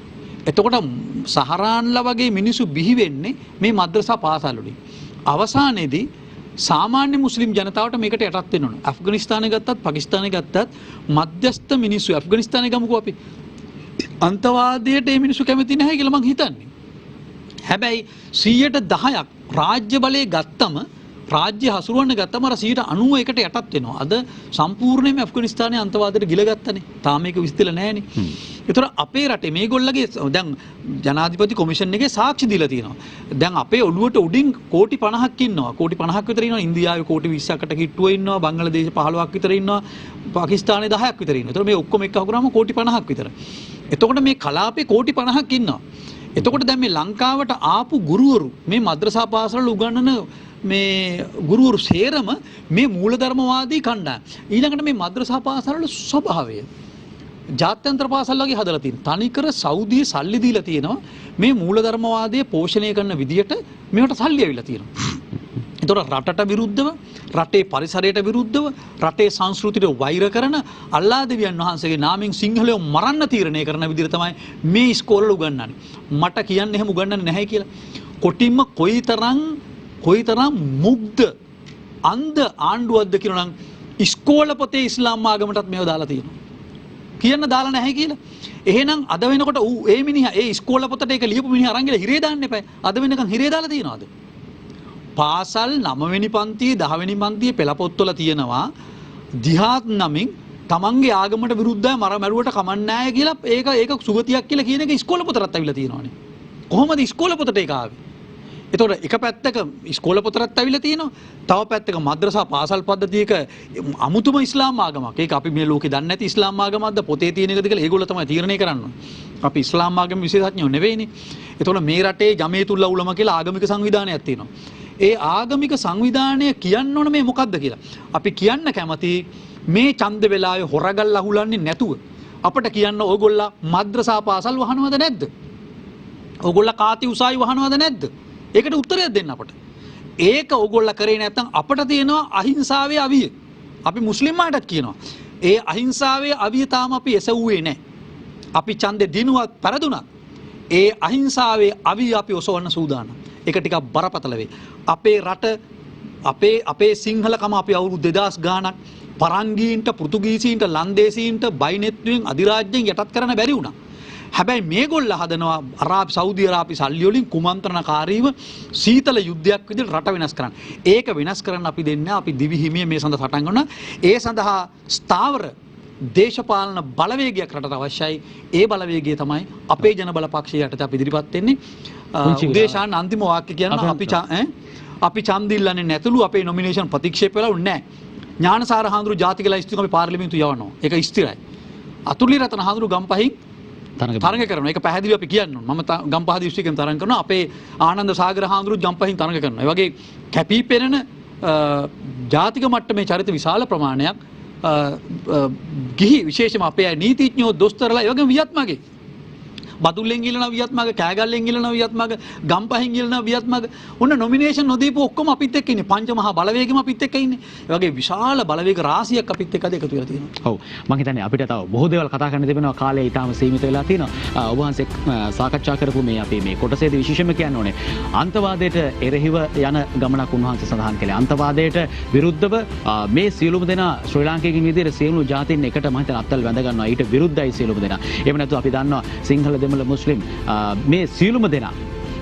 එතකොට සහරාන්ලා වගේ මිනිස්සු බිහි වෙන්නේ මේ මද්‍රසා පාසල් වලින්. අවසානයේදී සාමාන්‍ය මුස්ලිම් ජනතාවට මේකට යටත් වෙන්න ඕන. ඇෆ්ගනිස්තානේ ගත්තත් පාකිස්තානේ ගත්තත් මධ්‍යස්ථ මිනිස්සු ඇෆ්ගනිස්තානේ ගමුකෝ අපි. අන්තවාදයට මේ මිනිස්සු කැමති නැහැ කියලා මං හිතන්නේ. හැබැයි 110ක් රාජ්‍ය බලය ගත්තම රාජ්‍ය හසුරුවන්න ගත්තම අර 91ට යටත් වෙනවා. අද සම්පූර්ණයෙන්ම ඇෆ්ගනිස්තානේ අන්තවාදයට ගිලගත්තනේ. තාම මේක විශ්තිලා නැහැනේ. ඒතර අපේ රටේ මේගොල්ලගේ දැන් ජනාධිපති කොමිෂන් එකේ සාක්ෂි දීලා තියෙනවා. දැන් අපේ ඔළුවට උඩින් කෝටි 50ක් ඉන්නවා. කෝටි 50ක් විතර ඉන්නවා. ඉන්දියාවේ කෝටි 20කට කිට්ටුව ඉන්නවා. බංග්ලාදේශ 15ක් විතර ඉන්නවා. පාකිස්තානේ 10ක් විතර ඉන්නවා. ඒතර මේ ඔක්කොම එක්ක අහුරාම කෝටි 50ක් විතර. එතකොට මේ කලාපේ කෝටි 50ක් ඉන්නවා. එතකොට දැන් මේ ලංකාවට ආපු ගුරුවරු මේ මද්‍රසා පාසල් උගන්වන මේ ගුරුවරු සේරම මේ මූලධර්මවාදී කණ්ඩායම්. ඊළඟට මේ මද්‍රසා පාසල් වල ස්වභාවය ජාත්‍යන්තර පාසල් වගේ හදලා තියෙනවා. තනිකර සෞදියේ සල්ලි දීලා තියෙනවා මේ මූලධර්මවාදයේ පෝෂණය කරන විදියට මේවට සල්ලි ඇවිල්ලා තියෙනවා. එතකොට රටට විරුද්ධව, රටේ පරිසරයට විරුද්ධව, රටේ සංස්කෘතියට වෛර කරන අල්ලා දෙවියන් වහන්සේගේ නාමයෙන් සිංහලයෝ මරන්න තීරණය කරන විදිහට තමයි මේ ඉස්කෝලවල උගන්වන්නේ. මට කියන්නේ එහෙම උගන්වන්නේ නැහැ කියලා. කොටින්ම කොයිතරම් මුග්ධ අන්ධ ආණ්ඩුවක්ද කියලා නම් ඉස්කෝල පොතේ ඉස්ලාම් ආගමටත් මේව දාලා තියෙනවා. කියන්න දාලා නැහැ කියලා. එහෙනම් අද වෙනකොට ඒ මිනිහා ඒ ඉස්කෝල පොතට ඒක ලියපු මිනිහා අරන් ගිහලා හිරේ දාන්න එපා. අද වෙනකන් හිරේ දාලා තියෙනවද? පාසල් 9 වෙනි පන්තියේ 10 වෙනි පන්තියේ පෙළ පොත්වල තියෙනවා ජිහාද් නමින් තමන්ගේ ආගමට විරුද්ධව මැරුවට කමන්නේ නැහැ කියලා ඒක සුගතියක් කියලා කියන එක ඉස්කෝල පොතටත් අවිලා තියෙනවානේ. කොහොමද ඉස්කෝල පොතට ඒක ආවේ? එතකොට එක පැත්තක ඉස්කෝල පොතටත් අවිලා තියෙනවා. තව පැත්තක මද්රසා පාසල් පද්ධතියක අමුතුම ඉස්ලාම් ආගමක්. ඒක අපි මේ ලෝකේ දන්නේ නැති ඉස්ලාම් ආගමක්ද පොතේ තියෙන එකද කියලා ඒගොල්ලෝ තමයි තීරණය කරන්නේ. අපි ඉස්ලාම් ආගම විශේෂඥයෝ නෙවෙයිනේ. එතකොට මේ රටේ ජමීතුල්ලා උලම කියලා ආගමික සංවිධානයක් තියෙනවා. ඒ ආගමික සංවිධානය කියන්න ඕන මේ මොකද්ද කියලා. අපි කියන්න කැමති මේ ඡන්ද වෙලාවේ හොරගල් අහුලන්නේ නැතුව අපිට කියන්න ඕගොල්ලා මද්රසා පාසල් වහනවද නැද්ද? ඕගොල්ලා කාති උසාවි වහනවද නැද්ද? ඒකට උත්තරයක් දෙන්න අපට. ඒක ඕගොල්ලා කරේ නැත්නම් අපට තියෙනවා අහිංසාවේ අවිය. අපි මුස්ලිම් මාටත් කියනවා. ඒ අහිංසාවේ අවිය තාම අපි එසවුවේ නැහැ. අපි ඡන්දේ දිනුවත් පෙරදුනත් ඒ අහිංසාවේ අවිය අපි ඔසවන්න සූදානම්. ඒක ටිකක් බරපතල වෙයි. අපේ රට අපේ සිංහලකම අපි අවුරුදු 2000 ගාණක් පරංගීන්ට පෘතුගීසීන්ට ලන්දේසීන්ට බයිනෙත්තුවෙන් අධිරාජ්‍යයෙන් යටත් කරන්න බැරි වුණා. හැබැයි මේගොල්ල හදනවා සෞදි අරාබි සල්ලි වලින් කුමන්ත්‍රණකාරීව සීතල යුද්ධයක් විදිහට රට වෙනස් කරන්න. ඒක වෙනස් කරන්න අපි දෙන්නේ අපි දිවි හිමිය මේ සඳහා සටන් කරනවා. ඒ සඳහා ස්ථාවර දේශපාලන බලවේගයක් රටට අවශ්‍යයි. ඒ බලවේගය තමයි අපේ ජන බල පක්ෂය යටතේ අපි ඉදිරිපත් වෙන්නේ. උදේශාන් අන්තිම වාක්‍ය කියනවා අපි ඡන්දිල්ලන්නේ නැතුළු අපේ නොමිනේෂන් ප්‍රතික්ෂේප වෙලා උන්නේ නැහැ. ඥානසාර හාමුදුරු ජාතික ලයිස්තුවෙන් අපි පාර්ලිමේන්තු යවනවා. ඒක ස්ථිරයි. අතුල්ලි රතන හාමුදුරු ගම්පහින් තරඟ කරනවා. ඒක පැහැදිලිව අපි කියන්න ඕන. මම ගම්පහ දිස්ත්‍රික්කෙන් තරඟ කරනවා. අපේ ආනන්ද සාගර හාමුදුරු ගම්පහින් තරඟ කරනවා. ඒ වගේ කැපී පෙනෙන ජාතික මට්ටමේ චරිත විශාල ප්‍රමාණයක් ගිහි විශේෂම අපේ නීතිඥයෝ දොස්තරලා ඒ වගේම වියත්මගේ බදුල්ලෙන් ගිලන වියත්මග කෑගල්ලෙන් ගිලන වියත්මග ගම්පහින් ගිලන වියත්මග ඔන්න නොමිනේෂන් නොදීපු ඔක්කොම අපිත් එක්ක ඉන්නේ. පංච මහා බලවේගෙම අපිත් එක්ක ඉන්නේ. ඒ වගේ විශාල බලවේග රාශියක් අපිත් එක්ක අද එකතු වෙලා තියෙනවා. ඔව් මම හිතන්නේ අපිට තව බොහෝ දේවල් කතා කරන්න තිබෙනවා. කාලය ඊටාම සීමිත වෙලා තියෙනවා. ඔබ වහන්සේ සාකච්ඡා කරපු මේ කොටසේදී විශේෂයෙන්ම කියන්න ඕනේ අන්තවාදයට එරෙහිව යන ගමනක් උන්වහන්සේ සඳහන් කළේ. අන්තවාදයට විරුද්ධව මේ සියලුම දෙනා ශ්‍රී ලාංකිකයින් විදිහට සියලු ජාතීන් එකට මම හිතන අත්වල වැඳ ගන්නවා. ඊට විරුද්ධයි සියලුම දෙනා. එහෙම නැත්නම් අපි දන්නවා සිංහල දෙමළ මුස්ලිම් මේ සියලුම දෙනා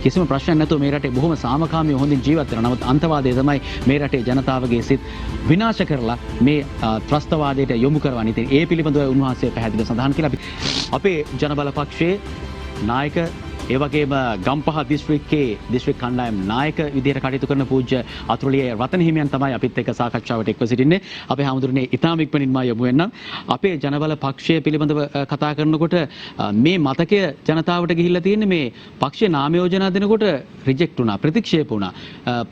කිසිම ප්‍රශ්නයක් නැතුව මේ රටේ බොහොම සාමකාමීව හොඳින් ජීවත් වෙනවා. නමුත් අන්තවාදය තමයි මේ රටේ ජනතාවගේ සිත් විනාශ කරලා මේ ත්‍රස්තවාදයට යොමු කරවන්නේ. ඉතින් ඒ පිළිබඳව උන්වහන්සේ පැහැදිලිව සඳහන් කළා. අපේ ජනබල පක්ෂයේ නායක ඒ වගේම ගම්පහ දිස්ත්‍රික්කයේ දිස්ත්‍රික් කණ්ඩායම් නායක විදිහට කටයුතු කරන පූජ්‍ය අතුරුලිය රතන හිමියන් තමයි අපිත් එක්ක සාකච්ඡාවට එක්ව සිටින්නේ. අපේ හැමදෙරේ ඉතාම ඉක්මනින්ම යමු වෙනවා. අපේ ජනබල පක්ෂය පිළිබඳව කතා කරනකොට මේ මතකය ජනතාවට ගිහිල්ලා තියෙන්නේ මේ පක්ෂේ නාම යෝජනා දෙනකොට රිජෙක්ට් වුණා, ප්‍රතික්ෂේප වුණා.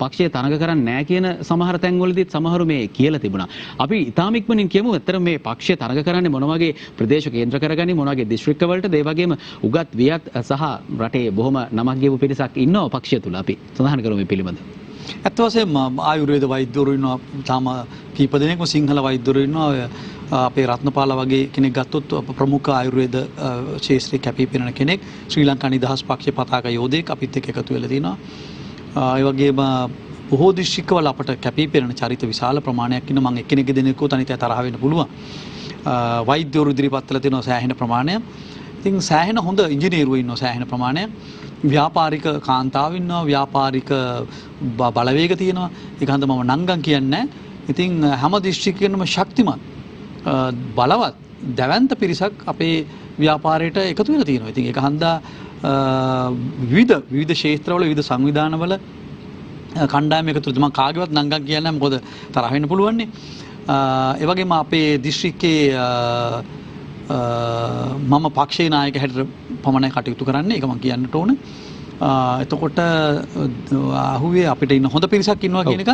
පක්ෂය තරඟ කරන්නේ නැහැ කියන සමහර තැන්වලදීත් සමහරු මේ කියලා තිබුණා. අපි ඉතාම ඉක්මනින් කියමු ඇත්තට මේ පක්ෂය තරඟ කරන්නේ මොන වගේ ප්‍රදේශ කේන්ද්‍ර කරගන්නේ මොන වගේ දිස්ත්‍රික්ක වලටද ඒ වගේම උගත් වියත් සහ රටේ බොහොම නමක් ගියපු පිරිසක් ඉන්නවා පක්ෂය තුල. අපි සඳහන් කරමු මේ පිළිබඳව. ඇත්ත වශයෙන්ම ආයුර්වේද වෛද්‍යවරු ඉන්නවා තාම කීප දෙනෙක්ම සිංහල වෛද්‍යවරු ඉන්නවා. අපේ රත්නපාල වගේ කෙනෙක් ගත්තොත් ප්‍රමුඛ ආයුර්වේද ශාස්ත්‍රයේ කැපී පෙනෙන කෙනෙක්. ශ්‍රී ලංකා නිදහස් පක්ෂයේ පතාක යෝධයෙක් අපිත් එක්ක එකතු වෙලා තිනවා. ඒ වගේම බොහෝ දිස්ත්‍රික්කවල අපට කැපී පෙනෙන චරිත විශාල ප්‍රමාණයක් ඉන්න. මම එක්කෙනෙක් දෙනෙක්ව තනිත තරහ වෙන්න පුළුවන්. වෛද්‍යවරු ඉදිරිපත් කළා තියෙනවා සෑහෙන ප්‍රමාණයක්. ඉතින් සෑහෙන හොඳ ඉංජිනේරුවෝ ඉන්නවා සෑහෙන ප්‍රමාණයක්. ව්‍යාපාරික කාන්තාව ඉන්නවා, ව්‍යාපාරික බලවේග තියෙනවා. ඒක හන්ද මම නංගන් කියන්නේ. ඉතින් හැම දිස්ත්‍රික්කයකම ශක්තිමත් බලවත් දැවැන්ත පිරිසක් අපේ ව්‍යාපාරයට එකතු වෙලා තියෙනවා. ඉතින් ඒක හන්දා විවිධ ක්ෂේත්‍රවල විවිධ සංවිධානවල කණ්ඩායම් එකතු වෙලා මම කාගේවත් නංගන් කියන්නේ මොකද තරහ වෙන්න පුළුවන්නේ. ඒ වගේම අපේ දිස්ත්‍රික්කයේ මම පක්ෂේ නායක හැටියට පමණයි කටයුතු කරන්නේ. ඒක මම කියන්නට ඕන. එතකොට අහුවේ අපිට ඉන්න හොඳ පිරිසක් ඉන්නවා කියන එක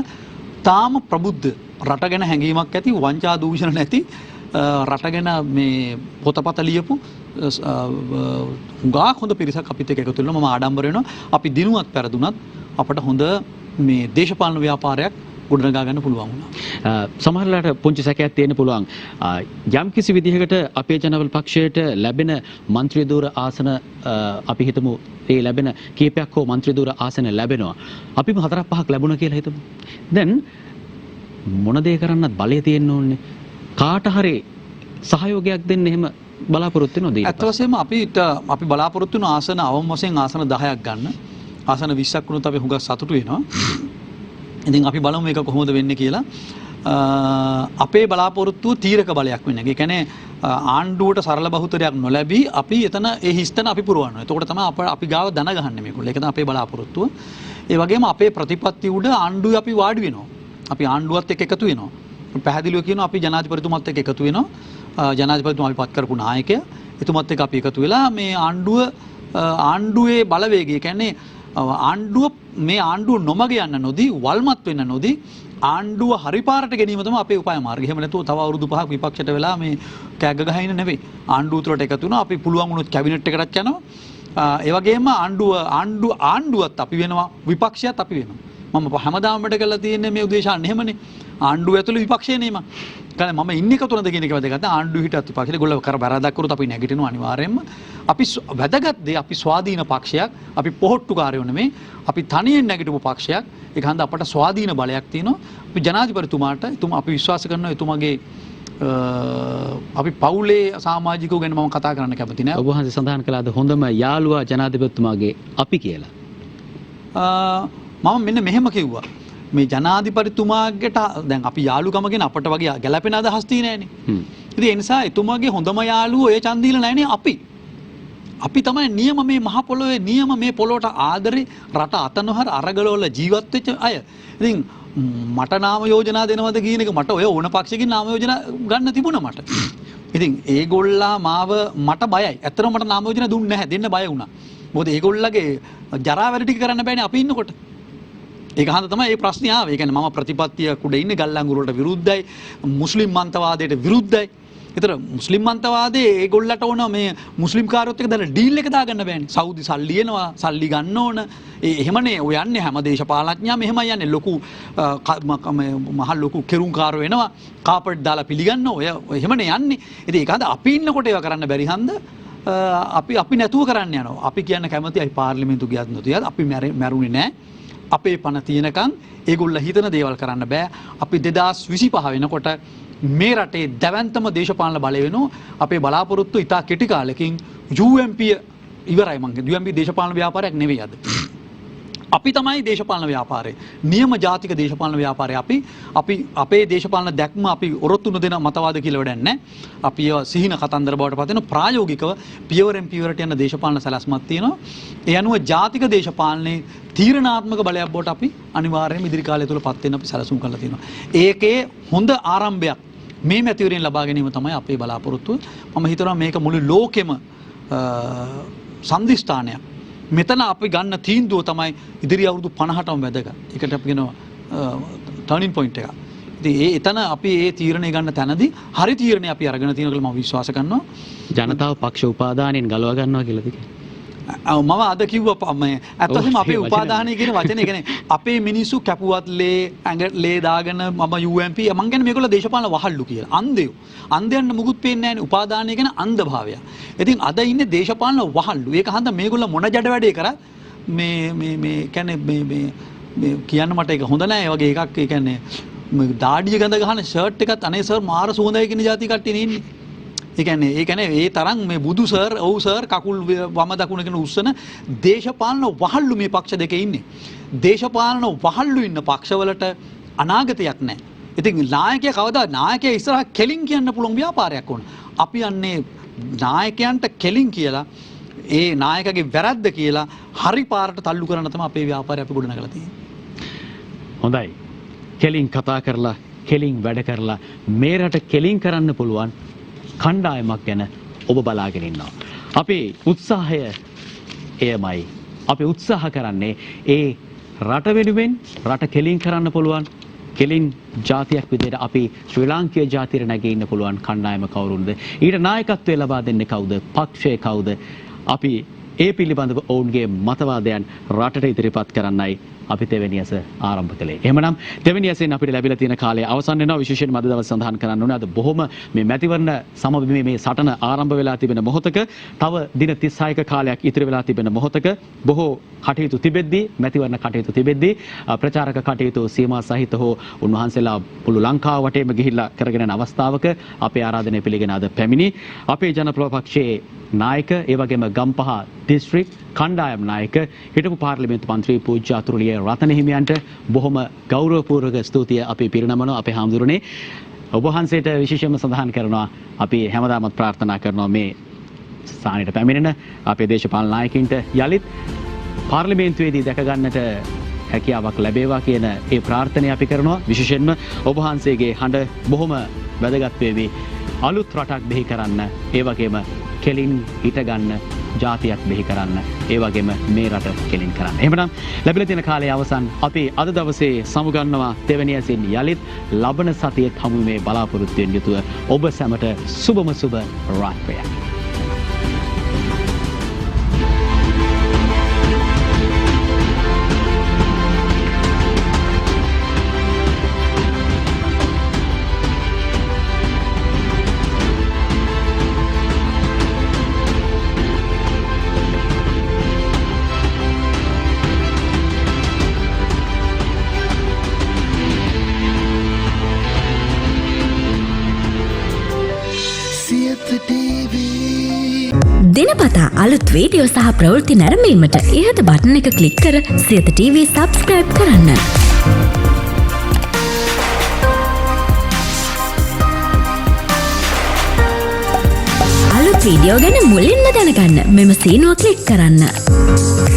තාම ප්‍රබුද්ධ රට ගැන හැඟීමක් ඇති, වංචා දූෂණ නැති, රට ගැන මේ පොතපත ලියපු හුඟක් හොඳ පිරිසක් අපිත් එක්ක එකතු වෙනවා. මම ආඩම්බර වෙනවා. අපි දිනුවත් පෙරදුනත් අපට හොඳ මේ දේශපාලන ව්‍යාපාරයක් ගොඩනගා ගන්න පුළුවන් වුණා. සමහරලාට පුංචි සැකයක් තියෙන්න පුළුවන්. යම් කිසි විදිහකට අපේ ජනවල් පක්ෂයට ලැබෙන മന്ത്രി ධූර ආසන අපි හිතමු ඒ ලැබෙන කීපයක් හෝ മന്ത്രി ධූර ආසන ලැබෙනවා. අපිම 4-5ක් ලැබුණා කියලා හිතමු. දැන් මොන දේ කරන්නත් බලය තියෙන්න ඕනේ. කාට හරි සහයෝගයක් දෙන්න එහෙම බලාපොරොත්තු වෙනවද? ඇත්ත වශයෙන්ම අපි බලාපොරොත්තු වෙන ආසන අවම වශයෙන් ආසන 10ක් ගන්න. ආසන 20ක් වුණොත් අපි හුඟක් සතුටු වෙනවා. ඉතින් අපි බලමු මේක කොහොමද වෙන්නේ කියලා. අපේ බලාපොරොත්තුව තීරක බලයක් වෙන එක. ඒ කියන්නේ ආණ්ඩුවට සරල බහුතරයක් නොලැබී අපි එතන ඒ හිස්තන අපි පුරවනවා. එතකොට තමයි අපි ගාව දන ගහන්නේ මේගොල්ලෝ. ඒක තමයි අපේ බලාපොරොත්තුව. ඒ වගේම අපේ ප්‍රතිපත්ති උඩ ආණ්ඩුවේ අපි වාඩි වෙනවා. අපි ආණ්ඩුවත් එක්ක එකතු වෙනවා. පැහැදිලිව කියනවා අපි ජනාධිපතිතුමත් එක්ක එකතු වෙනවා. ජනාධිපතිතුමා අපි පත් කරපු නායකයා. එතුමත් එක්ක අපි එකතු වෙලා මේ ආණ්ඩුවේ බලවේගය කියන්නේ මේ ආණ්ඩුව නොමග යන්න නොදී වල්මත් වෙන්න නොදී ආණ්ඩුව හරි පාරට ගැනීම තමයි අපේ උපාය මාර්ගය. එහෙම නැතුව තව අවුරුදු 5ක් විපක්ෂයට වෙලා මේ කෑග ගහින්න නෙවෙයි. ආණ්ඩුව තුලට එකතු වුණා. අපි පුළුවන් වුණොත් කැබිනට් එකටත් යනවා. ඒ වගේම ආණ්ඩුවත් අපි වෙනවා, විපක්ෂයත් අපි වෙනවා. මම හැමදාම වැඩ කරලා තියෙන්නේ මේ උදේශාන් එහෙමනේ. ආණ්ඩුව ඇතුළේ විපක්ෂේ නේ මම. കാരണം මම ඉන්නේ කතුනද කියන එක වැදගත්. ආණ්ඩුව හිටත් විපක්ෂේ ගොල්ලෝ කර බරදක් කරුත් අපි නැගිටිනවා අනිවාර්යයෙන්ම. අපි වැදගත් දේ අපි ස්වාධීන පක්ෂයක්. අපි පොහොට්ටුකාරයෝ නෙමෙයි. අපි තනියෙන් නැගිටපු පක්ෂයක්. ඒක හන්ද අපට ස්වාධීන බලයක් තියෙනවා. අපි ජනාධිපතිතුමාට අපි විශ්වාස කරනවා එතුමාගේ අපි පවුලේ සමාජිකයෝ ගැන මම කතා කරන්න කැමති නෑ. ඔබ වහන්සේ සඳහන් කළාද හොඳම යාළුවා ජනාධිපතිතුමාගේ අපි කියලා? මම මෙන්න මෙහෙම කිව්වා. මේ ජනාධිපතිතුමාගේට දැන් අපි යාළුකම ගැන අපට වගේ ගැළපෙන අදහස් තියෙන්නේ නෑනේ. ඉතින් ඒ නිසා එතුමාගේ හොඳම යාළුවෝ ඒ ඡන්දීල නෑනේ අපි. අපි තමයි නියම මේ මහ පොළොවේ නියම මේ පොළොවට ආදරේ රට අතනොහර අරගලවල ජීවත් වෙච්ච අය. ඉතින් මට නාම යෝජනා දෙනවද කියන එක මට ඔය ඕන පක්ෂකින් නාම යෝජනා ගන්න තිබුණා මට. ඉතින් ඒගොල්ලා මට බයයි. ඇත්තටම මට නාම යෝජනා දුන්නේ නැහැ. දෙන්න බය වුණා. මොකද ඒගොල්ලගේ ජරා වැඩ ටික කරන්න බෑනේ අපි ඉන්නකොට. ඒක හන්ද තමයි මේ ප්‍රශ්නේ ආවේ. ඒ කියන්නේ මම ප්‍රතිපත්තිය කුඩ ඉන්නේ ගල්ලංගුර වලට විරුද්ධයි, මුස්ලිම් මන්තවාදයට විරුද්ධයි. ඒතර මුස්ලිම් මන්තවාදයේ ඒගොල්ලට ඕන මේ මුස්ලිම් කාර්යොත් එක්ක දැන් ඩීල් එක දාගන්න බෑනේ. සෞදි සල්ලි එනවා, සල්ලි ගන්න ඕන. එහෙමනේ ඔය යන්නේ හැම දේශපාලඥයාම එහෙමයි යන්නේ. ලොකු මහ ලොකු කෙරුම්කාරයෝ එනවා. කාපට් දාලා පිළිගන්න ඔය එහෙමනේ යන්නේ. ඉතින් ඒක හන්ද අපි ඉන්නකොට ඒවා කරන්න බැරි හන්ද අපි නැතුව කරන්න යනවා. අපි කියන්න කැමතියි පාර්ලිමේන්තු ගියත් නොතියත් අපි මැරුණේ නැහැ. අපේ පණ තියෙනකන් ඒගොල්ල හිතන දේවල් කරන්න බෑ. අපි 2025 වෙනකොට මේ රටේ දැවැන්තම දේශපාලන බලය වෙනවා. අපේ බලාපොරොත්තු ඉතා කෙටි කාලෙකින් UMP ඉවරයි මං කියන්නේ. UMP දේශපාලන ව්‍යාපාරයක් නෙවෙයි අද. අපි තමයි දේශපාලන ව්‍යාපාරය. නියම ජාතික දේශපාලන ව්‍යාපාරය අපි අපේ දේශපාලන දැක්ම අපි ඔරොත්තු නොදෙන මතවාද කියලා වැඩක් නැහැ. අපි සිහින කතන්දර බවට පත් වෙන ප්‍රායෝගිකව පියවරෙන් පියවරට යන දේශපාලන සැලැස්මක් තියෙනවා. ඒ අනුව ජාතික දේශපාලනයේ තීරණාත්මක බලයක් බවට අපි අනිවාර්යයෙන්ම ඉදිරි කාලය තුල පත් වෙන්න අපි සැලසුම් කරලා තියෙනවා. ඒකේ හොඳ ආරම්භයක් මේ මැතිවරණයෙන් ලබා ගැනීම තමයි අපේ බලාපොරොත්තුව. මම හිතනවා මේක මුළු ලෝකෙම සම්දිස්ථානයක්. මෙතන අපි ගන්න තීන්දුව තමයි ඉදිරි අවුරුදු 50ටම වැදගත්. ඒකට අපි කියනවා ටර්නින් පොයින්ට් එක. ඉතින් එතන අපි ඒ තීරණය ගන්න තැනදී හරි තීරණේ අපි අරගෙන තියෙනවා කියලා මම විශ්වාස කරනවා. ජනතාව පක්ෂ උපාදානයෙන් ගලවා ගන්නවා කියලාද කියන්නේ? මම අද කිව්වා ඇත්තටම අපේ උපාදානය කියන වචනේ කියන්නේ අපේ මිනිස්සු කැපුවත් ලේ දාගෙන මම UMP මං කියන්නේ මේගොල්ලෝ දේශපාලන වහල්ලු කියලා. අන්ධයෝ. අන්ධයන්ට මුකුත් පේන්නේ නැහැ නේ. උපාදානය කියන අන්ධභාවය. ඉතින් අද ඉන්නේ දේශපාලන වහල්ලු. ඒක හන්ද මේගොල්ලෝ මොන ජඩ වැඩේ කරත් මේ කියන්නේ මේ කියන්න මට ඒක හොඳ නැහැ. ඒ වගේ එකක් ඒ කියන්නේ දාඩිය ගඳ ගහන ෂර්ට් එකත් අනේ සර් මාර සුවඳයි කියන જાති කට්ටියනේ ඉන්නේ. ඒ කියන්නේ ඒ තරම් මේ බුදු සර් ඔව් සර් කකුල් වම දකුණ කියන උස්සන දේශපාලන වහල්ලු මේ පක්ෂ දෙකේ ඉන්නේ. දේශපාලන වහල්ලු ඉන්න පක්ෂවලට අනාගතයක් නැහැ. ඉතින් නායකයා ඉස්සරහ කෙලින් කියන්න පුළුවන් ව්‍යාපාරයක් ඕන. අපි යන්නේ නායකයන්ට කෙලින් කියලා ඒ නායකගේ වැරද්ද කියලා හරි පාරට තල්ලු කරන තමයි අපේ ව්‍යාපාරය අපි ගොඩනගලා තියෙන්නේ. හොඳයි. කෙලින් කතා කරලා කෙලින් වැඩ කරලා මේ රට කෙලින් කරන්න පුළුවන් කණ්ඩායමක් ගැන ඔබ බලාගෙන ඉන්නවා. අපේ උත්සාහය එයමයි. අපි උත්සාහ කරන්නේ ඒ රට වෙනුවෙන් රට කෙලින් කරන්න පුළුවන් කෙලින් ජාතියක් විදිහට අපි ශ්‍රී ලාංකීය ජාතියට නැගී ඉන්න පුළුවන් කණ්ඩායම කවුරුන්ද? ඊට නායකත්වය ලබා දෙන්නේ කවුද? පක්ෂය කවුද? අපි ඒ පිළිබඳව ඔවුන්ගේ මතවාදයන් රටට ඉදිරිපත් කරන්නයි අපි තෙවැනි ඇස ආරම්භ කළේ. එහෙමනම් තෙවැනි ඇසෙන් අපිට ලැබිලා තියෙන කාලය අවසන් වෙනවා. විශේෂයෙන්ම අද දවස් සඳහන් කරන්න ඕනේ අද බොහොම මේ මැතිවරණ සමබිමේ මේ සටන ආරම්භ වෙලා තිබෙන මොහොතක තව දින 36ක කාලයක් ඉතිරි වෙලා තිබෙන මොහොතක බොහෝ කටයුතු තිබෙද්දී මැතිවරණ කටයුතු තිබෙද්දී ප්‍රචාරක කටයුතු සීමා සහිත හෝ උන්වහන්සේලා මුළු ලංකාව වටේම ගිහිල්ලා කරගෙන යන අවස්ථාවක අපේ ආරාධනය පිළිගෙන අද පැමිණි අපේ ජනප්‍රිය පක්ෂයේ නායක ඒ වගේම ගම්පහ දිස්ත්‍රික් කණ්ඩායම් නායක හිටපු පාර්ලිමේන්තු මන්ත්‍රී පූජ්‍ය අතුරුලිය රතන හිමියන්ට බොහොම ගෞරවපූර්වක ස්තුතිය අපි පිරිනමනවා අපේ හාමුදුරනේ ඔබ වහන්සේට විශේෂයෙන්ම සඳහන් කරනවා අපි හැමදාමත් ප්‍රාර්ථනා කරනවා මේ ස්ථානයට පැමිණෙන අපේ දේශපාලන නායකින්ට යලිත් පාර්ලිමේන්තුවේදී දැක ගන්නට හැකියාවක් ලැබේවා කියන ඒ ප්‍රාර්ථනය අපි කරනවා විශේෂයෙන්ම ඔබ වහන්සේගේ හඬ බොහොම වැදගත් වේවි අලුත් රටක් බිහි කරන්න ඒ වගේම කෙලින් හිට ගන්න ජාතියක් බිහි කරන්න ඒ වගේම මේ රට කෙලින් කරන්න. එහෙමනම් ලැබිලා තියෙන කාලය අවසන් අපි අද දවසේ සමුගන්නවා තෙවැනි ඇසින් යලිත් ලබන සතියේ හමු මේ බලාපොරොත්තු වෙන යුතුව ඔබ සැමට සුබම සුබ රාත්‍රියක්. දිනපතා අලුත් වීඩියෝ සහ ප්‍රවෘත්ති නැරඹීමට ඉහත බටන් එක ක්ලික් කර සියත TV සබ්ස්ක්‍රයිබ් කරන්න. අලුත් වීඩියෝ ගැන මුලින්ම දැනගන්න මෙම සීනුව ක්ලික් කරන්න.